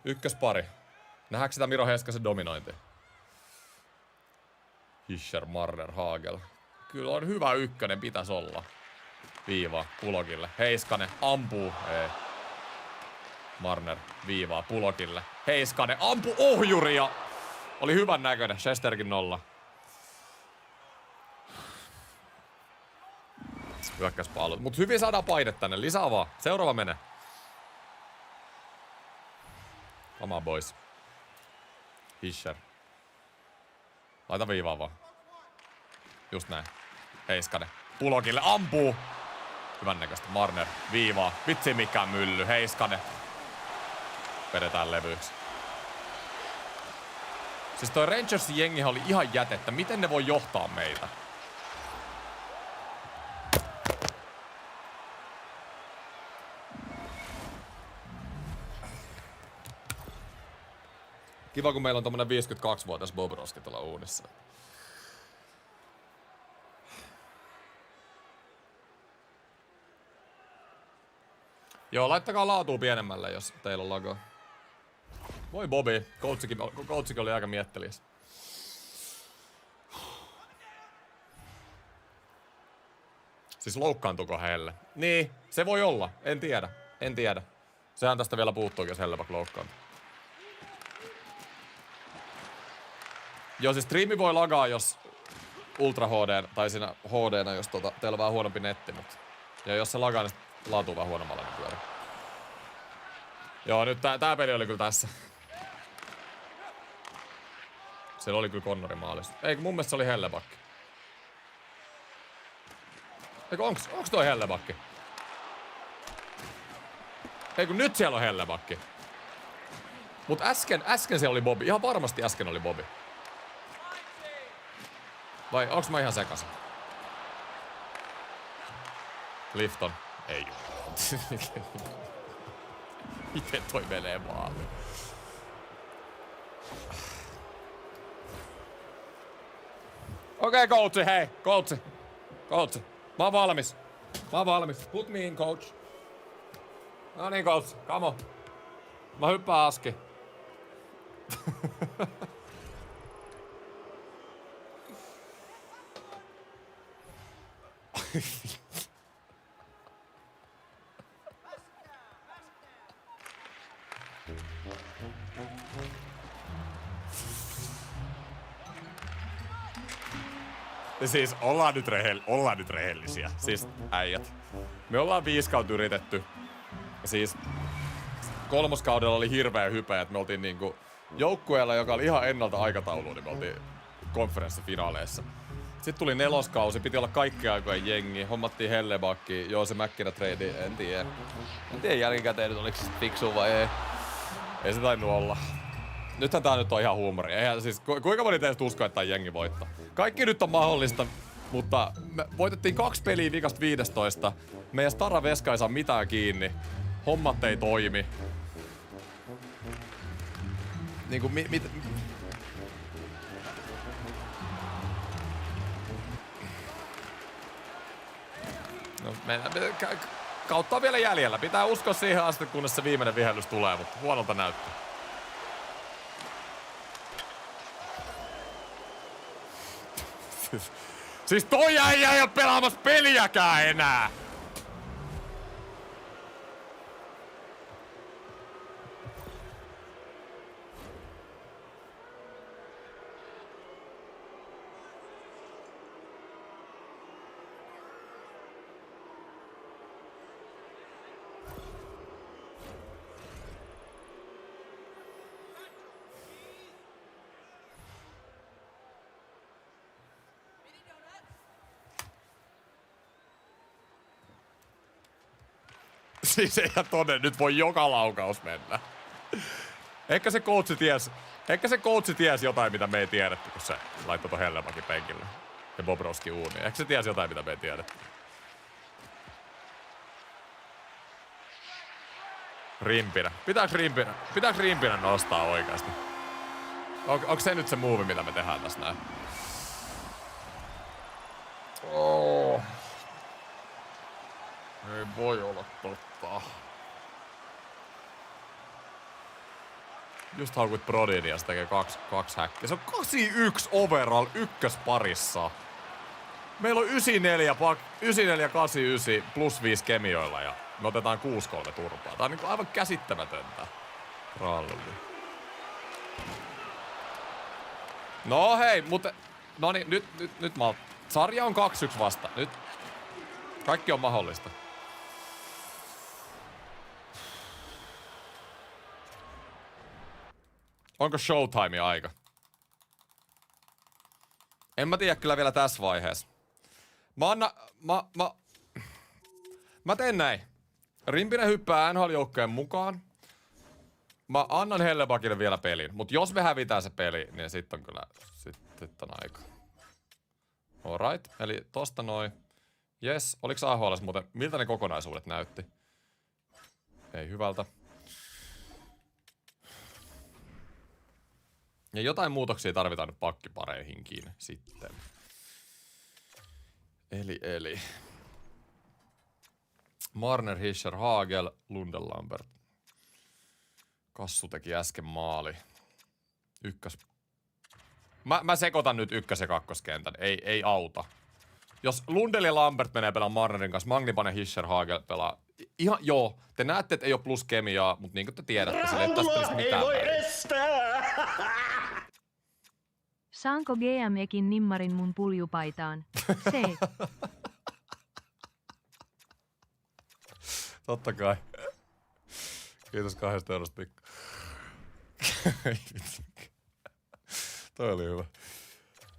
Ykköspari. Nähdäänkö sitä Miro Heiskasen dominointi? Fischer, Marner, Hagel. Kyllä on hyvä ykkönen, pitäisi olla. Viiva Pulokille. Heiskanen ampuu. Ei. Marner viivaa Pulokille. Heiskanen ampuu ohjuria. Oli hyvän näköinen. Shesterkin 0. Hyökkäyspallot. Mut hyvin saadaan paine tänne. Lisää vaan. Seuraava menee. Come on, boys. Fischer. Laita viivaa vaan. Just näin. Heiskanen. Pulokille ampuu. Hyvän näköistä. Marner. Viivaa. Vitsi mikään mylly. Heiskanen. Vedetään levyyksi. Siis toi Rangersin jengihan oli ihan jätettä. Miten ne voi johtaa meitä? Kiva, kun meillä on tommonen 52-vuotias Bobrovski tuolla uudessa. Joo, laittakaa laatua pienemmälle, jos teillä on lago. Voi Bobi, coachikin oli aika mietteliäs. Siis loukkaantuko heille? Niin, se voi olla. En tiedä. Sehän tästä vielä puuttuukin, jos Hellebuck loukkaantuu. Joo, siis striimi voi lagaa, jos Ultra HD, tai siinä HD, jos teillä on vähän huonompi netti, mutta Ja jos se lagaa, niin laatuu vähän huonommalla niin pyörä. Joo, nyt tää peli oli kyllä tässä. Siellä oli kyllä Connorin maalis. Eikö mun mielestä se oli Hellebakki? Eikö onks toi Hellebakki? Eikö nyt siellä on Hellebakki? Mut äsken siellä oli Bobby. Ihan varmasti äsken oli Bobby. Vai onks mä ihan sekasin? Lifton. Ei oo. Miten toi menee maaliin? Okei, coachi, hei, coachi. Coachi. Mä oon valmis. Put me in, coach. No niin, coach, come on. Mä hyppään aski. Siis ollaan nyt rehellisiä. Siis äijät. Me ollaan 5 kautta yritetty. Siis kolmoskaudella oli hirveä hype, että me oltiin niinku joukkueella, joka oli ihan ennalta aikatauluun, niin me oltiin konferenssifinaaleissa. Sitten tuli 4. kausi, piti olla kaikkien aikojen jengi. Hommattiin Hellebakki, joo se Mäkkinä trade, en tiedä. En tiedä jälkikäteen nyt oliko se fiksu vai ei. Ei se tainnut olla. Nythän tää nyt on ihan huumori. Eihän siis, kuinka moni teistä uskoo, että tää jengi voittaa? Kaikki nyt on mahdollista, mutta me voitettiin 2 peliä vikasta 15. Meidän Stara Veska ei saa mitään kiinni. Hommat ei toimi. Niinku No, kautta on vielä jäljellä. Pitää uskoa siihen asti, kunnes se viimeinen vihellys tulee, mutta huonolta näyttää. Siis toi äijä ei oo pelaamassa peliäkään enää! Siis eihän tonne nyt voi joka laukaus mennä. Ehkä se coachi tiesi jotain, mitä me ei tiedetty, kun se laittoi ton Hellebakin penkille. Ja Bobrovski uuniin. Ehkä se tiesi jotain, mitä me ei tiedetty. Rimpinä. Pitääks rimpinä nostaa oikeasti? Onko se nyt se move, mitä me tehdään tässä näin? Oh. Ei voi olla totta. Just haukuit Brodin ja se tekee 2 häkkiä. Se on 81 overall ykkösparissa. Meillä on 94, 89 plus 5 kemioilla ja me otetaan 6-3 turpaa. Tää on niinku aivan käsittämätöntä. Ralli. No hei, mutta... Noniin, nyt sarja on 2-1 vasta. Nyt kaikki on mahdollista. Onko showtime aika? En mä tiedä kyllä vielä tässä vaiheessa. Mä teen näin. Rimpinen hyppää NHL-joukkojen mukaan. Mä annan Hellebakille vielä pelin. Mut jos me hävitään se peli, niin sit on kyllä... Sit on aika. Alright. Eli tosta noin. Jes. Oliks AHL muuten? Miltä ne kokonaisuudet näytti? Ei hyvältä. Ja jotain muutoksia tarvitaan nyt pakkipareihinkin sitten. Eli. Marner, Hischer, Hagel, Lundell-Lambert. Kassu teki äsken maali. Mä sekoitan nyt 1- ja 2-kentän. Ei auta. Jos Lundell ja Lambert menee pelaamaan Marnerin kanssa, Magni panee Hischer, Hagel pelaa. Ihan joo, te näette, että ei oo plus kemiaa, mutta niin kuin te tiedätte, sille ei tästä olisi mitään väliä. Saanko GM-ekin nimmarin mun puljupaitaan? Se. Totta kai. Kiitos 2 eurosta pikku. Toi oli hyvä.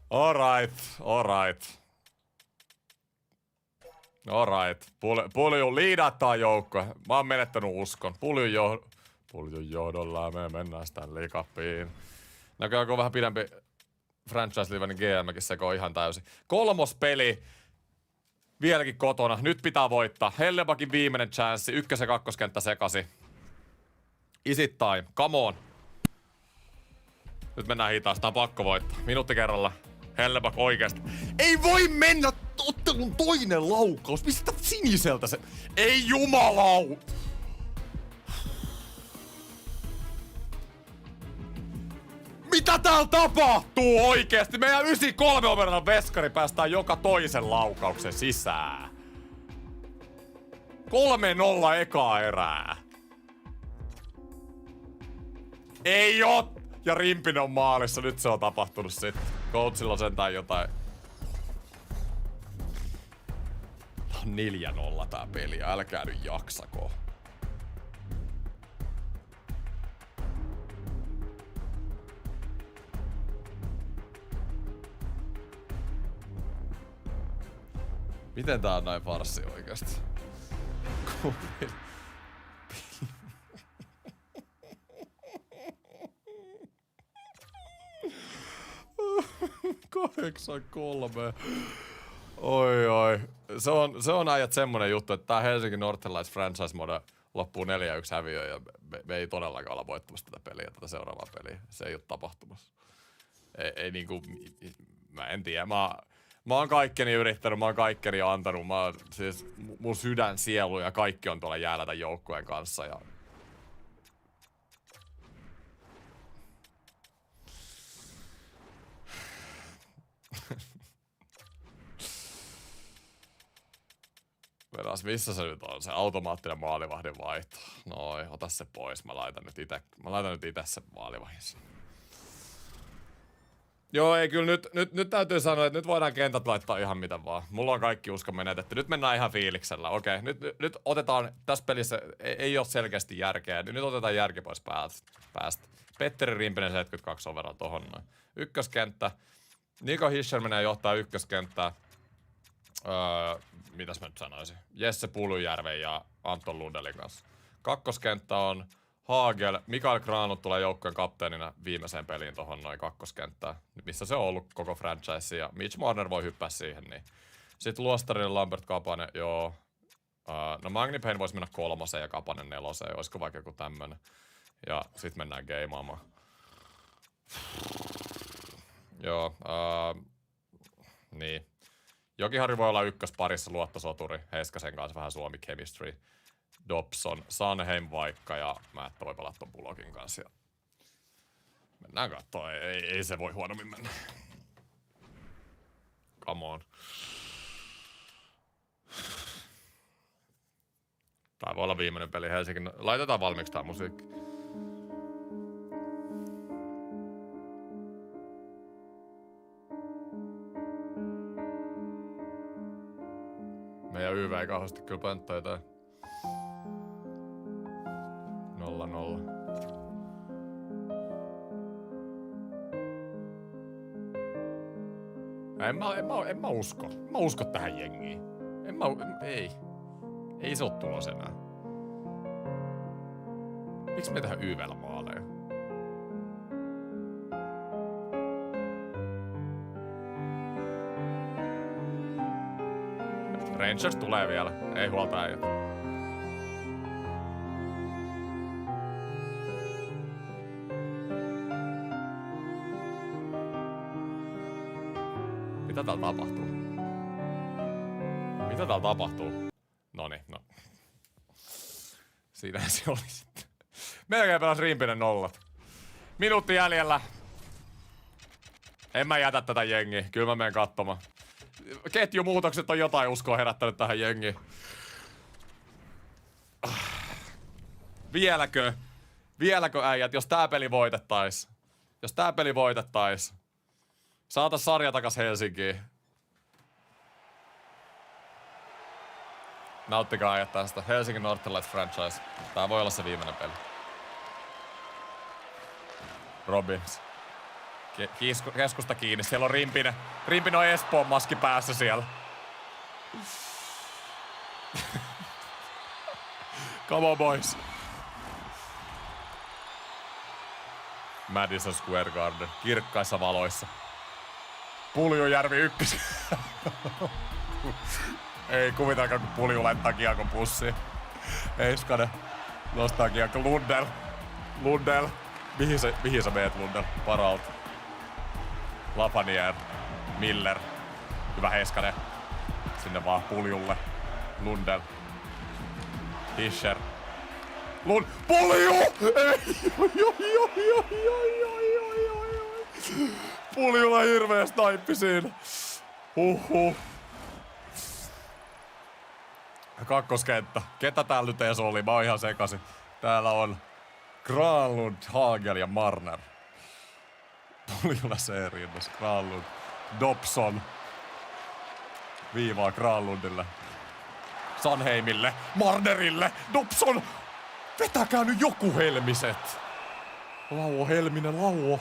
Alright. Pulju liidattaa joukkoa. Mä oon menettänyt uskon. Puljun johdolla me mennään Stanley Cupiin. Näköjään kun on vähän pidempi franchise-live, niin GM:kin sekoo ihan täysin. 3. peli. Vieläkin kotona. Nyt pitää voittaa. Hellebakin viimeinen chanssi. 1- ja 2. kenttä sekasi. Is it time? Come on. Nyt mennään hitaasti. Tää on pakko voittaa. Minuutti kerralla. Hellebak oikeesti. Ei voi mennä ottelun toinen laukaus. Mistä siniseltä se? Ei jumalau! Mitä täällä tapahtuu oikeesti? Meidän 93 omenan veskari päästään joka toisen laukauksen sisään. 3-0 ekaa erää. Ei oo! Ja Rimpinen on maalissa, nyt se on tapahtunut sit. Coachilla on sentään jotain. 4-0 tää peli, älkää nyt jaksako. Miten tää on näin farssi oikeesti? Kahdeksan 3. Oi. Se on äijät semmonen juttu, että tää Helsinki Northern franchise mode loppuu 4-1 häviöön ja me ei todellakaan olla voittamassa tätä peliä, tätä seuraavaa peliä. Se ei oo tapahtumassa. Ei niinku, mä en tiedä. Mä oon kaikkeni yrittänyt, mä oon kaikkeni antanut. Siis mun sydän, sielu ja kaikki on tuolla jäällä tämän joukkueen kanssa. Ja Vedas, missä se nyt on? Se automaattinen maalivahdin vaihto. Noi, ota se pois. Mä laitan nyt ite sen maalivahdin. Joo, ei kyllä nyt täytyy sanoa, että nyt voidaan kentät laittaa ihan mitä vaan. Mulla on kaikki usko menetetty. Nyt mennään ihan fiiliksellä. Okei, nyt otetaan, tässä pelissä ei ole selkeästi järkeä. Nyt otetaan järki pois päästä. Petteri Rimpinen 72 on verran tohon noin. Ykköskenttä. Nico Hischer menee johtaa ykköskenttää. Mitäs mä nyt sanoisin? Jesse Puljujärven ja Anton Lundelin kanssa. Kakkoskenttä on Hagel. Mikael Granlund tulee joukkojen kapteenina viimeiseen peliin tohon noin kakkoskenttään, missä se on ollut koko franchise ja Mitch Marner voi hyppää siihen. Niin. Sitten Luostarinen, Lambert, Kapanen, joo. No Magni Payne voisi mennä 3 ja Kapanen 4. Olisiko vaikka joku tämmönen. Ja sit mennään geimaamaan. Joo. Niin. Jokiharju voi olla ykkösparissa, luottosoturi, Heiskasen kanssa vähän Suomi chemistry. Dobson, Sanheim vaikka ja Määttä voi pelata ton Bulogin kanssa. Ja mennään kattoo, ei se voi huonommin mennä. Come on. Tää voi olla viimeinen peli Helsingin. Laitetaan valmiiksi tää musiikki. Meidän YV ei kauheasti kyllä pönttää jotain. 0-0. En mä usko. Mä usko tähän jengiin. Ei se oo tulos enää. Miksi me tehdään YV:llä maaleja? Rangers tulee vielä. Ei huolta äijät. Mitä täällä tapahtuu? Mitä täällä tapahtuu? Noniin, no. Siinähän se oli sitten. Melkein pelas Rimpinen 0. Minuutti jäljellä. En mä jätä tätä jengiä. Kyllä mä menen katsomaan. Ketjumuutokset on jotain uskoa herättänyt tähän jengiin. Vieläkö äijät, jos tää peli voitettais. Saatais sarja takas Helsinkiin. Nauttikaa ajat tästä. Helsingin Northern Lights franchise. Tää voi olla se viimeinen peli. Robins. Keskusta kiinni. Siellä on Rimpinen. Rimpinen on Espoon maski päässä siellä. Come on, boys. Madison Square Garden. Kirkkaissa valoissa. Puljujärvi ykkös. Ei kuvitakaan, kun Pulju laittaa kiekon pussiin. Heiskanen nostaa kiekon. Lundell. Mihin sä meet, Lundell? Varalta. Lapanier. Miller. Hyvä Heiskanen. Sinne vaan Puljulle. Lundell. Fischer. Pulju! Ei! Puljulla hirveä snaippi siinä. Huhhuh. Kakkoskenttä. Ketä täällä nyt ees oli? Mä oon ihan sekaisin. Täällä on Granlund, Hagel ja Marner. Puljulla C-rinnassa. Granlund. Dobson. Viivaa Granlundille. Sanheimille. Marnerille. Dobson. Vetäkää nyt joku helmiset. Lauo Helminen, lauo.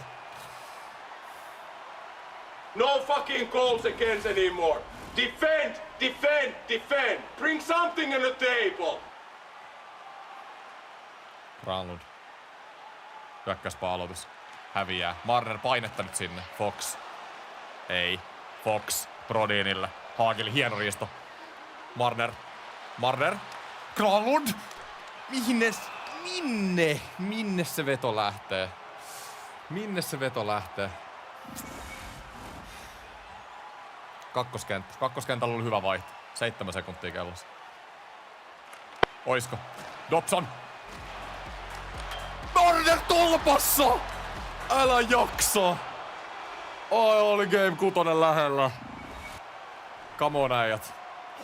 No fucking goals against anymore. Defend, defend, defend. Bring something on the table. Granlund. Hyökkäyspää aloitus. Häviää. Marner painetta nyt sinne. Fox. Ei. Fox. Brodinille. Hagel. Hieno riisto. Marner. Granlund. Minne se veto lähtee? Kakkoskentällä oli hyvä vaihto. 7 sekuntia kellossa. Oisko? Dobson! Marner tolpassa! Älä jaksa! Ai, oli Game 6 lähellä. Come on, äijät.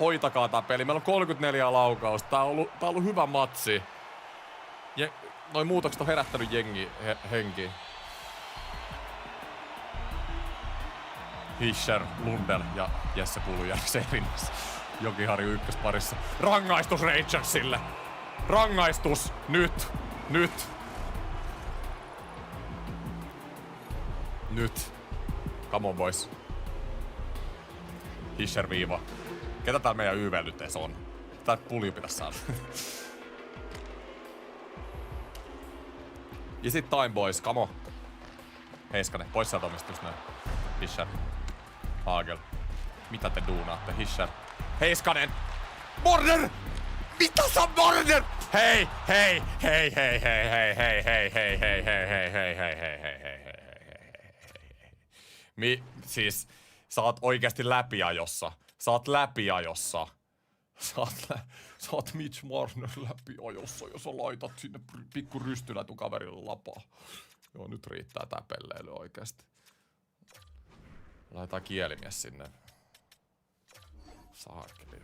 Hoitakaa tää peli. Meillä on 34 laukausta. Tää on ollut hyvä matsi. Noin muutokset on herättänyt jengi henkiin. Fischer, Lundell ja Jesse Puljujärvi serinnässä. Jokiharju ykkösparissa. Rangaistus Rangersille! Rangaistus! Nyt! Come on, boys. Fischer viiva. Ketä täällä meidän YV nyt ees on? Tää Pulju pitäis saada. Ja sit time, boys. Come on. Heiskanen. Pois sieltä omistusta näin. Fischer. Hagel. Mitä te duunaatte? Fischer. Heiskanen. Marner! Mitä sä Marner? Hei! Siis, sä oot oikeesti läpiajossa. Sä oot Mitch Marner läpiajossa, jos sä laitat sinne pikku rystylätun kaverille lapaa. Joo, nyt riittää tää pelleily oikeesti. Laitetaan kielimies sinne. Saakeli.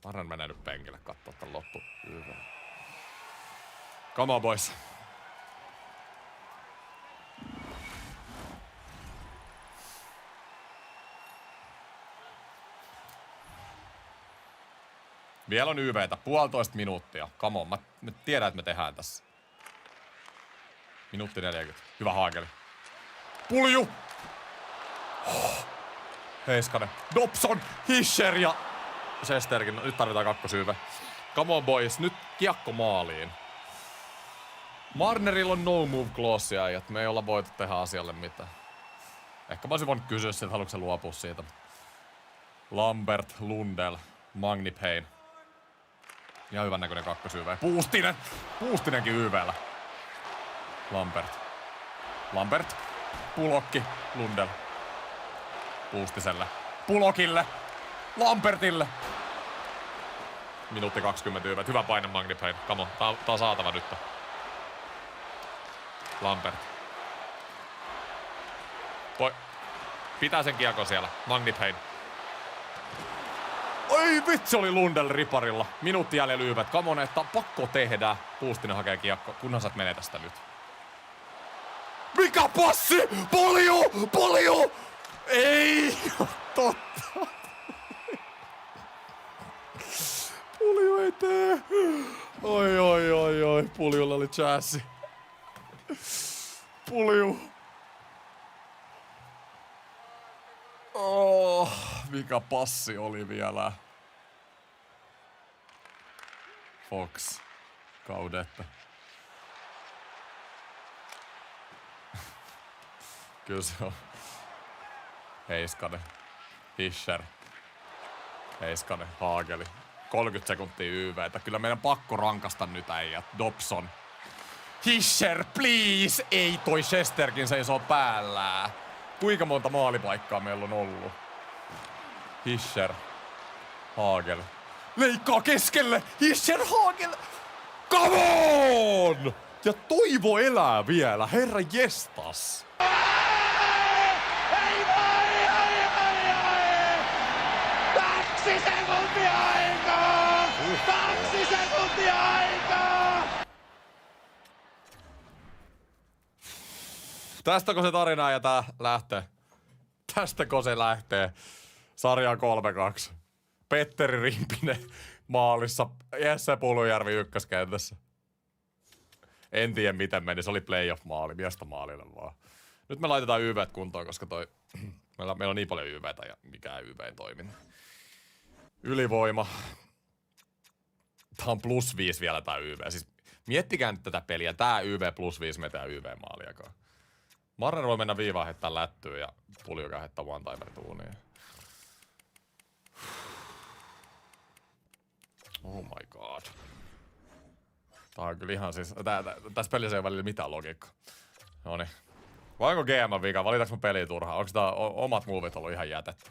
Marner menee nyt penkille kattoo tän loppu. Hyvä. Come on, boys. Vielä on YVtä. 1,5 minuuttia. Come on. Mä tiedän, että me tehdään tässä. Minuutti 40. Hyvä Hagel. Pulju! Heiskanen. Dobson! Fischer ja Shesterkin. Nyt tarvitaan 2 YV. Come on, boys. Nyt kiekko maaliin. Marnerilla on no move clausea, että me ei olla voitu tehdä asialle mitään. Ehkä mä olisin voinut kysyä siltä, haluatko se luopua siitä. Lambert, Lundell, Magni Payne. Ihan hyvän näköinen 2 YV. Puustinenkin YVllä. Lambert. Pulokki. Lundell. Puustiselle. Pulokille. Lambertille. Minuutti 20 YV. Hyvä paine Magni Payne. Come on. Tää on saatava nyt. Lambert. Pitää sen kiekon siellä. Magni Payne. Oi vitsi, oli Lundell riparilla. Minuutti jäljellä YVt. Come on, että pakko tehdä. Puustinen hakee kiekko, kunhan sä et mene tästä nyt. Mikä passi? Pulju! Ei! Totta! Pulju ei tee. Oi. Puljulla oli chassi. Pulju. Oh, mikä passi oli vielä. Fox. Kaudetta. Kyllä se on. Heiskanen. Fischer. Heiskanen. Haageli. 30 sekuntia YV:tä. Kyllä meidän pakko rankasta nyt äijät. Dobson. Fischer, please! Ei toi Chesterkin seisoo päällä. Kuinka monta maalipaikkaa meillä on ollut? Fischer. Hagel. Leikkaa keskelle! Fischer, Hagel! Come on! Ja toivo elää vielä, herra jestas. Ei vai! 2 sekuntia aikaa! 2 sekuntia aikaa! Tästäkö se tarina ja tää lähtee? Tästäkö se lähtee? Sarja 3-2. Petteri Rimpinen maalissa. Jesse Pulujärvi ykköskentässä. En tiedä miten meni. Se oli playoff-maali. Miestä maalille vaan. Nyt me laitetaan YV:t kuntoon, koska meillä on niin paljon YV:tä ja mikään YV ei toimi. Ylivoima. Tää on +5 vielä tää YV. Siis miettikää nyt tätä peliä. Tää YV +5 me tehdään YV-maaliakaan. Marner voi mennä viivaan heittää lättyyn ja Puljukaan heittää one-timer-tuuniin. Oh my god. Tää on kyllä ihan siis... Tässä pelissä ei ole välillä mitään logiikkaa. Noniin. Vai onko GM vika? Valitaanko mä peliä turhaan? Onko tää omat movit ollut ihan jätettä?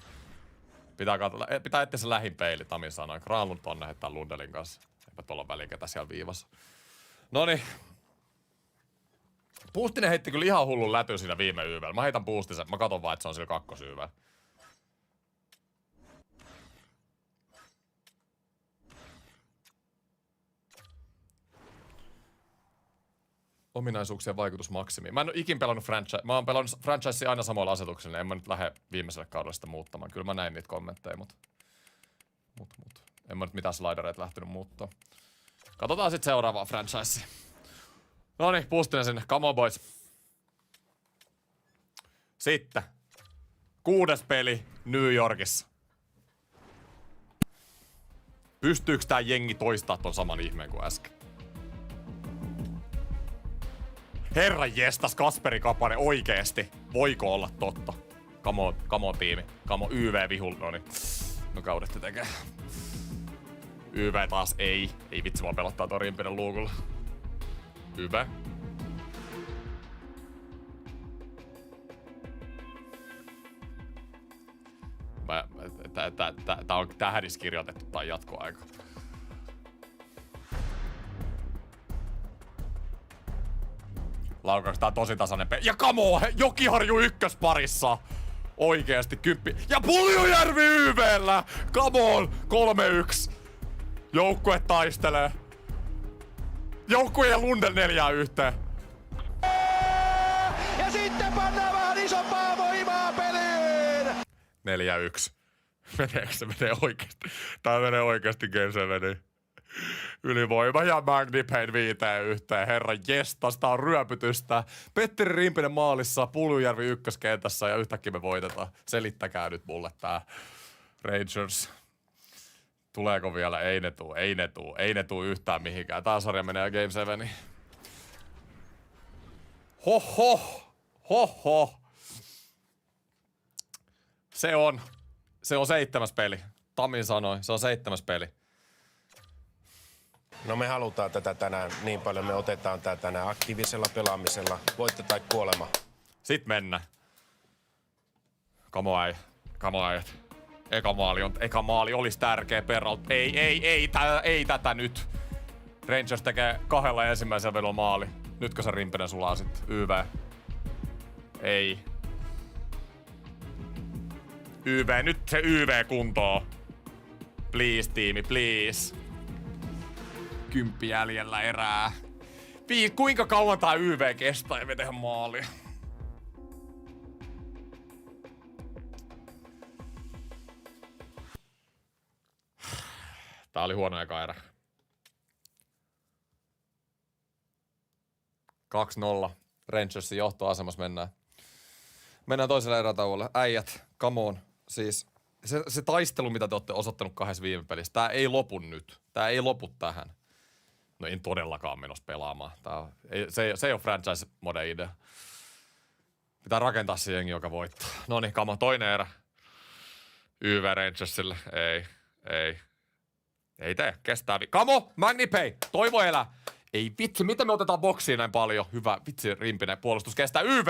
Pitää etsiä se lähin peili, Tamin sanoi. Granlund tonne heittää Lundelin kanssa. Eipä tuolla väliin ketä siellä viivassa. Noniin. Puustinen heitti kyllä ihan hullun läty siinä viime YV:llä. Mä heitän Puustisen. Mä katon vaan, että se on sillä kakkosYV:llä. Ominaisuuksien vaikutus maksimiin. Mä en oo ikin pelannut mä oon pelannut franchisea aina samoilla asetuksilla. En mä nyt lähde viimeiselle kaudelle sitä muuttamaan. Kyllä mä näin niitä kommentteja, mut. En mä nyt mitään slidereita lähtenyt muuttaa. Katsotaan sit seuraavaa franchisea. Noniin, Puustinen sinne. Come on, boys. Sitten. 6. peli New Yorkissa. Pystyykö tää jengi toistaa ton saman ihmeen kuin äsken? Herra jestas, Kasperi Kapanen, oikeesti. Voiko olla totta? Come on tiimi. Come on, YV vihul. Noniin. No kaudetti tekee. YV taas ei. Ei vitsi, vaan pelottaa tuo Rimpinen luukulla. YV. Tää on tähdis kirjoitettu tai jatkoaika. Laukaus, tää on tosi tasainen peli. Ja kamo, Jokiharju ykkösparissa. Oikeesti 10. Ja Puljujärvi YV:llä. Come on, 3-1. Joukkue taistelee. Joukkue ja Lundell 4-1. Ja sitten pannaan vähän isompaa voimaa peliin! 4-1. Meneekö se menee oikeesti? Tää menee oikeesti Game 7. Ylivoima ja Magnipain 5-1. Herra jestas, tää on ryöpytystä. Petteri Rimpinen maalissa, Puljujärvi ykköskentässä ja yhtäkkiä me voitetaan. Selittäkää nyt mulle tää Rangers. Tuleeko vielä? Ei ne tuu yhtään mihinkään. Tää sarja menee Game 7. Hoho. Se on 7. peli. Tami sanoi, se on 7. peli. No me halutaan tätä tänään niin paljon. Me otetaan tää tänään aktiivisella pelaamisella. Voitto tai kuolema. Sit mennään. Come on. Eka maali olisi tärkeä Perrault. Ei tätä nyt. Rangers tekee 2 ensimmäisellä vedolla maali. Nytkö se Rimpinen sulaa sit? YV. Ei. Nyt se YV kuntoon. Please tiimi, please. 10 jäljellä erää. Kuinka kauan tää YV kestää ja me tehdään maalia? Tää oli huono eka erä. 2-0. Rangersin johtoasemassa mennään. Mennään toiselle erätauolle. Äijät, come on. Siis se taistelu, mitä te olette osoittanut 2 viime pelissä, tää ei lopu nyt. Tää ei lopu tähän. No en todellakaan menossa pelaamaan. Se ei ole franchise-mode-idea. Pitää rakentaa se jengi, joka voittaa. Noniin, come on. Toinen erä. YV Rangersille. Ei tee. Kestää. Kamo! Magnipay! Toivo elää! Ei vitsi, miten me otetaan boksiin näin paljon? Hyvä, vitsi, rimpinen puolustus kestää. YV!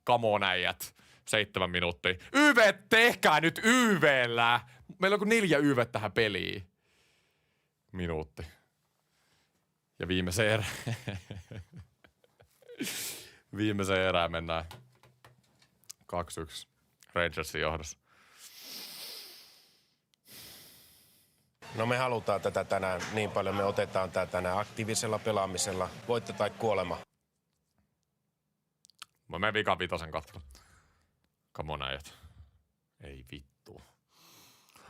Kamo äijät. 7 minuuttia. YV, tehkää nyt YVllä! Meillä on kuin 4 YV tähän peliin. Minuutti. Ja viimeiseen erään mennään. 2-1. Rangersin johdossa. No me halutaan tätä tänään niin paljon, me otetaan tää tänään aktiivisella pelaamisella, voitto tai kuolema. Mä menen vikan 5 katsomaan. Kamo äijät. Ei vittu.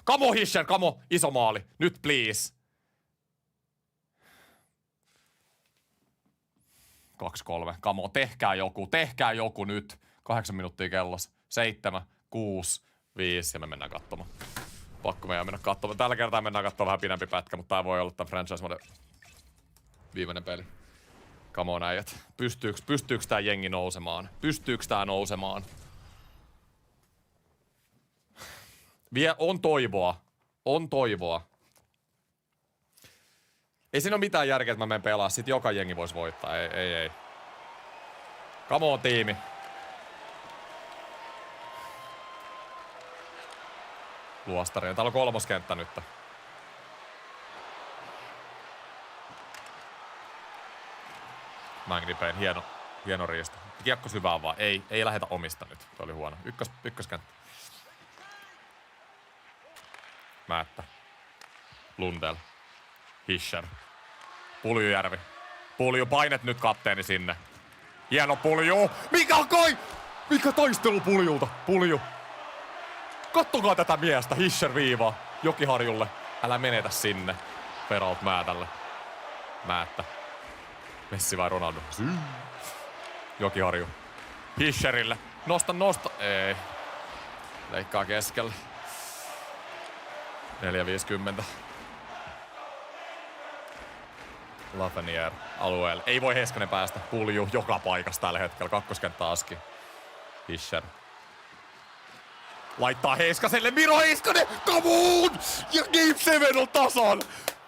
Kamo Hischer, kamo! Iso maali. Nyt please. 2-3. Kamo, tehkää joku nyt. 8 minuuttia kellossa. 7, 6, 5 ja me mennään katsomaan. Pakko meidän mennä katsomaan. Tällä kertaa mennään katsomaan vähän pidempi pätkä, mutta tää voi olla tämän franchise-mode viimeinen peli. Come on äijät. Pystyyks tää jengi nousemaan? Pystyyks tää nousemaan? On toivoa. Ei siinä ole mitään järkeä, että mä menen pelaa. Sit joka jengi vois voittaa. Ei. Come on tiimi. Luostarinen. Täällä on 3. kenttä nyt. Magnipayn, hieno riisto. Kiekko syvään vaan. Ei lähetä omista nyt. Se oli huono. Ykköskenttä. Määttä. Lundell. Hischer. Puljujärvi. Pulju, painet nyt kapteeni sinne. Hieno Pulju. Mikä taistelu Puljulta? Pulju. Kattokaa tätä miestä. Hischer viivaa. Jokiharjulle. Älä menetä sinne. Peralt Määtälle. Määttä. Messi vai Ronaldo? Jokiharju. Hischerille. Nosta. Ei. Leikkaa keskelle. 4.50. Lafreniere alueelle. Ei voi Heiskanen päästä. Pulju joka paikassa tällä hetkellä. 2. kenttä aski. Hischer. Laittaa Heiskaselle. Miro Heiskanen! Come on! Ja Game 7 on tasan!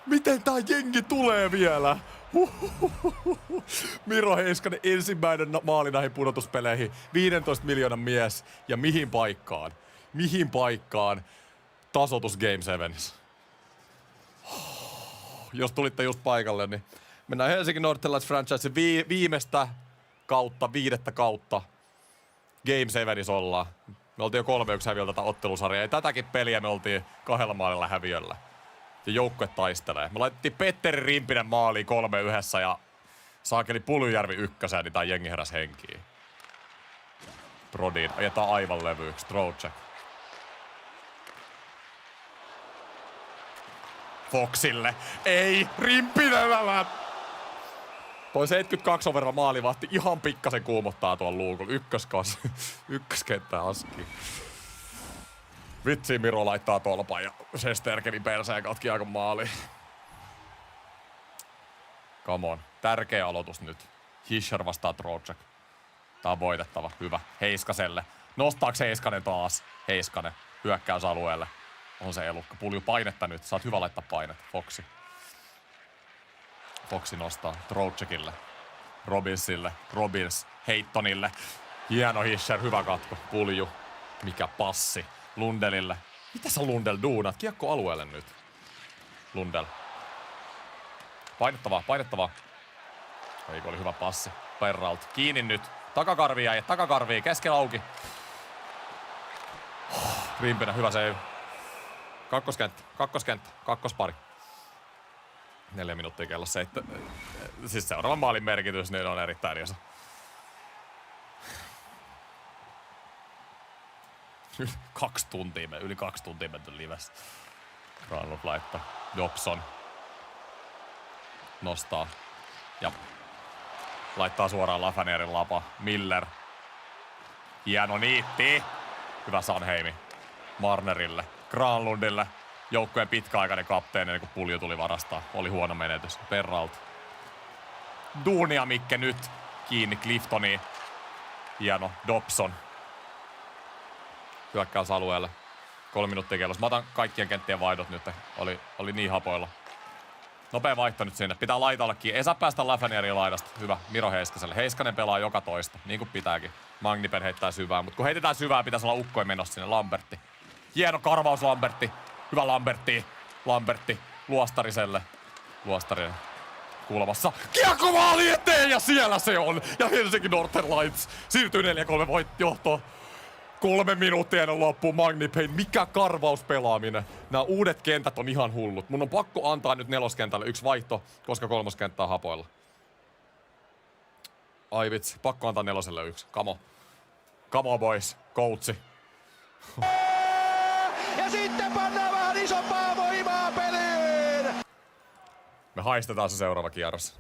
Miten tää jengi tulee vielä? Miro Heiskanen ensimmäinen maali näihin pudotuspeleihin. 15 miljoonan mies. Ja mihin paikkaan? Tasoitus Game 7. Jos tulitte just paikalle, niin mennään Helsinki Northern franchise viimeistä kautta, 5. kautta. Game 7 ollaan. Me oltiin jo 3-1 häviöllä tätä ottelusarjaa. Ja tätäkin peliä me oltiin 2 maalilla häviöllä. Ja joukkue taistelee. Me laitettiin Petteri Rimpinen maaliin 3-1 ja saakeli Puljujärvi 1, niin tää jengi heräs henkiin. Brodin ajetaan aivan levyyksi. Trocheck. Foxille. Ei! Rimpinen! Toi 72 overalla maalivahti ihan pikkasen kuumottaa tuon luukun. Ykköskenttä aski. Vitsi, Miro laittaa tolpan ja Shesterkenin perseen katki aika maali. Come on. Tärkeä aloitus nyt. Hischer vastaa Trocheck. Tää on voitettava. Hyvä. Heiskaselle. Nostaaks Heiskanen taas? Heiskanen. Hyökkäysalueelle. On se elukka. Pulju painetta nyt. Saat hyvä laittaa painetta. Foxi nostaa Trocheckille. Robinsille. Robins. Heittonille. Hieno Hischer. Hyvä katko. Pulju. Mikä passi. Lundellille. Mitä sä Lundell duunat? Kiekko alueelle nyt. Lundell. Painettavaa. Eikö oli hyvä passi. Perrault. Kiinni nyt. Takakarvia. Keskellä auki. Rimpinen. Hyvä save. Kakkoskenttä. Kakkospari. 4 minuuttia kello 7. Siis seuraavan maalin merkitys niin on erittäin iso. Yli 2 tuntia menty livessä. Granlund laittaa. Dobson. Nostaa. Ja laittaa suoraan Lafanierin lapa. Miller. Hieno niitti. Hyvä Sanheimi. Marnerille. Granlundille. Joukkueen pitkäaikainen kapteeni, ennen kuin pulju tuli varastaa. Oli huono menetys. Perralt. Duunia Mikke nyt. Kiinni Cliftoniin. Hieno. Dobson. Hyökkäysalueelle. 3 minuuttia kellossa. Mä otan kaikkien kenttien vaihdot nyt. Oli niin hapoilla. Nopea vaihto nyt sinne. Pitää laitallekin. Ei saa päästä Lafrenierin laidasta. Hyvä. Miro Heiskaselle. Heiskanen pelaa joka toista. Niin kuin pitääkin. Magnipen heittää syvää. Mutta kun heitetään syvää, pitäisi olla ukkojen menossa sinne. Lambertti. Hieno karvaus Lambertti. Hyvä Lambertti. Lambertti. Luostariselle. Luostarinen. Kulmassa. Kiekko maali eteen ja siellä se on. Ja Helsinki Northern Lights siirtyy 4-3 johtoon. 3 minuuttia ennen loppuun Magnipen. Mikä karvauspelaaminen. Nämä uudet kentät on ihan hullut. Mun on pakko antaa nyt neloskentälle 1 vaihto, koska 3. kenttä on hapoilla. Ai vitsi, pakko antaa 4 1. Kamo. Kamo boys, coachi. Ja sitten pannaan vähän isompaa voimaa peliin! Me haistetaan se seuraava kierros.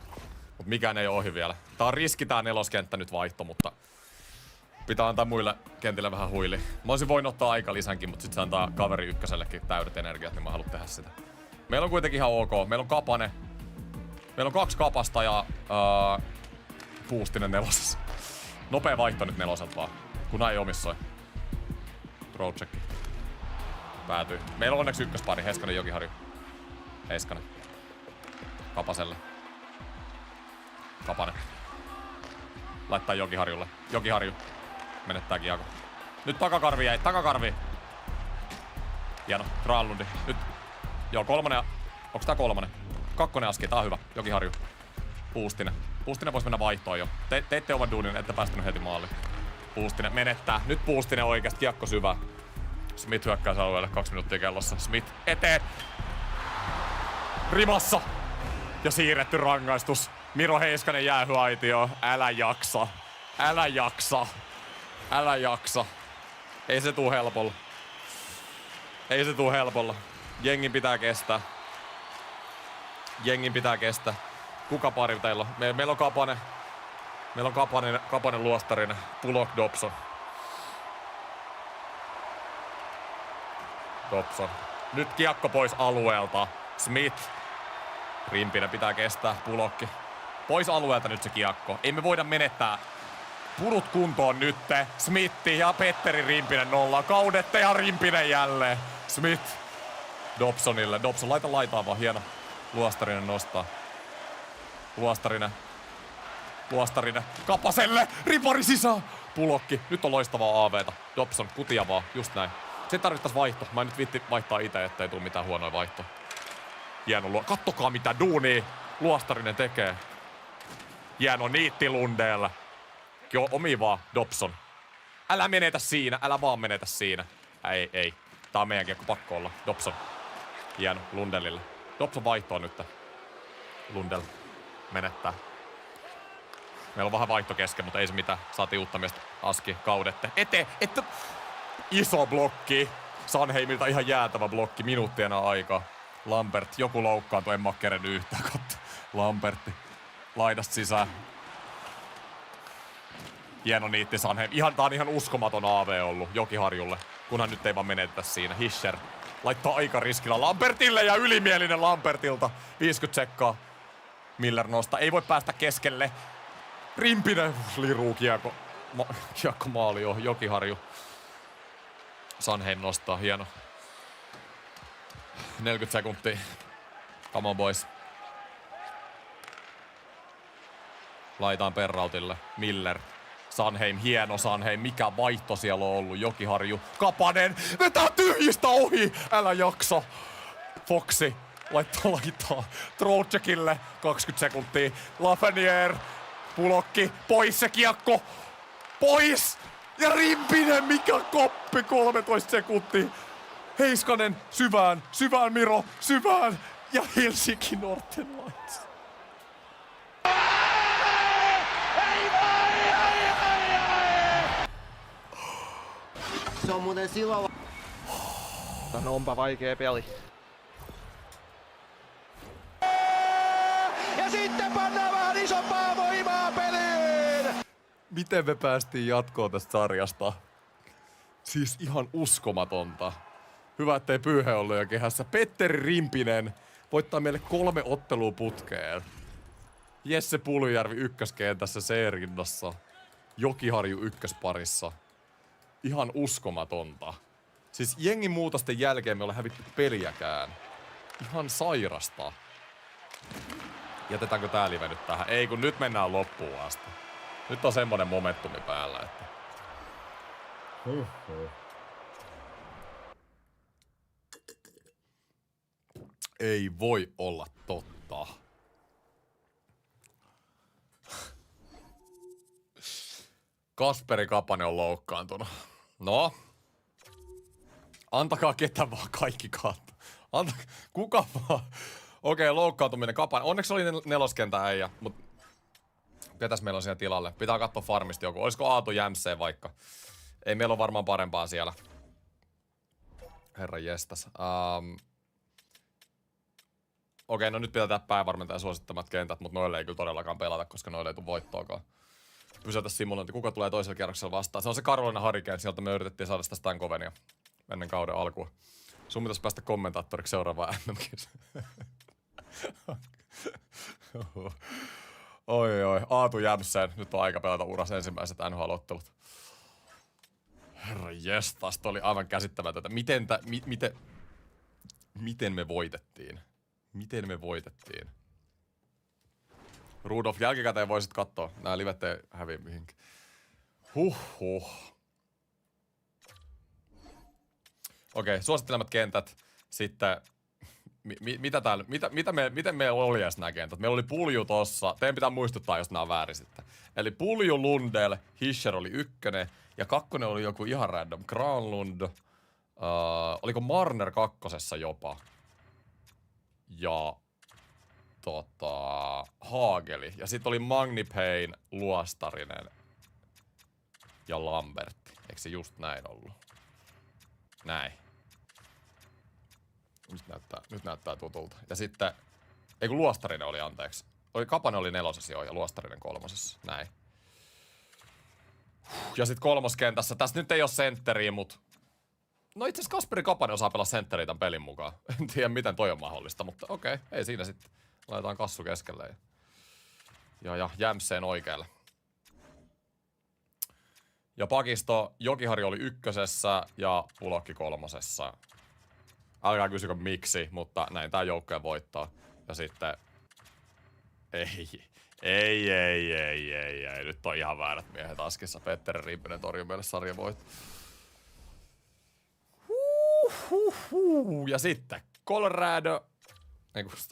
Mut mikään ei ole ohi vielä. Tää on riski tää 4. kenttä nyt vaihto, mutta pitää antaa muille kentille vähän huili. Mä olisin voinut ottaa aika lisänkin, mutta sit se antaa kaveri ykkösellekin täydet energiat, niin mä haluan tehdä sitä. Meillä on kuitenkin ihan ok. Meillä on Kapane. Meillä on 2 Kapasta ja Puustinen 4. Nopea vaihto nyt 4 vaan. Kunhan ei omissoi. Projecti. Päätyy. Meillä on onneksi ykköspari. Heiskanen, Jokiharju. Heiskanen. Kapaselle. Kapanen. Laittaa Jokiharjulle. Jokiharju. Menettää kiekko. Nyt takakarvi jäi. Takakarvi. Hieno. Granlundi. Nyt. Joo, 3. Onks tää 3? 2 aski. Tää on hyvä. Jokiharju. Puustinen. Puustinen vois mennä vaihtoon jo. Teitte oman duunin, ette päästänyt heti maaliin. Puustinen menettää. Nyt Puustinen oikeesti. Kiekko syvä. Smith hyökkäysalueelle. 2 minuuttia kellossa. Smith eteen. Rimassa. Ja siirretty rangaistus. Miro Heiskanen jäähyaitio. Älä jaksa. Älä jaksa. Älä jaksa. Ei se tuu helpolla. Ei se tuu helpolla. Jengin pitää kestää. Jengin pitää kestää. Kuka pari teillä on? Meillä on Kapane. Meillä on Kapanen Luostarinen. Pulok Dobson. Dobson. Nyt kiekko pois alueelta. Smith. Rimpinen pitää kestää. Pulokki. Pois alueelta nyt se kiekko. Ei me voida menettää. Purut kuntoon nytte. Smithi ja Petteri Rimpinen 0. Kaudette ja Rimpinen jälleen. Smith. Dobsonille. Dobson laita laitaan vaan. Hieno. Luostarinen nostaa. Luostarinen. Luostarinen. Kapaselle. Ripari sisään. Pulokki. Nyt on loistavaa AV:ta. Dobson. Kutia vaan. Just näin. Se tarvittais vaihto. Mä en nyt viitti vaihtaa itse, ettei tuu mitään huonoja vaihtoa. Hieno. Kattokaa mitä duunia Luostarinen tekee. Hieno niitti Lundeella. Omi vaan, Dobson. Älä menetä siinä, älä vaan menetä siinä. Ei. Tää on meidän kiekko, pakko olla. Dobson. Hieno, Lundellille. Dobson vaihtoa nyt. Lundell menettää. Meillä on vähän vaihto kesken, mutta ei se mitään. Saatiin uutta miestä. Aski, Kaudette. Että iso blokki. Sanheimilta ihan jäätävä blokki. Minuuttiena aikaa. Lambert, joku loukkaantui, en mä oo kerennyt yhtään katsoa. Lambertti. Laidasta sisään. Hieno niitti Sanheim. Tää on ihan uskomaton AV ollut Jokiharjulle. Kunhan nyt ei vaan menetetä siinä. Hischer laittaa aika riskillä Lambertille ja ylimielinen Lambertilta. 50 sekkaa. Miller nostaa. Ei voi päästä keskelle. Rimpinen liruu kiekko. Kiekko maali on. Jokiharju. Sanheim nostaa. Hieno. 40 sekuntia. Come on boys. Laitaan Perrautille. Miller. Sanheim, hieno Sanheim. Mikä vaihto siellä on ollut? Jokiharju. Kapanen. Vetää tyhjistä ohi. Älä jaksa. Foxi. Laittaa. Troutsekille. 20 sekuntia. Lafreniere. Pulokki. Pois se kiekko. Pois. Ja Rimpinen. Mikä koppi. 13 sekuntia. Heiskanen. Syvään. Syvään Miro. Syvään. Ja Helsinki Northern Lights. Se on muuten silloin... Tän onpa vaikea peli. Sitten pannaan vähän isompaa voimaa peliin! Miten me päästiin jatkoon tästä sarjasta? Siis ihan uskomatonta. Hyvä, ettei Pyyhe ollut jo kehässä. Petteri Rimpinen voittaa meille 3 ottelua putkeen. Jesse Puljujärvi ykköskentässä C-rinnassa. Jokiharju ykkösparissa. Ihan uskomatonta. Siis jengin muutosten jälkeen me ollaan hävitty peliäkään. Ihan sairasta. Jätetäänkö tää live nyt tähän? Ei, kun nyt mennään loppuun asti. Nyt on semmonen momentumi päällä, että... Ei voi olla totta. Kasperi Kapanen on loukkaantunut. No. Antakaa ketä vaan kaikki kaattaa. Kuka vaan. Okei, loukkaantuminen Kapanen. Onneksi oli neloskentä äijä, mut ketäs meillä on siellä tilalle? Pitää katsoa farmista joku. Olisiko Aatu Jämsee vaikka? Ei meillä ole varmaan parempaa siellä. Herra jestas. Okei, no nyt pitää tehdä päävarmentajan suosittamat kentät, mutta noille ei kyllä todellakaan pelata, koska noille ei tule voittoakaan. Pysäytä simulointi. Kuka tulee toisella kierroksella vastaan? Se on se Carolina Hurricane. Sieltä me yritettiin saada sitä Stan Covenia ennen kauden alkuun. Sun pitäisi päästä kommentaattoriksi seuraavaan MM-kisaan. Oi. Aatu Jämseen. Nyt on aika pelata uras ensimmäiset NHL-ottelut. Herra jestas, toi oli aivan käsittämätöntä. Miten me voitettiin? Miten me voitettiin? Rudolf, jälkikäteen voisit katsoa. Nää livet ei häviä mihinkään. Huhhuh. Okei, suosittelemat kentät. Sitten, miten meillä oli edes nää kentät? Meillä oli Pulju tossa. Teidän pitää muistuttaa, jos nää on väärin sitten. Eli Pulju, Lundell, Hischer oli 1. Ja 2 oli joku ihan random. Granlund. Oliko Marner 2 jopa? Ja Haageli. Ja sitten oli Magni Payne, Luostarinen ja Lambertti. Eikö se just näin ollut? Näin. Nyt näyttää tutulta. Ja sitten, ei kun Luostarinen oli, anteeksi. Kapanen oli 4. ja Luostarinen 3. Näin. Ja sitten 3. kentässä. Tässä nyt ei ole sentteriä, mut... No itse asiassa Kasperi Kapanen osaa pelaa sentteriä tämän pelin mukaan. En tiedä miten toi on mahdollista, mutta okei. Ei siinä sitten. Laitetaan kassu keskelle. Ja Jämseen oikealle. Ja pakisto, Jokiharju oli 1. ja Pulokki 3. Älkää kysykö miksi, mutta näin tää joukkojen voittaa. Ja sitten... Ei. Nyt on ihan väärät miehet askissa. Petteri Rimpinen torjuu meille sarjavoitto. Ja sitten Colorado...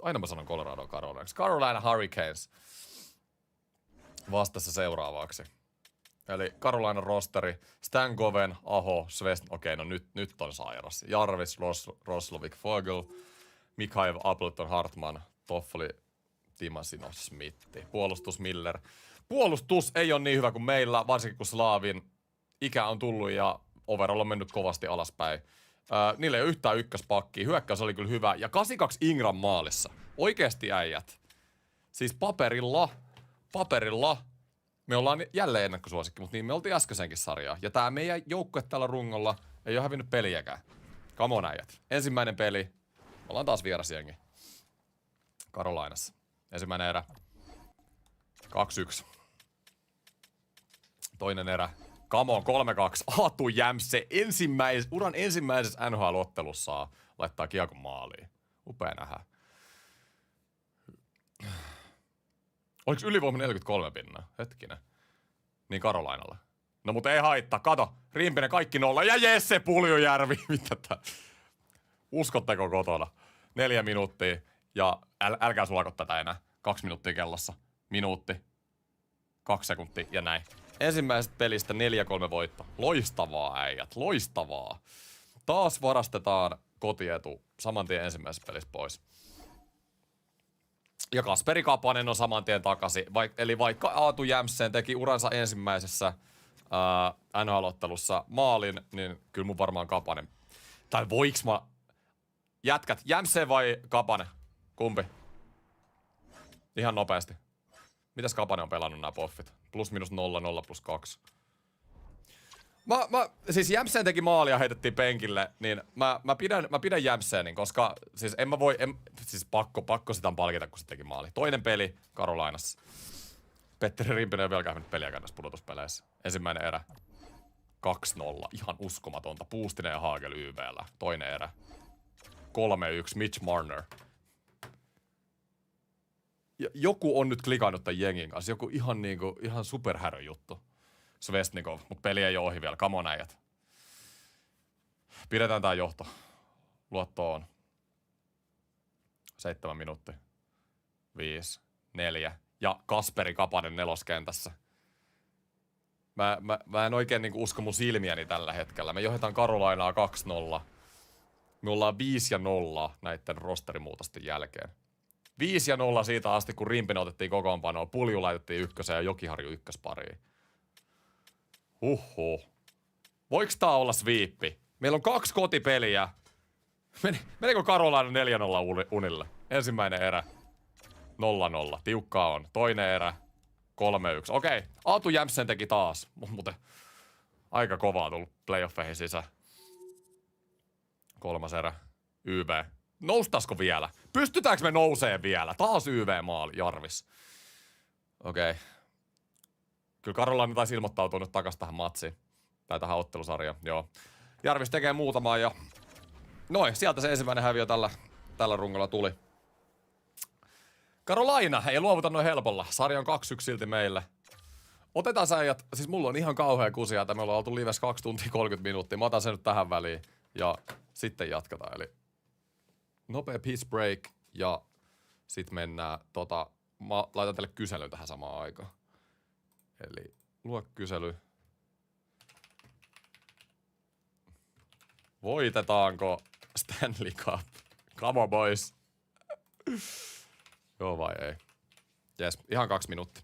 Aina mä sanon Colorado Carolina Hurricanes vastassa seuraavaksi. Eli Carolina rosteri, Stan Goven, Aho, Svest... Okei, no nyt on sairas. Jarvis, Roslovic, Fogel, Mikhail, Appleton, Hartman, Toffoli, Timasino, Smitti. Puolustus Miller. Puolustus ei ole niin hyvä kuin meillä, varsinkin kun Slaavin ikä on tullut ja overall on mennyt kovasti alaspäin. Niillä ei ole yhtään ykköspakkia. Hyökkäys oli kyllä hyvä. Ja 82 Ingram maalissa. Oikeesti äijät. Siis paperilla. Me ollaan jälleen ennakkosuosikki, mutta niin me oltiin äskeisenkin sarjaa. Ja tää meidän joukkue tällä rungolla ei ole hävinnyt peliäkään. Come on äijät. Ensimmäinen peli. Me ollaan taas vierasjengi. Carolinassa. Ensimmäinen erä. 2-1. Toinen erä. Come on, 3-2. Aatu Jämse uran ensimmäisessä NHL-ottelussa laittaa kiekon maaliin. Upea nähdä. Oliko ylivoima 43 pinnaa? Hetkinen. Niin Carolinalla. No mut ei haittaa. Kato. Rimpinen kaikki 0. Ja Jesse Puljujärvi. Mitä tää? Uskotteko kotona? 4 minuuttia. Ja älkää sulako tätä enää. 2 minuuttia kellossa. Minuutti. 2 sekuntia ja näin. Ensimmäisestä pelistä 4-3 voitto. Loistavaa äijät. Loistavaa. Taas varastetaan kotietu saman tien ensimmäisessä pelissä pois. Ja Kasperi Kapanen on saman tien takaisin. Eli vaikka Aatu Jämseen teki uransa ensimmäisessä NHL-ottelussa maalin, niin kyllä mun varmaan Kapanen. Tai voiks mä... Jätkät, Jämseen vai Kapanen? Kumpi? Ihan nopeasti. Mitäs Kapanen on pelannut nää poffit? +/- 0, 0 + 2. Siis Jämseen teki maalia, heitettiin penkille, niin mä pidän Jämseenin, koska siis siis pakko sitä palkita, kun se teki maali. Toinen peli Karolainassa. Petteri Rimpinen on vielä käynyt peliäkään näissä pudotuspeleissä. Ensimmäinen erä. 2-0. Ihan uskomatonta. Puustinen ja Hagel YV:llä. Toinen erä. 3-1. Mitch Marner. Ja joku on nyt klikannut tämän jengin kanssa. Joku ihan superhärö juttu. Svestnikov, mut peli ei ole ohi vielä. Come on, äijät. Pidetään tää johto. Luotto on. 7 minuuttia. 5, 4. Ja Kasperi Kapanen neloskentässä. Mä en oikein niinku usko mun silmiäni tällä hetkellä. Me johdetaan Karolainaa 2-0. Me ollaan 5-0 näitten rosterimuutosten jälkeen. 5-0 siitä asti, kun Rimpinen otettiin kokoonpanoon. Pulju laitettiin ykköseen ja Jokiharju ykköspariin. Voiks tää olla sweepi? Meillä on 2 kotipeliä. Menikö Karolaina 4-0 unille? Ensimmäinen erä. 0-0. Tiukkaa on. Toinen erä. 3-1. Okei. Aatu Jämsen teki taas. Muuten aika kovaa tullut playoffeihin sisään. 3. erä. YV. Noustaisiko vielä? Pystytäänkö me nousee vielä? Taas YV-maali. Jarvis. Okei. Kyllä Karolainen taisi ilmoittautua nyt takas tähän matsiin. Tai tähän ottelusarjaan. Joo. Jarvis tekee muutamaa ja... Noin, sieltä se ensimmäinen häviö tällä rungolla tuli. Karolaina ei luovuta noin helpolla. Sarja on 2-1 silti meille. Otetaan säijät. Siis mulla on ihan kauhea kusia, että me ollaan oltu lives 2 tuntia 30 minuuttia. Mä otan sen nyt tähän väliin. Ja sitten jatketaan. Eli nopea peace break. Ja sit mennään mä laitan teille kyselyn tähän samaan aikaan. Eli lue kysely. Voitetaanko Stanley Cup? Come on, boys. Joo vai ei? Jes, ihan 2 minuuttia.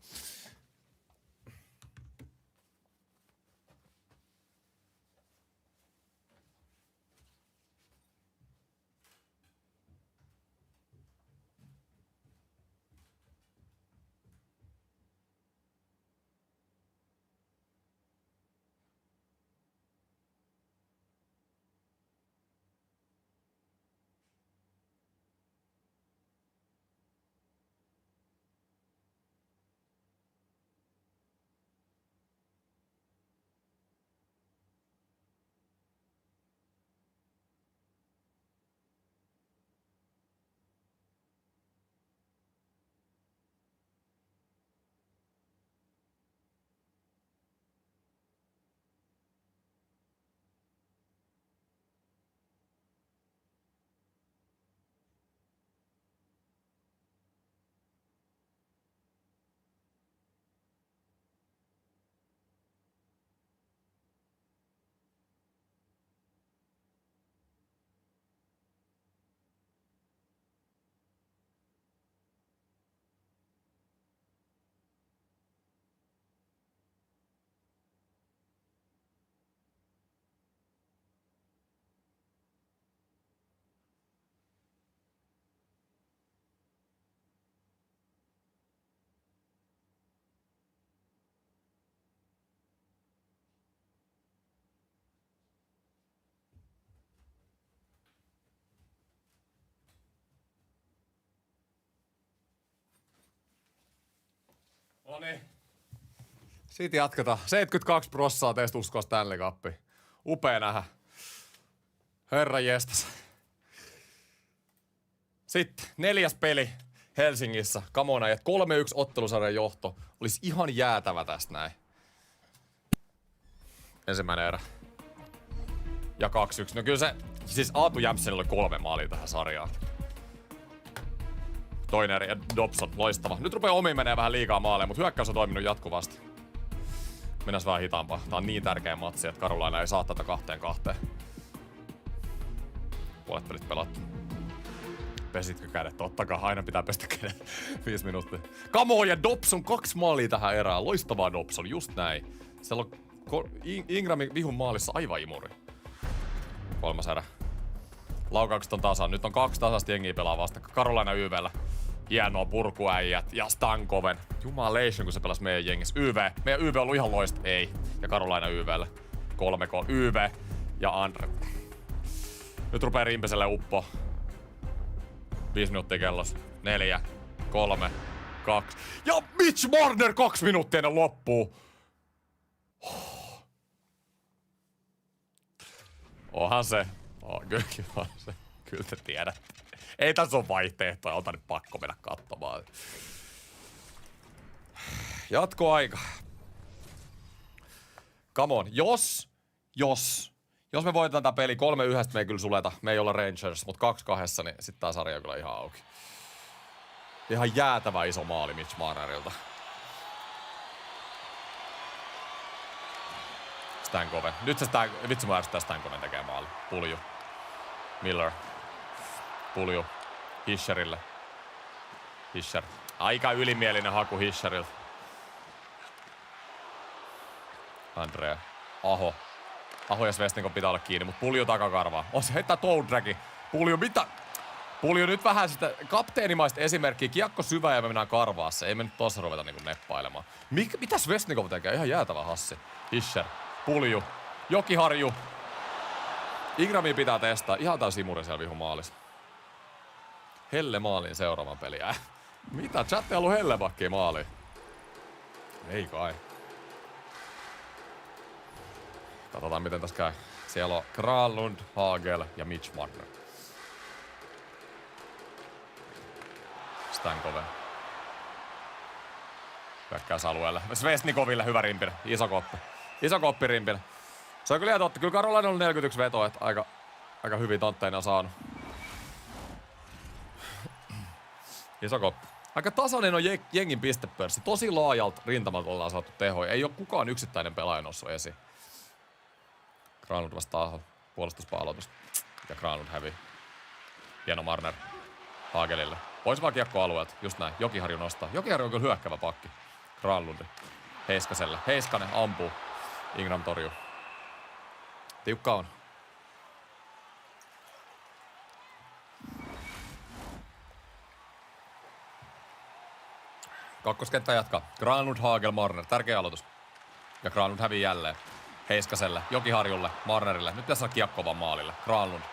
No niin. Siitä jatketaan. 72% teistä uskoo Stanley Cupia. Upea nähdä. Herra jestas. Sitten 4. peli Helsingissä. Kamona, että 3-1 ottelusarjan johto. Olisi ihan jäätävä tästä näin. Ensimmäinen erä. Ja 2-1. No kyllä se, siis Aatu Jämsenillä oli 3 maalia tähän sarjaan. Toinen erä ja Dobson, loistava. Nyt rupeaa omiin menee vähän liikaa maaleja, mutta hyökkäys on toiminut jatkuvasti. Mennään vähän hitaampaa. Tää on niin tärkeä matsi, että Karolaina ei saa tätä 2-2. Puolet pelit pelattu. Pesitkö kädet? Tottakaa, aina pitää pestä kädet. 5 minuuttia. Kamo ja Dobson, 2 maalia tähän erään. Loistavaa Dobson, just näin. Siellä on Ingramin vihun maalissa aivan imuri. 3. erä. Laukaukset on tasan. Nyt on 2 tasasta jengiä pelaa vasta. Karolaina YV:llä. Hienoa purkuäijät ja Stankoven. Jumalation, kun se pelasi meidän jengissä. YV. Meidän YV on ollut ihan loista. Ei. Ja Carolina YVlle. 3-3. YV ja Andre. Nyt rupee Rimpeselle uppo. 5 minuuttia kellossa. 4, 3, 2. Ja Mitch Marner 2 minuuttia ennen loppuu. Onhan se. Kyllä se. Kyllä te tiedätte. Ei tässä ole vaihtoehtoja. Ota nyt pakko mennä katsomaan. Jatkoaika. Come on. Jos me voitetaan tää peli 3-1, me ei kyllä suleta. Me ei olla Rangers, mutta 2-2, niin sit tää sarja on kyllä ihan auki. Ihan jäätävä iso maali Mitch Marnerilta. Stankoven. Nyt se vitsi mun ärsyttää Stankoven tekee maali. Pulju. Miller. Pulju. Hischerille. Hischer. Aika ylimielinen haku Hischerilta. Andrea. Aho. Aho ja Svesnikov pitää olla kiinni, mutta Pulju takakarvaa. Se heittää Toadragin. Pulju, mitä? Pulju nyt vähän sitä kapteenimaista esimerkkiä. Kiekko syvä ja me mennään karvaassa. Ei me nyt tossa ruveta niinku neppailemaan. Mitä Svesnikov tekee? Ihan jäätävä hassi. Hischer. Pulju. Jokiharju. Ingramia pitää testaa. Ihan tää simuri siellä vihu maalissa. Helle maaliin seuraavan peliä. Mitä? Chatti on ollut Hellebakkiin maaliin. Ei kai. Katsotaan miten tässä käy. Siellä on Granlund, Hagel ja Mitch Marner. Stankoven. Hyökkäysalueelle. Svesnikoville hyvä rimpinä. Iso koppi. Iso koppi rimpinä. Se on kyllä ihan totta. Kyllä Carolina on 41 vetoa, että aika hyvin tontteina on saanut. Iso koppi. Aika tasainen on jengin pistepörssi. Tosi laajalta rintamalta ollaan saatu tehoja. Ei ole kukaan yksittäinen pelaaja noussut esiin. Granlund vastaa puolustuspaa-aloitus. Ja Granlund hävii. Hieno Marner. Hagelille. Pois vaan kiekko alueelta. Just näin. Jokiharju nostaa. Jokiharju on kyllä hyökkävä pakki. Granlundi. Heiskaselle. Heiskanen ampuu. Ingram torjuu. Tiukka on. Kakkoskenttä jatkaa. Granlund, Hagel, Marner. Tärkeä aloitus. Ja Granlund hävii jälleen. Heiskaselle, Jokiharjulle, Marnerille. Nyt tässä on kiekko vaan maalille. Granlund.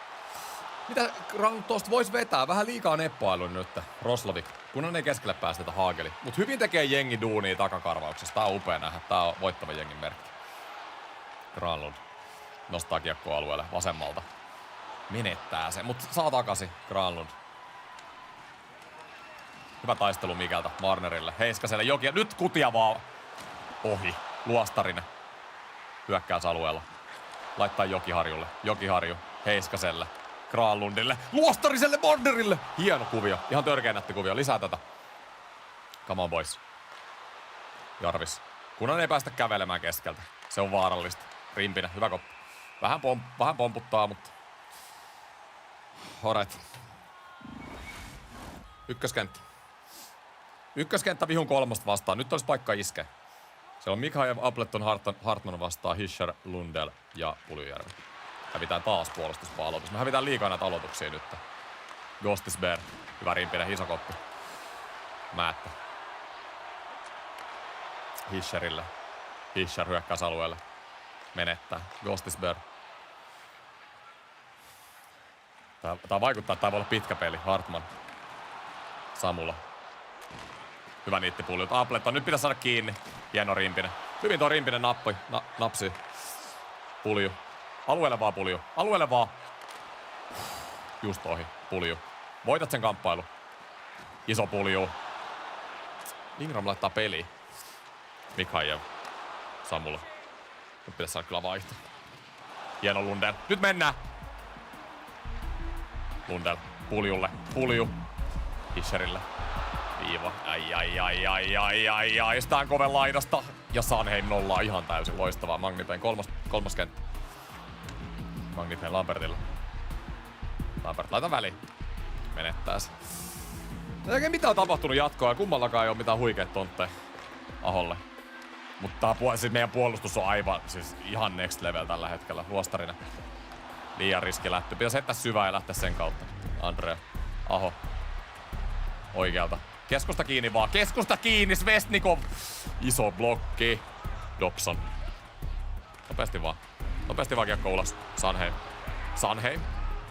Mitä Granlund tosta vois vetää? Vähän liikaa neppailu nyt. Roslovik. Kunhan ei keskelle päästetä Hageli. Mut hyvin tekee jengi duunia takakarvauksessa. Tää on upea nähdä. Tää on voittava jengin merkki. Granlund. Nostaa kiekko alueelle vasemmalta. Menettää se, mut saa takaisin. Granlund. Hyvä taistelu Mikeltä. Marnerille. Heiskaselle. Joki. Nyt kutia vaan ohi. Luostarinen. Hyökkäysalueella. Laittaa Jokiharjulle. Jokiharju. Heiskaselle. Granlundille. Luostariselle Marnerille. Hieno kuvio. Ihan törkeä nätti kuvio. Lisää tätä. Come on boys. Jarvis. Kunhan ei päästä kävelemään keskeltä. Se on vaarallista. Rimpinen. Hyvä koppi. Vähän pomputtaa, mutta... Alright. Ykköskenttä. Ykköskenttä vihun 3 vastaan. Nyt olisi paikka iskeä. Siellä on Mikhail, Appleton, Hartman vastaan, Hischer, Lundell ja Puljujärvi. Hävitään taas puolustuspaa-aloitus. Me hävitään liikaa näitä aloituksia nyt. Gostisberg. Hyvä rimpinen, iso koppi. Määttä. Hischerille. Hischer hyökkäysalueelle. Menettää. Gostisberg. Tää vaikuttaa, että tää voi olla pitkä peli. Hartman. Samula. Hyvä niittipulju. Appleton. Nyt pitäisi saada kiinni. Hieno rimpinen. Hyvin tuo rimpinen napsi. Pulju. Alueelle vaan Pulju. Alueelle vaan. Just ohi. Pulju. Voitat sen kamppailu. Iso Pulju. Ingram laittaa peliin. Mikhail. Samula. Nyt pitäisi saada kyllä vaihto. Hieno Lundell. Nyt mennään. Lundell. Puljulle. Pulju. Hischerille. Viiva. Ai. Stankoven laidasta. Ja Sanheim nollaa ihan täysin. Loistavaa. Magnipen kolmas kenttä. Magnipen Lambertille. Lambert laita väliin. Menettää se. Ei oikein mitään tapahtunut jatkoa ja kummallakaan ei ole mitään huikeet tontteja Aholle. Mutta siis meidän puolustus on aivan siis ihan next level tällä hetkellä. Luostarinen. Liian riskilätty. Pitäisi heittää syvää ja lähteä sen kautta. Andrea. Aho. oikealta. Keskusta kiinni vaan. Keskusta kiinni, Svesnikov. Iso blokki. Dobson. Nopeasti vaan. Nopeasti vaan kiekko ulos. Sanheim. Sanheim.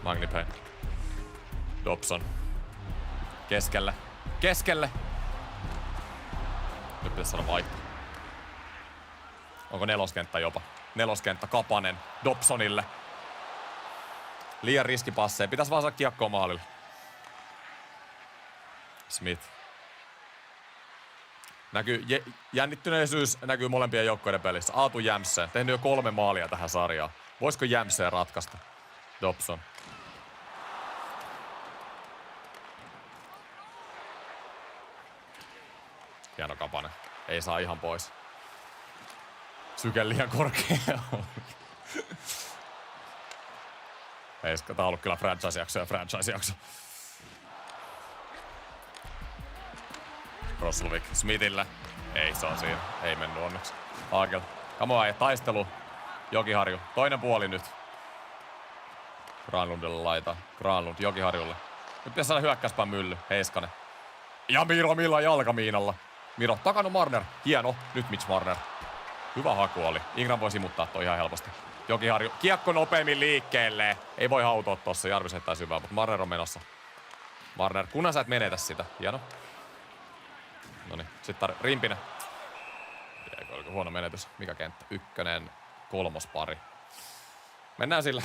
Magnipe. Dobson. Keskelle. Keskelle. Nyt pitäisi saada vaihtaa. Onko neloskenttä jopa? Neloskenttä Kapanen. Dobsonille. Liian riskipasseja. Pitäisi vaan saada kiekkoa maalille. Smith. Jännittyneisyys näkyy molempien joukkoiden pelissä. Aatu Jämseen. Tehnyt jo 3 maalia tähän sarjaan. Voisiko Jämseen ratkaista? Dobson. Hieno Kapanen. Ei saa ihan pois. Syke liian korkea. Tää on ollut kyllä franchise-jakso ja franchise-jakso. Roslovik Smithille. Ei, se on siinä. Ei mennyt onneksi. Hagel. Kamoa taistelu. Jokiharju. Toinen puoli nyt. Granlundille laita. Granlund Jokiharjulle. Nyt pitäisi saada hyökkäyspään Mylly. Heiskanen. Ja Miro Milla jalkamiinalla. Miro takana Marner. Hieno. Nyt Mitch Marner. Hyvä haku oli. Ingram voi simuttaa toi ihan helposti. Jokiharju. Kiekko nopeammin liikkeelle. Ei voi hautoa tossa. Jarvis heittää syvää, mutta Marner on menossa. Marner, kunhan sä et menetä sitä. Hieno. Noniin. Sitten Rimpinen. Oliko huono menetys? Mikä kenttä? 1, 3 pari. Mennään sillä.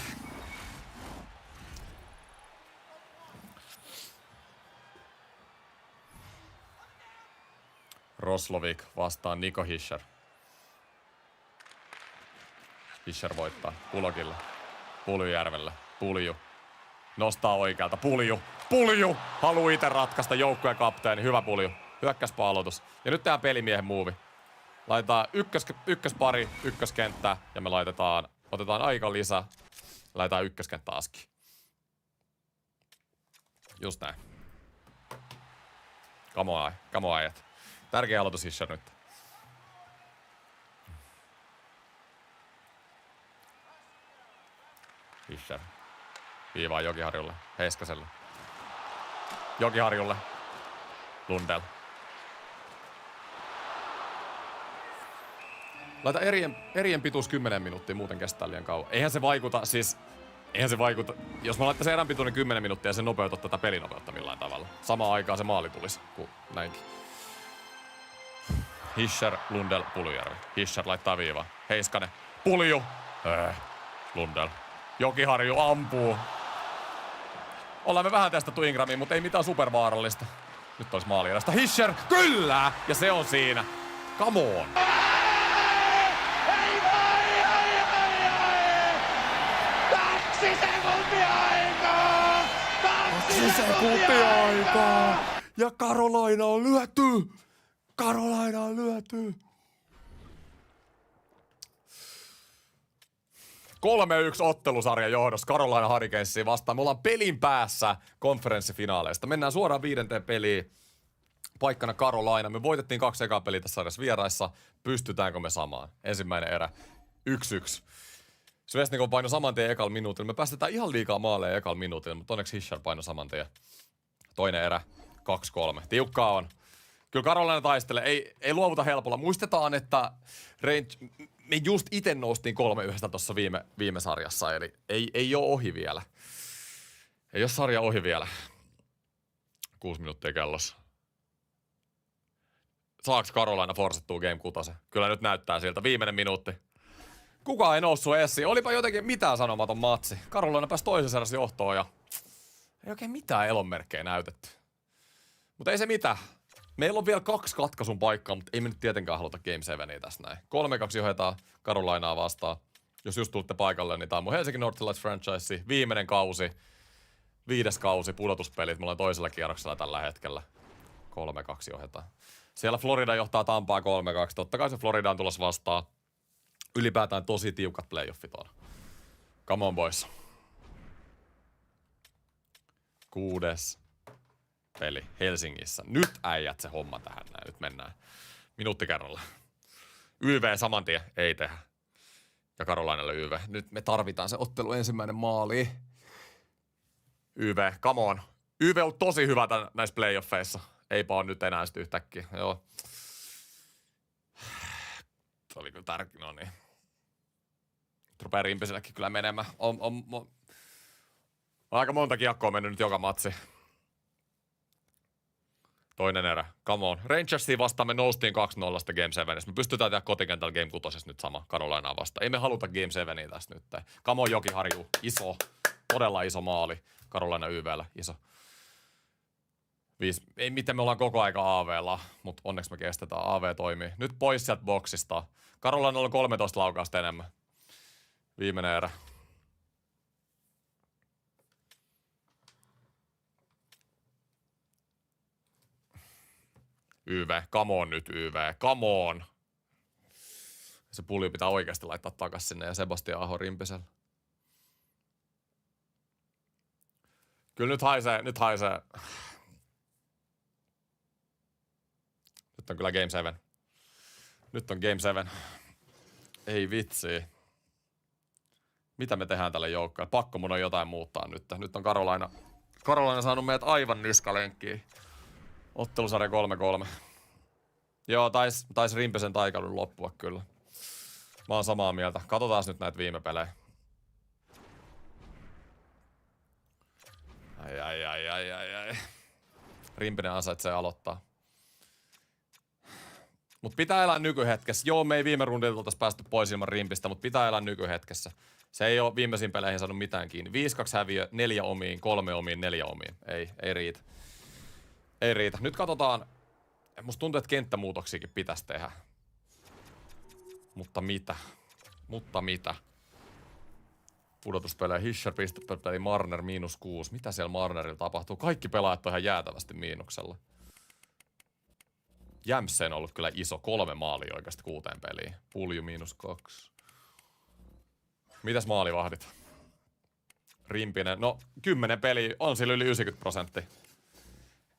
Roslovik vastaan Niko Hischer. Hischer voittaa Pulokille. Puljujärvelle. Pulju. Nostaa oikealta. Pulju. Pulju! Haluu ite ratkaista joukkueen kapteeni. Hyvä Pulju. Hyökkäyspä-aloitus. Ja nyt tehdään pelimiehen muuvi. Laitetaan ykköspari, ykköskenttää ja me otetaan aika lisää. Laitetaan ykköskenttä aski. Just näin. Kamo äijät. Tärkeä aloitus Hischer nyt. Hischer. Viivaa Jokiharjulle. Heiskaselle. Jokiharjulle. Lundell. Laita erien pituus 10 minuuttia, muuten kestää liian kauan. Eihän se vaikuta, jos mä laittaisin erän pituinen 10 minuuttia ja se nopeutat tätä pelinopeutta millään tavalla. Samaan aikaan se maali tulisi, kuin näinkin. Hischer, Lundell, Puljujärvi. Hischer laittaa viivaa. Heiskanen. Pulju. Lundell. Jokiharju ampuu. Ollaan me vähän testattu Ingramiin, mutta ei mitään supervaarallista. Nyt olisi maali edestä. Hischer! Kyllä! Ja se on siinä. Come on! Kaksi sekuntia aikaa! Ja Carolina on lyöty! Carolina on lyöty! 3-1 ottelusarjan johdossa Carolina Hurricanesiin vastaan. Me ollaan pelin päässä konferenssifinaaleista. Mennään suoraan 5. peliin. Paikkana Carolina. Me voitettiin 2 ekaa peliä tässä sarjassa vieraissa. Pystytäänkö me samaan? Ensimmäinen erä. 1-1. Svesnikov paino saman tien ekalla minuutilla. Me päästetään ihan liikaa maaleja ekalla minuutilla, mutta onneksi Hischer paino saman tien. Toinen erä. 2-3. Tiukkaa on. Kyllä Carolina taistelee. Ei luovuta helpolla. Muistetaan, että me just itse noustiin 3-1 tuossa viime sarjassa, eli ei ole ohi vielä. Ei ole sarja ohi vielä. 6 minuuttia kellossa. Saaks Carolina forsettua Game 6? Kyllä nyt näyttää siltä. Viimeinen minuutti. Kukaan ei noussut esiin. Olipa jotenkin mitään sanomaton matsi. Carolina pääsi toisessa erässä johtoon ja ei oikein mitään elonmerkkejä näytetty. Mutta ei se mitään. Meillä on vielä 2 katkaisun paikkaa, mutta ei me nyt tietenkään haluta Game 7 tässä näin. 3-2 johdetaan Carolinaa vastaan. Jos just tulitte paikalle, niin tää on mun Helsinki Northlights franchise. Viimeinen kausi. 5. kausi, pudotuspelit. Mulla on toisella kierroksella tällä hetkellä. 3-2 johdetaan. Siellä Florida johtaa Tampaa 3-2. Totta kai se Florida on tulossa vastaan. Ylipäätään tosi tiukat playoffit on. Come on boys. 6. peli Helsingissä. Nyt äijät se homma tähän näin. Nyt mennään minuutti kerralla. YV saman tien. Ei tehdä. Ja Carolinalle YV. Nyt me tarvitaan se ottelu ensimmäinen maali. YV, come on. YV on tosi hyvä näissä playoffeissa. Eipä ole nyt enää sitten yhtäkkiä. Joo. Se oli kyllä tärkeä. No niin. Rupeaa Rimpisellekin kyllä menemään. On aika monta kiekkoa mennyt nyt joka matsi. Toinen erä. Come on. Rangersia vastaan me noustiin 2-0 Game 7. Me pystytään tehdä kotikentällä Game 6 nyt sama Carolinaa vastaan. Ei me haluta Game 7 tästä nyt. Come on Jokiharju. Iso. Todella iso maali. Carolina YVllä. Iso. 5. Ei miten me ollaan koko aika AV:lla, mutta onneksi me kestetään. AV toimii. Nyt pois sieltä boksista. Carolinalla on 13 laukausta enemmän. Viimeinen erä. YV. Come on nyt YV. Come on. Se pulju pitää oikeasti laittaa takas sinne ja Sebastian Aho Rimpisellä. Kyllä nyt haisee. Nyt on kyllä Game 7. Nyt on Game 7. Ei vitsi. Mitä me tehdään tälle joukkoille? Pakko mun on jotain muuttaa nyt. Nyt on Carolina saanut meidät aivan niskalenkkiin. Ottelusarja 3-3. Joo, tais Rimpisen taikailun loppua kyllä. Mä oon samaa mieltä. Katsotaan nyt näitä viime pelejä. Ai. Rimpinen ansaitsee aloittaa. Mut pitää elää nykyhetkessä. Joo, me ei viime rundilta oltais päästy pois ilman Rimpistä, mut pitää elää nykyhetkessä. Se ei oo viimeisiin peleihin saanut mitään kiinni. 5-2 häviö, 4 omiin, 3 omiin, 4 omiin. Ei riitä. Ei riitä. Nyt katsotaan. Musta tuntuu, että kenttämuutoksiakin pitäisi tehdä. Mutta mitä? Pudotuspelejä, Hischer pistepeli, Marner -6. Mitä siellä Marnerilla tapahtuu? Kaikki pelaajat on ihan jäätävästi miinuksella. Jämsen on ollut kyllä iso. 3 maalia oikeasti 6 peliin. Pulju -2. Mitäs maalivahdit? Rimpinen. No 10 peliä on sillä yli 90%.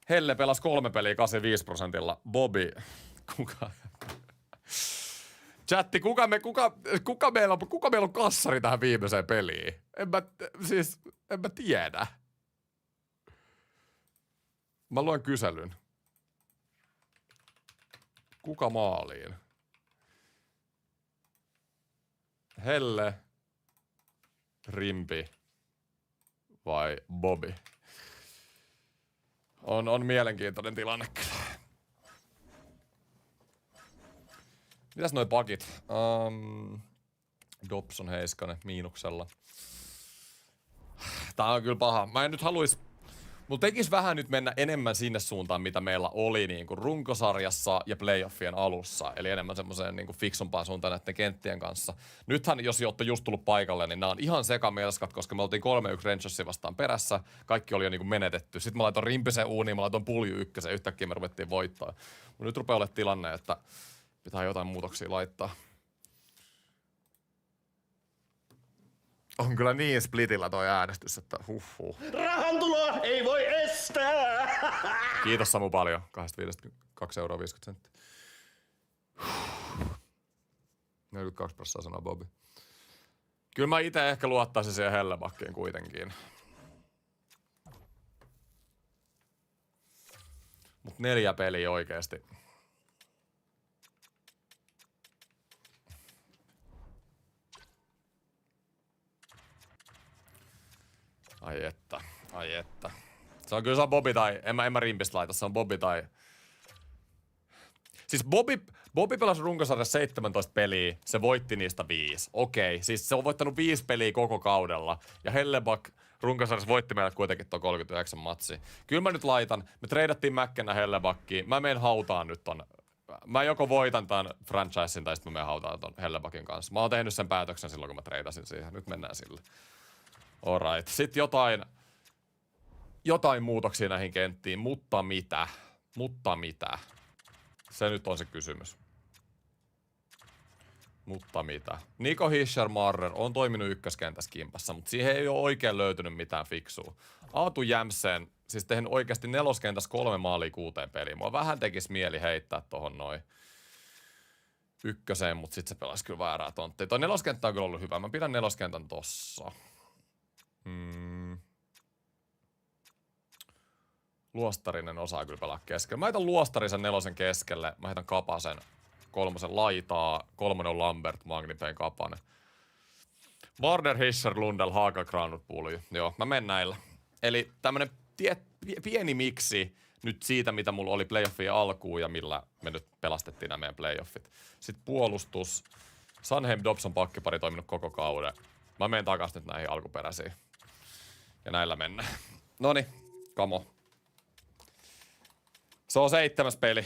Helle pelasi 3 peliä 85%. Bobby. Chatti, kuka meillä on kassari tähän viimeiseen peliin? En mä tiedä. Mä luen kyselyn. Kuka maaliin? Helle, Rimpi vai Bobby? On mielenkiintoinen tilanne kyllä. Mitäs noi pakit? Dobson, Heiskanen, miinuksella. Tää on kyllä paha. Mä en nyt haluis... Mulla tekis vähän nyt mennä enemmän sinne suuntaan, mitä meillä oli niinku runkosarjassa ja playoffien alussa. Eli enemmän semmoseen niinku fiksumpaan suuntaan näiden kenttien kanssa. Nythän, jos Jotto just tullut paikalle, niin nää on ihan sekamelskat, koska me oltiin 3-1 Rangersia vastaan perässä. Kaikki oli jo niinku menetetty. Sitten mä laitoin Rimpisen uuniin, mä laitoin Pulju ykkösen. Yhtäkkiä me ruvettiin voittaa. Mut nyt rupeaa olemaan tilanne, että pitää jotain muutoksia laittaa. On kyllä niin splitillä toi äänestys, että huhhuh. Rahantuloa ei voi estää! Kiitos Samu paljon. 2,52 €50. 42% sanoo Bobby. Kyllä mä ite ehkä luottaisin siihen Hellebackiin kuitenkin. Mut 4 peliä oikeesti. Ai että. Se on Bobby tai... En mä Rimpistä laita, se on Bobby tai... Siis Bobby pelasi runkosarjassa 17 peliä, se voitti niistä 5. Okei, siis se on voittanut 5 peliä koko kaudella. Ja Helleback runkosarjassa voitti meille kuitenkin tuon 39 matsia. Kyllä mä nyt laitan, me treidattiin Mäkkennä Hellebackiin, mä menen hautaan nyt ton... Mä joko voitan tämän franchisein tai sitten mä menen hautaan ton Hellebackin kanssa. Mä oon tehnyt sen päätöksen silloin, kun mä treidasin siihen. Nyt mennään sille. Alright. Sitten jotain muutoksia näihin kenttiin, mutta mitä? Se nyt on se kysymys. Mutta mitä? Nico Hischer Marner on toiminut ykköskentässä kimpassa, mutta siihen ei ole oikein löytynyt mitään fiksua. Aatu Jämsen, siis tehnyt oikeasti neloskentässä 3 maalia 6 peliä. Mua vähän tekisi mieli heittää tohon noin ykköseen, mutta sit se pelasi kyllä väärää tonttia. Toi neloskenttä on kyllä ollut hyvä. Mä pidän neloskentän tossa. Luostarinen osaa kyllä pelaa keskellä. Mä heitän Luostarisen 4 keskelle. Mä heitän Kapasen 3 laitaa. 3 on Lambert, Magnipen, Kapanen. Warner, Hischer, Lundell, Haga, Granlund, Pulju. Joo, mä menen näillä. Eli tämmönen pieni miksi nyt siitä, mitä mulla oli playoffien alkuun ja millä me nyt pelastettiin nämä meidän playoffit. Sitten puolustus. Sanheim, Dobson, pakkipari toiminut koko kauden. Mä menen takaisin nyt näihin alkuperäisiin. Ja näillä mennään. Noniin, kamo. Se on 7. peli.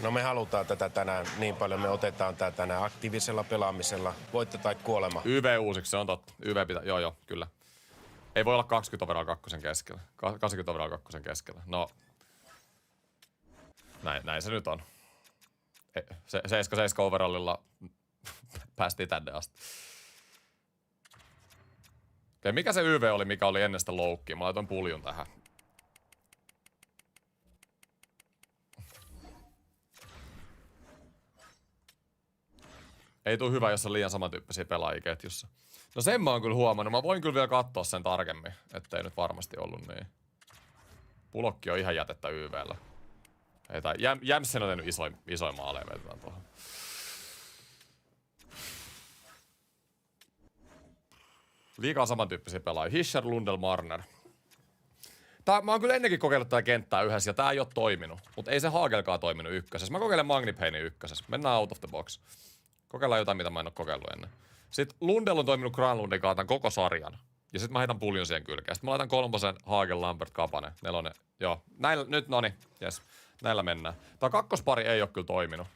No me halutaan tätä tänään niin paljon, me otetaan tää tänään aktiivisella pelaamisella. Voitto tai kuolema. YV uusiksi, se on totta. YV pitää, joo, kyllä. Ei voi olla 20 overall 2 keskellä. 80 overall 2 keskellä. No, näin se nyt on. 7 overallilla päästiin tänne asti. Okei, mikä se YV oli, mikä oli ennen sitä loukkiä? Mä laitoin Puljun tähän. Ei tule hyvä, jos on liian samantyyppisiä pelaajia ketjussa. No sen mä oon kyllä huomannut. Mä voin kyllä vielä katsoa sen tarkemmin, ettei nyt varmasti ollut niin. Pulokki on ihan jätettä YVllä. Ei tai Jämsen on tehnyt isoja maaleja, vetetään tuohon. Liikaa samantyyppisiä pelaajia. Hischer, Lundell, Marner. Mä oon kyllä ennenkin kokeillut tätä kenttää yhdessä ja tää ei oo toiminut. Mut ei se Hagelkaan toiminut ykkösessä. Mä kokeilen Magnipeinin ykkösessä. Mennään out of the box. Kokeillaan jotain, mitä mä en oo kokeillut ennen. Sitten Lundell on toiminut Granlundin kaatan koko sarjan. Ja sit mä heitän Puljun siihen kylkeen. Sitten mä laitan 3, Hagel, Lambert, Kapanen, 4. Joo, näillä, nyt noni, jes. Näillä mennään. Tää kakkospari ei oo kyllä toiminut.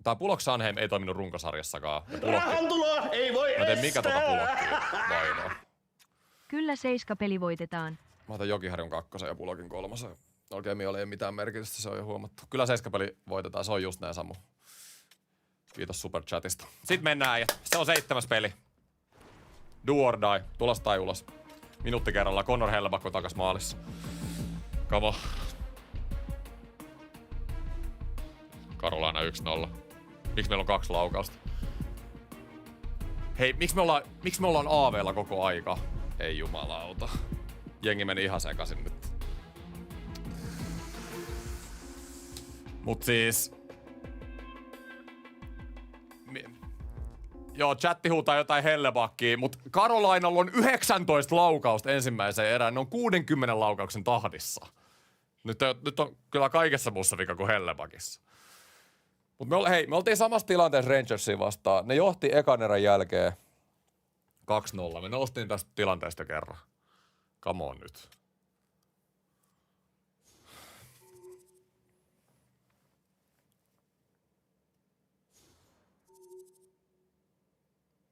Tää Pulok Sanheim ei toiminut runkosarjassakaan. Rahantuloa ei voi mä teen mikä Pulokkia vainoa. Kyllä 7 peli voitetaan. Mä otan Jokiharjun 2 ja Pulokin 3. Oikein ei ole mitään merkitystä, se on jo huomattu. Kyllä 7 peli voitetaan, se on just näin Samu. Kiitos superchatista. Sitten mennään äijät. Se on 7. peli. Do or die. Tulos tai ulos. Minuutti kerrallaan. Connor Hellebakko takas maalissa. Come on. Carolina 1-0. Miksi meillä on 2 laukausta? Hei, miksi me ollaan AV:lla koko aika? Ei jumalauta. Jengi meni ihan sekaisin nyt. Mut siis... Joo, chatti huutaa jotain Hellebakkiin, mutta Carolinalla on 19 laukausta ensimmäiseen erään. Ne on 60 laukauksen tahdissa. Nyt on kyllä kaikessa muussa vika kuin Hellebakissa. Mutta me oltiin samassa tilanteessa Rangersiin vastaan. Ne johti ekan erän jälkeen 2-0. Me noustiin tästä tilanteesta kerran. Come on nyt.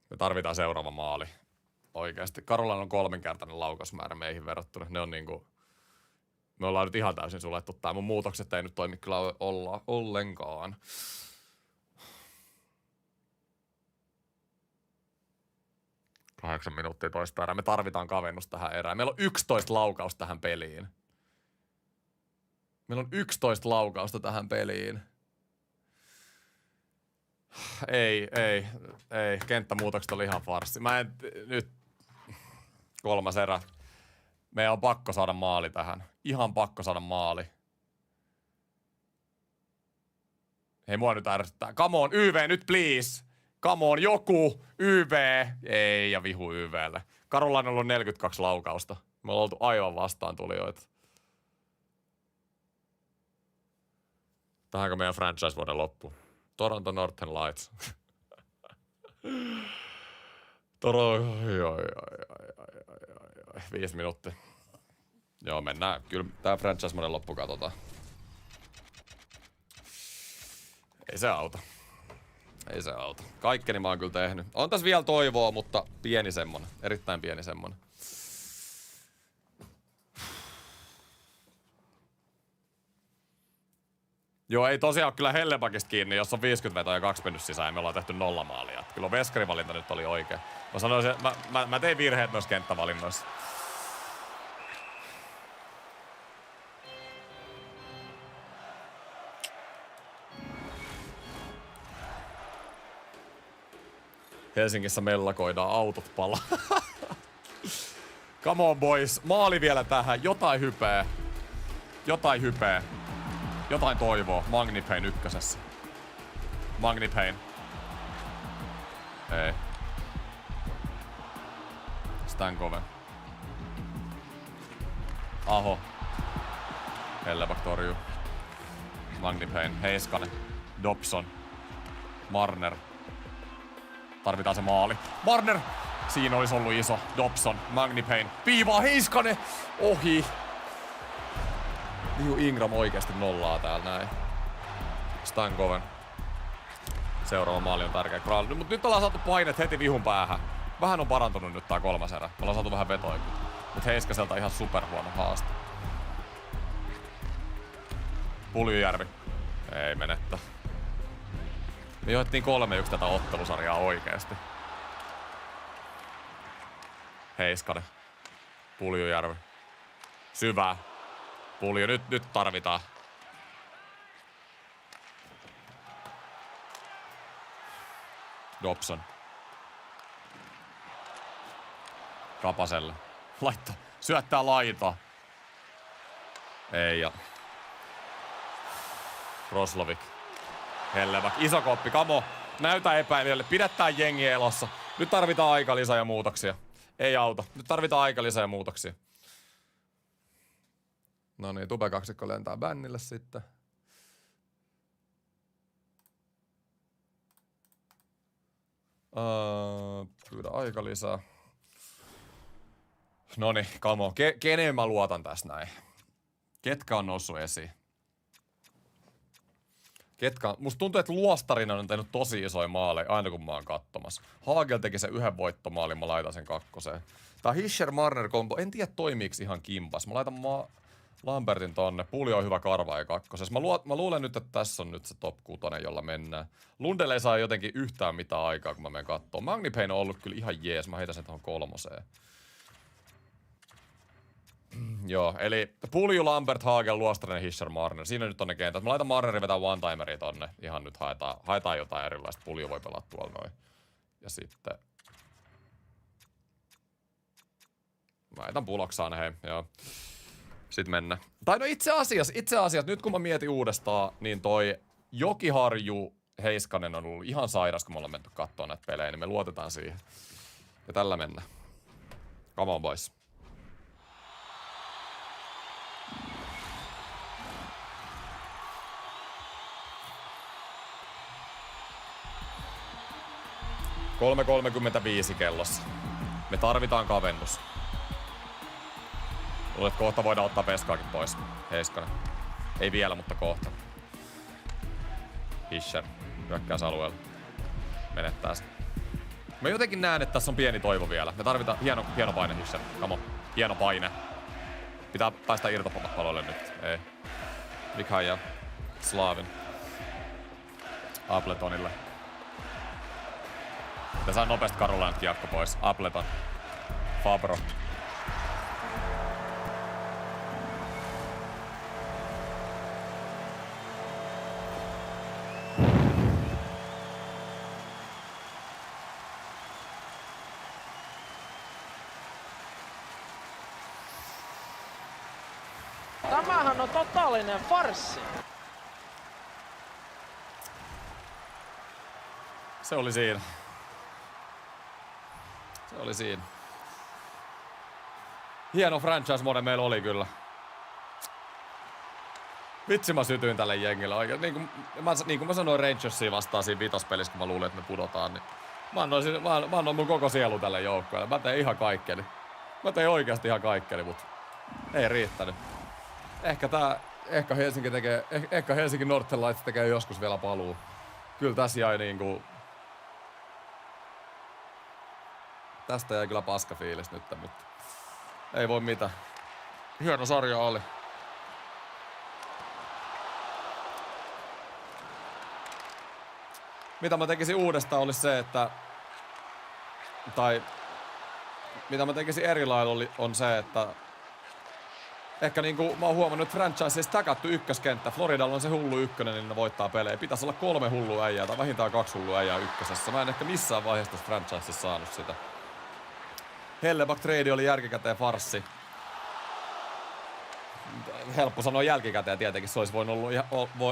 Me tarvitaan seuraava maali. Oikeasti. Carolina on 3-kertainen laukausmäärä meihin verrattuna. Ne on niinku... Me ollaan nyt ihan täysin sulettu tää. Mun muutokset ei nyt toimi kyllä ollenkaan. Kahdeksan minuuttia toista erää. Me tarvitaan kavennus tähän erään. Meillä on 11 laukausta tähän peliin. Meillä on 11 laukausta tähän peliin. Ei. Kenttämuutokset oli ihan farssi. Nyt 3. erä. Meidän on pakko saada maali tähän. Ihan pakko saada maali. Hei, mua nyt ärsyttää. Come on, YV nyt please. Come on, joku. YV. Ei, ja vihu YVlle. Carolinalla on 42 laukausta. Me ollaan oltu aivan vastaan tulijoita. Tähänkö meidän franchise vuoden loppu? Toronto Northern Lights. Toronto. 5 minuuttia. Joo, mennään. Kyllä tää franchise vuoden loppu katsotaan. Ei se auta. Ei se auta. Kaikkeni mä oon kyllä tehnyt. On tässä vielä toivoa, mutta pieni semmonen. Erittäin pieni semmonen. Joo, ei tosiaan ole kyllä Hellebakista kiinni, jos on 50 vetoa ja 2 mennyt sisään ja me ollaan tehty 0 maalia. Kyllä on Veskarin valinta nyt oli oikein. Mä sanoisin, että mä tein virheet myös kenttävalinnoissa. Helsingissä mellakoidaan, autot palaa. Come on boys. Maali vielä tähän. Jotain hypeä. Jotain hypeä. Jotain toivoa. Magnipain ykkösessä. Magnipain. Ei. Stankoven. Aho. Hellebak torjuu. Magnipain. Heiskanen. Dobson. Marner. Tarvitaan se maali. Marner! Siinä olisi ollut iso. Dobson. Magnipain. Piivaa Heiskanen! Ohi. Liu Ingram oikeasti nollaa täällä näin. Stankoven. Seuraava maali on tärkeä. Mut nyt ollaan saatu painet heti vihun päähän. Vähän on parantunut nyt tää kolmas erä. Me ollaan saatu vähän vetoja. Mut Heiskaselta ihan superhuono haaste. Puljujärvi. Ei menettä. Me johdettiin 3-1 tätä ottelusarjaa oikeesti. Heiskanen. Puljujärvi. Syvää. Pulju, nyt tarvitaan. Dobson. Kapaselle. Laitto. Syöttää laitaa. Ei ja. Roslovik. Hellebak. Iso koppi. Kamo. Näytä epäilijälle. Pidättää jengi elossa. Nyt tarvitaan aikalisä ja muutoksia. Ei auta. Nyt tarvitaan aikalisä ja muutoksia. No niin, Tube kaksikko lentää bännille sitten. Pyydä aikalisää. Noniin, kamo. Keneen mä luotan tässä näin? Ketkä on noussut esiin? Musta tuntuu, että Luostarinen on tehnyt tosi isoja maaleja aina kun mä oon katsomassa. Hagel teki sen yhden voittomaalin, mä laitan sen kakkoseen. Tää Hischer-Marner-kombo, en tiedä toimiiks ihan kimpas. Mä laitan Lambertin tonne. Puljo on hyvä karvaaja kakkosessa. Mä luulen nyt, että tässä on nyt se top 6, jolla mennään. Lundelle ei saa jotenkin yhtään mitään aikaa, kun mä menen kattoo. Magnipain on ollut kyllä ihan jees. Mä heitän sen tohon 3. Joo, eli Pulju, Lambert, Hagel, Luostarinen, Hischer, Marner. Siinä nyt on ne kentät. Mä laitan Marnerin vetää one-timeria tonne. Ihan nyt haetaan jotain erilaista. Pulju voi pelaa tuolla noin. Ja sitten... Mä laitan Puloksaan, hei. Joo. Sitten mennä. Tai no itse asiassa, nyt kun mä mietin uudestaan, niin toi Jokiharju Heiskanen on ollut ihan sairas, kun me ollaan menty kattoo näitä pelejä, niin me luotetaan siihen. Ja tällä mennään. Come on, boys. .3.35 kellossa. Me tarvitaan kavennus. Luulen, että kohta voidaan ottaa Veskaakin pois. Heiskanen. Ei vielä, mutta kohta. Hischer. Hyökkäysalueella. Menettää se. Mä jotenkin näen, että tässä on pieni toivo vielä. Me tarvitaan hieno paine, Hischer. Come on. Hieno paine. Pitää päästä irtopommat paloille nyt. Ei. Mikhail. Slavin. Appletonille. Pitää saa nopeasti Karolainat kiekko pois. Appleton. Fabro. Tämähän on totaalinen farssi. Se oli siinä. Se oli siinä. Hieno franchise-mode meillä oli kyllä. Vitsi mä sytyin tälle jengille oikein. Niin kuin mä sanoin Rangersia vastaan siinä vitospelissä, kun mä luulin, että me pudotaan, niin mä annoin mun koko sielu tälle joukkueelle. Mä tein ihan kaikkeni. Mä tein oikeasti ihan kaikkeni, mutta ei riittänyt. Ehkä Helsinki Northern Lights tekee joskus vielä paluu. Kyllä tässä jäi niinku... Tästä jäi kyllä paska fiilis nyt, mutta ei voi mitään. Hieno sarja oli. Mitä mä tekisin uudestaan olisi se, että... Tai... Mitä mä tekisin eri lailla on se, että... Ehkä niinku mä oon huomannut, että franchiseissa täkätty ykköskenttä. Floridalla on se hullu ykkönen, niin ne voittaa pelejä. Pitäisi olla 3 hullua äijää tai vähintään 2 hullua äijää ykkösessä. Mä en ehkä missään vaiheessa tässä franchiseissa saanut sitä. Hellebuyck trade oli jälkikäteen farssi. Helppo sanoa jälkikäteen tietenkin, se olisi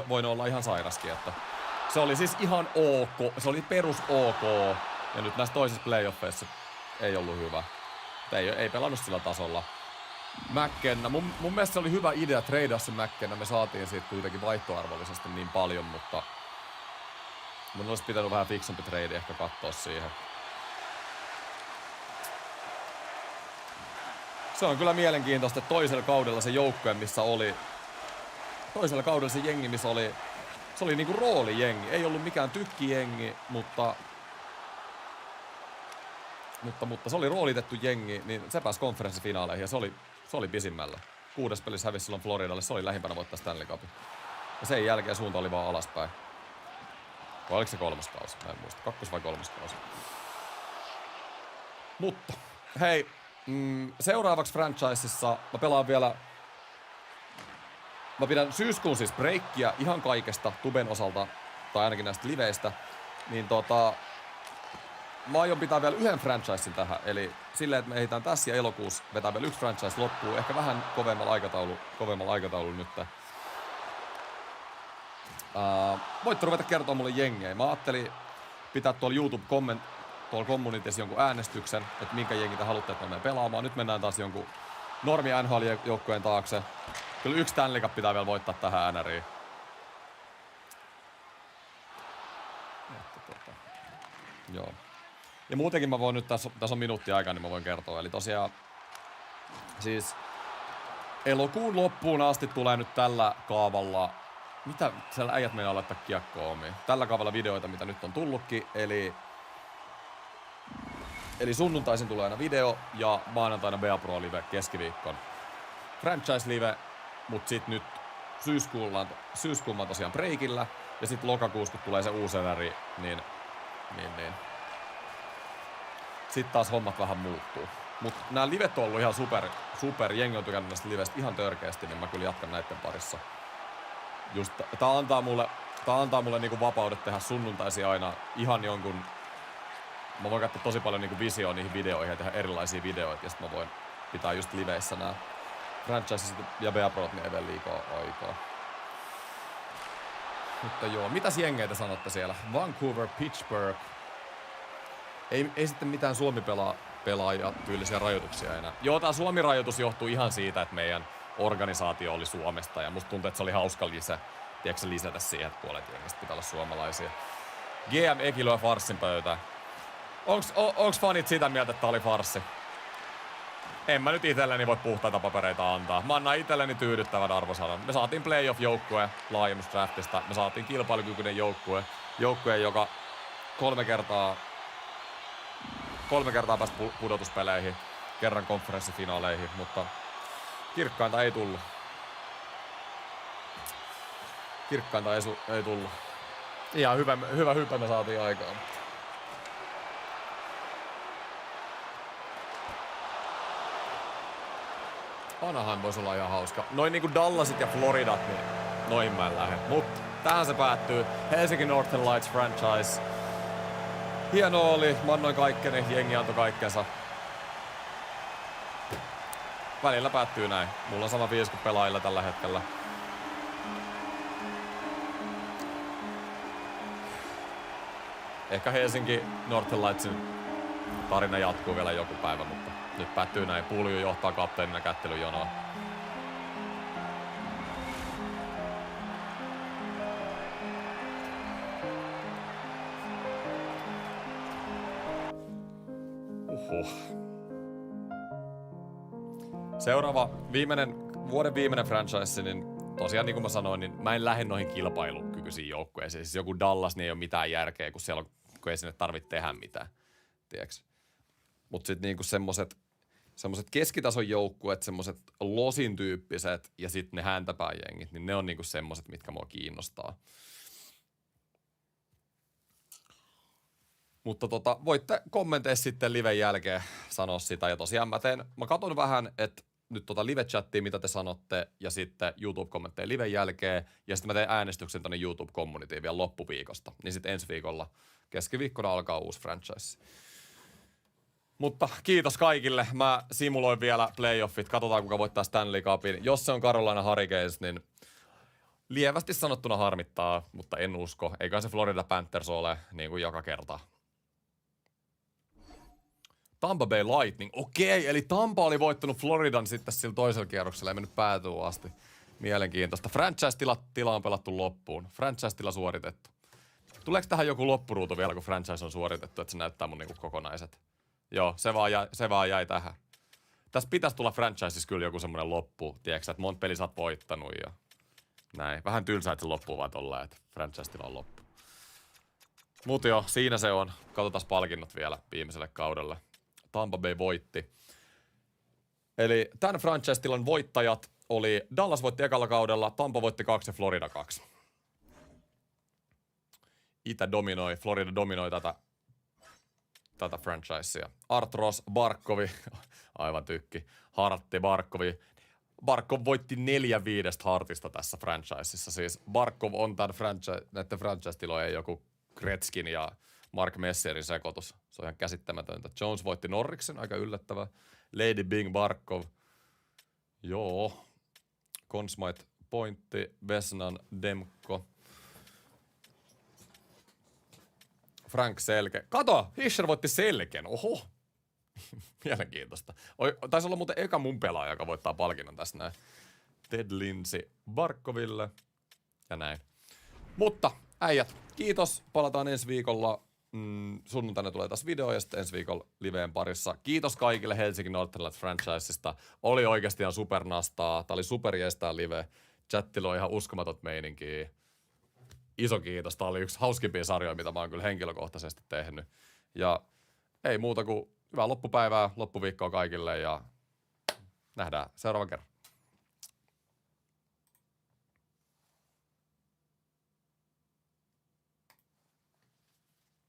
voinut olla ihan sairaskin, että se oli siis ihan ok, se oli perus ok, ja nyt näissä toisissa playoffeissa ei ollut hyvä. Ei pelannut sillä tasolla. McKenna, mun mielestä se oli hyvä idea treidaa se McKenna, me saatiin siitä kuitenkin vaihtoarvollisesti niin paljon, mutta mun olisi pitänyt vähän fiksumpi trade ehkä katsoa siihen. Se on kyllä mielenkiintoista, että toisella kaudella se joukkue, missä oli... Toisella kaudella se jengi, missä oli... Se oli niinku roolijengi. Ei ollut mikään tykkijengi, mutta se oli roolitettu jengi, niin se pääsi konferenssifinaaleihin ja se oli pisimmällä. 6. pelissä hävisi silloin Floridalle, se oli lähimpänä voittaa Stanley Cupin. Ja sen jälkeen suunta oli vaan alaspäin. Vai oliko se 3. kausi? Mä en muista. 2. vai 3. kausi. Mutta, hei... seuraavaksi franchisessa mä pelaan vielä... Mä pidän syyskuun siis breikkiä ihan kaikesta Tuben osalta, tai ainakin näistä liveistä. Niin mä aion pitää vielä yhden franchisein tähän, eli silleen, että me ehditään tässä ja elokuussa vetää vielä 1 franchise loppuun, ehkä vähän kovemmalla aikataululla nyt. Voitte ruveta kertoa mulle jengejä. Mä ajattelin pitää tuolla tuolla communityssä jonkun äänestyksen, että minkä jengi te haluatte, että me menen pelaamaan. Nyt mennään taas jonkun normi NHL-joukkojen taakse. Kyllä 1 Stanley Cup pitää vielä voittaa tähän NRiin. Joo. Ja muutenkin mä voin nyt, tässä on minuutti aikaa, niin mä voin kertoa. Eli tosiaan, siis elokuun loppuun asti tulee nyt tällä kaavalla, mitä siellä äijät meinaa laittaa kiekkoa omiin. Tällä kaavalla videoita, mitä nyt on tullutkin, Eli sunnuntaisin tulee aina video ja maanantaina Bea Pro Live keskiviikkon franchise live, mut sit nyt syyskuun mä tosiaan breikillä ja sit lokakuussa kun tulee se uusi NRi, niin sit taas hommat vähän muuttuu. Mut nää livet on ollut ihan super, jengi on tykännyt näistä liveistä ihan törkeästi, niin mä kyllä jatkan näitten parissa. Just tää antaa mulle niinku vapaudet tehdä sunnuntaisia aina ihan jonkun. Mä voin katsoa tosi paljon niinku visioa niihin videoihin ja tehdä erilaisia videoita, ja sit mä voin pitää just liveissä nää franchises ja Bea Prot, niin ei vielä liikaa aikaa. Mutta joo, mitäs jengeitä sanotte siellä? Vancouver, Pittsburgh. Ei sitten mitään Suomi-pelaajia tyylisiä rajoituksia enää. Joo, tää Suomi-rajoitus johtuu ihan siitä, että meidän organisaatio oli Suomesta, ja musta tuntuu, että se oli hauska lisätä siihen, että puolet jengistä pitää olla suomalaisia. GM Eki lyö farssin pöytään. Onks fanit sitä mieltä, että tää oli farssi? En mä nyt itelleni voi puhtaita papereita antaa. Mä annan itelleni tyydyttävän arvosanan. Me saatiin playoff-joukkue laajennusdraftista. Me saatiin kilpailukykyinen joukkue, joka 3 kertaa pääsi pudotuspeleihin, kerran konferenssifinaaleihin, mutta kirkkainta ei tullut. Ei tullut. Ihan hyvä hyppä me saatiin aikaan. Anaheim voisi olla ihan hauska. Noin niinku Dallasit ja Floridat, niin noihin mä en lähde. Mut tähän se päättyy. Helsinki Northern Lights franchise. Hieno oli, mä annoin kaikkeni, jengi antoi kaikkensa. Välillä päättyy näin. Mulla on sama fiilis kuin pelaajilla tällä hetkellä. Ehkä Helsinki Northern Lightsin tarina jatkuu vielä joku päivä, mutta nyt päättyy näin. Pulju johtaa kapteenina kättelyjonoa. Seuraava vuoden viimeinen franchise, niin tosiaan niin kuin mä sanoin, niin mä en lähde noihin kilpailukykyisiin joukkueisiin. Siis joku Dallas, niin ei ole mitään järkeä, kun siellä on, kun ei sinne tarvitse tehdä mitään. Tiedätkö? Mut sit niinku semmoset keskitason joukkueet, semmoset losin tyyppiset ja sit ne häntäpääjengit, niin ne on niinku semmoset, mitkä mua kiinnostaa. Mutta voitte kommenteissa sitten liven jälkeen sanoa sitä. Ja tosiaan mä katon vähän, että nyt live-chattia, mitä te sanotte, ja sitten YouTube-kommentteja liven jälkeen, ja sitten mä teen äänestyksen tonne YouTube-communityin vielä loppuviikosta. Niin sitten ensi viikolla, keskiviikkona alkaa uusi franchise. Mutta kiitos kaikille. Mä simuloin vielä playoffit. Katsotaan, kuka voittaa Stanley Cupin. Jos se on Carolina Hurricanes, niin lievästi sanottuna harmittaa, mutta en usko. Eikä se Florida Panthers ole niin kuin joka kerta. Tampa Bay Lightning. Okei, eli Tampa oli voittanut Floridan sitten sillä toisella kierroksella ja mennyt päätyyn asti. Mielenkiintoista. Franchise-tila on pelattu loppuun. Franchise-tila suoritettu. Tuleeko tähän joku loppuruutu vielä, kun franchise on suoritettu, että se näyttää mun niinku kokonaiset? Joo, se vaan jäi tähän. Tässä pitäisi tulla franchises kyllä joku semmonen loppu, tiedätkö, että monta peliä sä oot voittanut ja näin. Vähän tylsää, että se loppuu vaan tolleen, että franchise-tila on loppu. Mut joo, siinä se on. Katsotaan palkinnot vielä viimeiselle kaudelle. Tampa Bay voitti. Eli tämän franchise-tilan voittajat oli Dallas voitti ekalla kaudella, Tampa voitti 2 ja Florida 2. Itä dominoi, Florida dominoi tätä franchisea. Artros, Barkovi, aivan tykki, Hartti, Barkovi. Barkov voitti 4/5 Hartista tässä franchisessa. Siis Barkov on näiden franchise-tilojen joku Gretzkin ja Mark Messerin sekoitus. Se on ihan käsittämätöntä. Jones voitti Norriksen, aika yllättävä. Lady Bing Barkov. Joo. Conn Smythe Pointti, Vesnan Demko. Frank Selke. Kato, Hischer voitti Selken. Oho. Mielenkiintoista. Taisi olla muuten eka mun pelaaja, joka voittaa palkinnon tässä näin. Ted Lindsay Barkoville. Ja näin. Mutta äijät, kiitos. Palataan ensi viikolla. Sunnuntaina tulee taas video ja sitten ensi viikolla liveen parissa. Kiitos kaikille Helsinki Northern franchisesta. Oli oikeasti ihan supernastaa. Tää oli superjeestää live. Chattilla on ihan uskomatot meininkiä. Iso kiitos. Tää oli yksi hauskimpia sarjoja, mitä mä oon kyllä henkilökohtaisesti tehnyt. Ja ei muuta kuin hyvää loppupäivää, loppuviikkoa kaikille ja nähdään seuraavan kerran.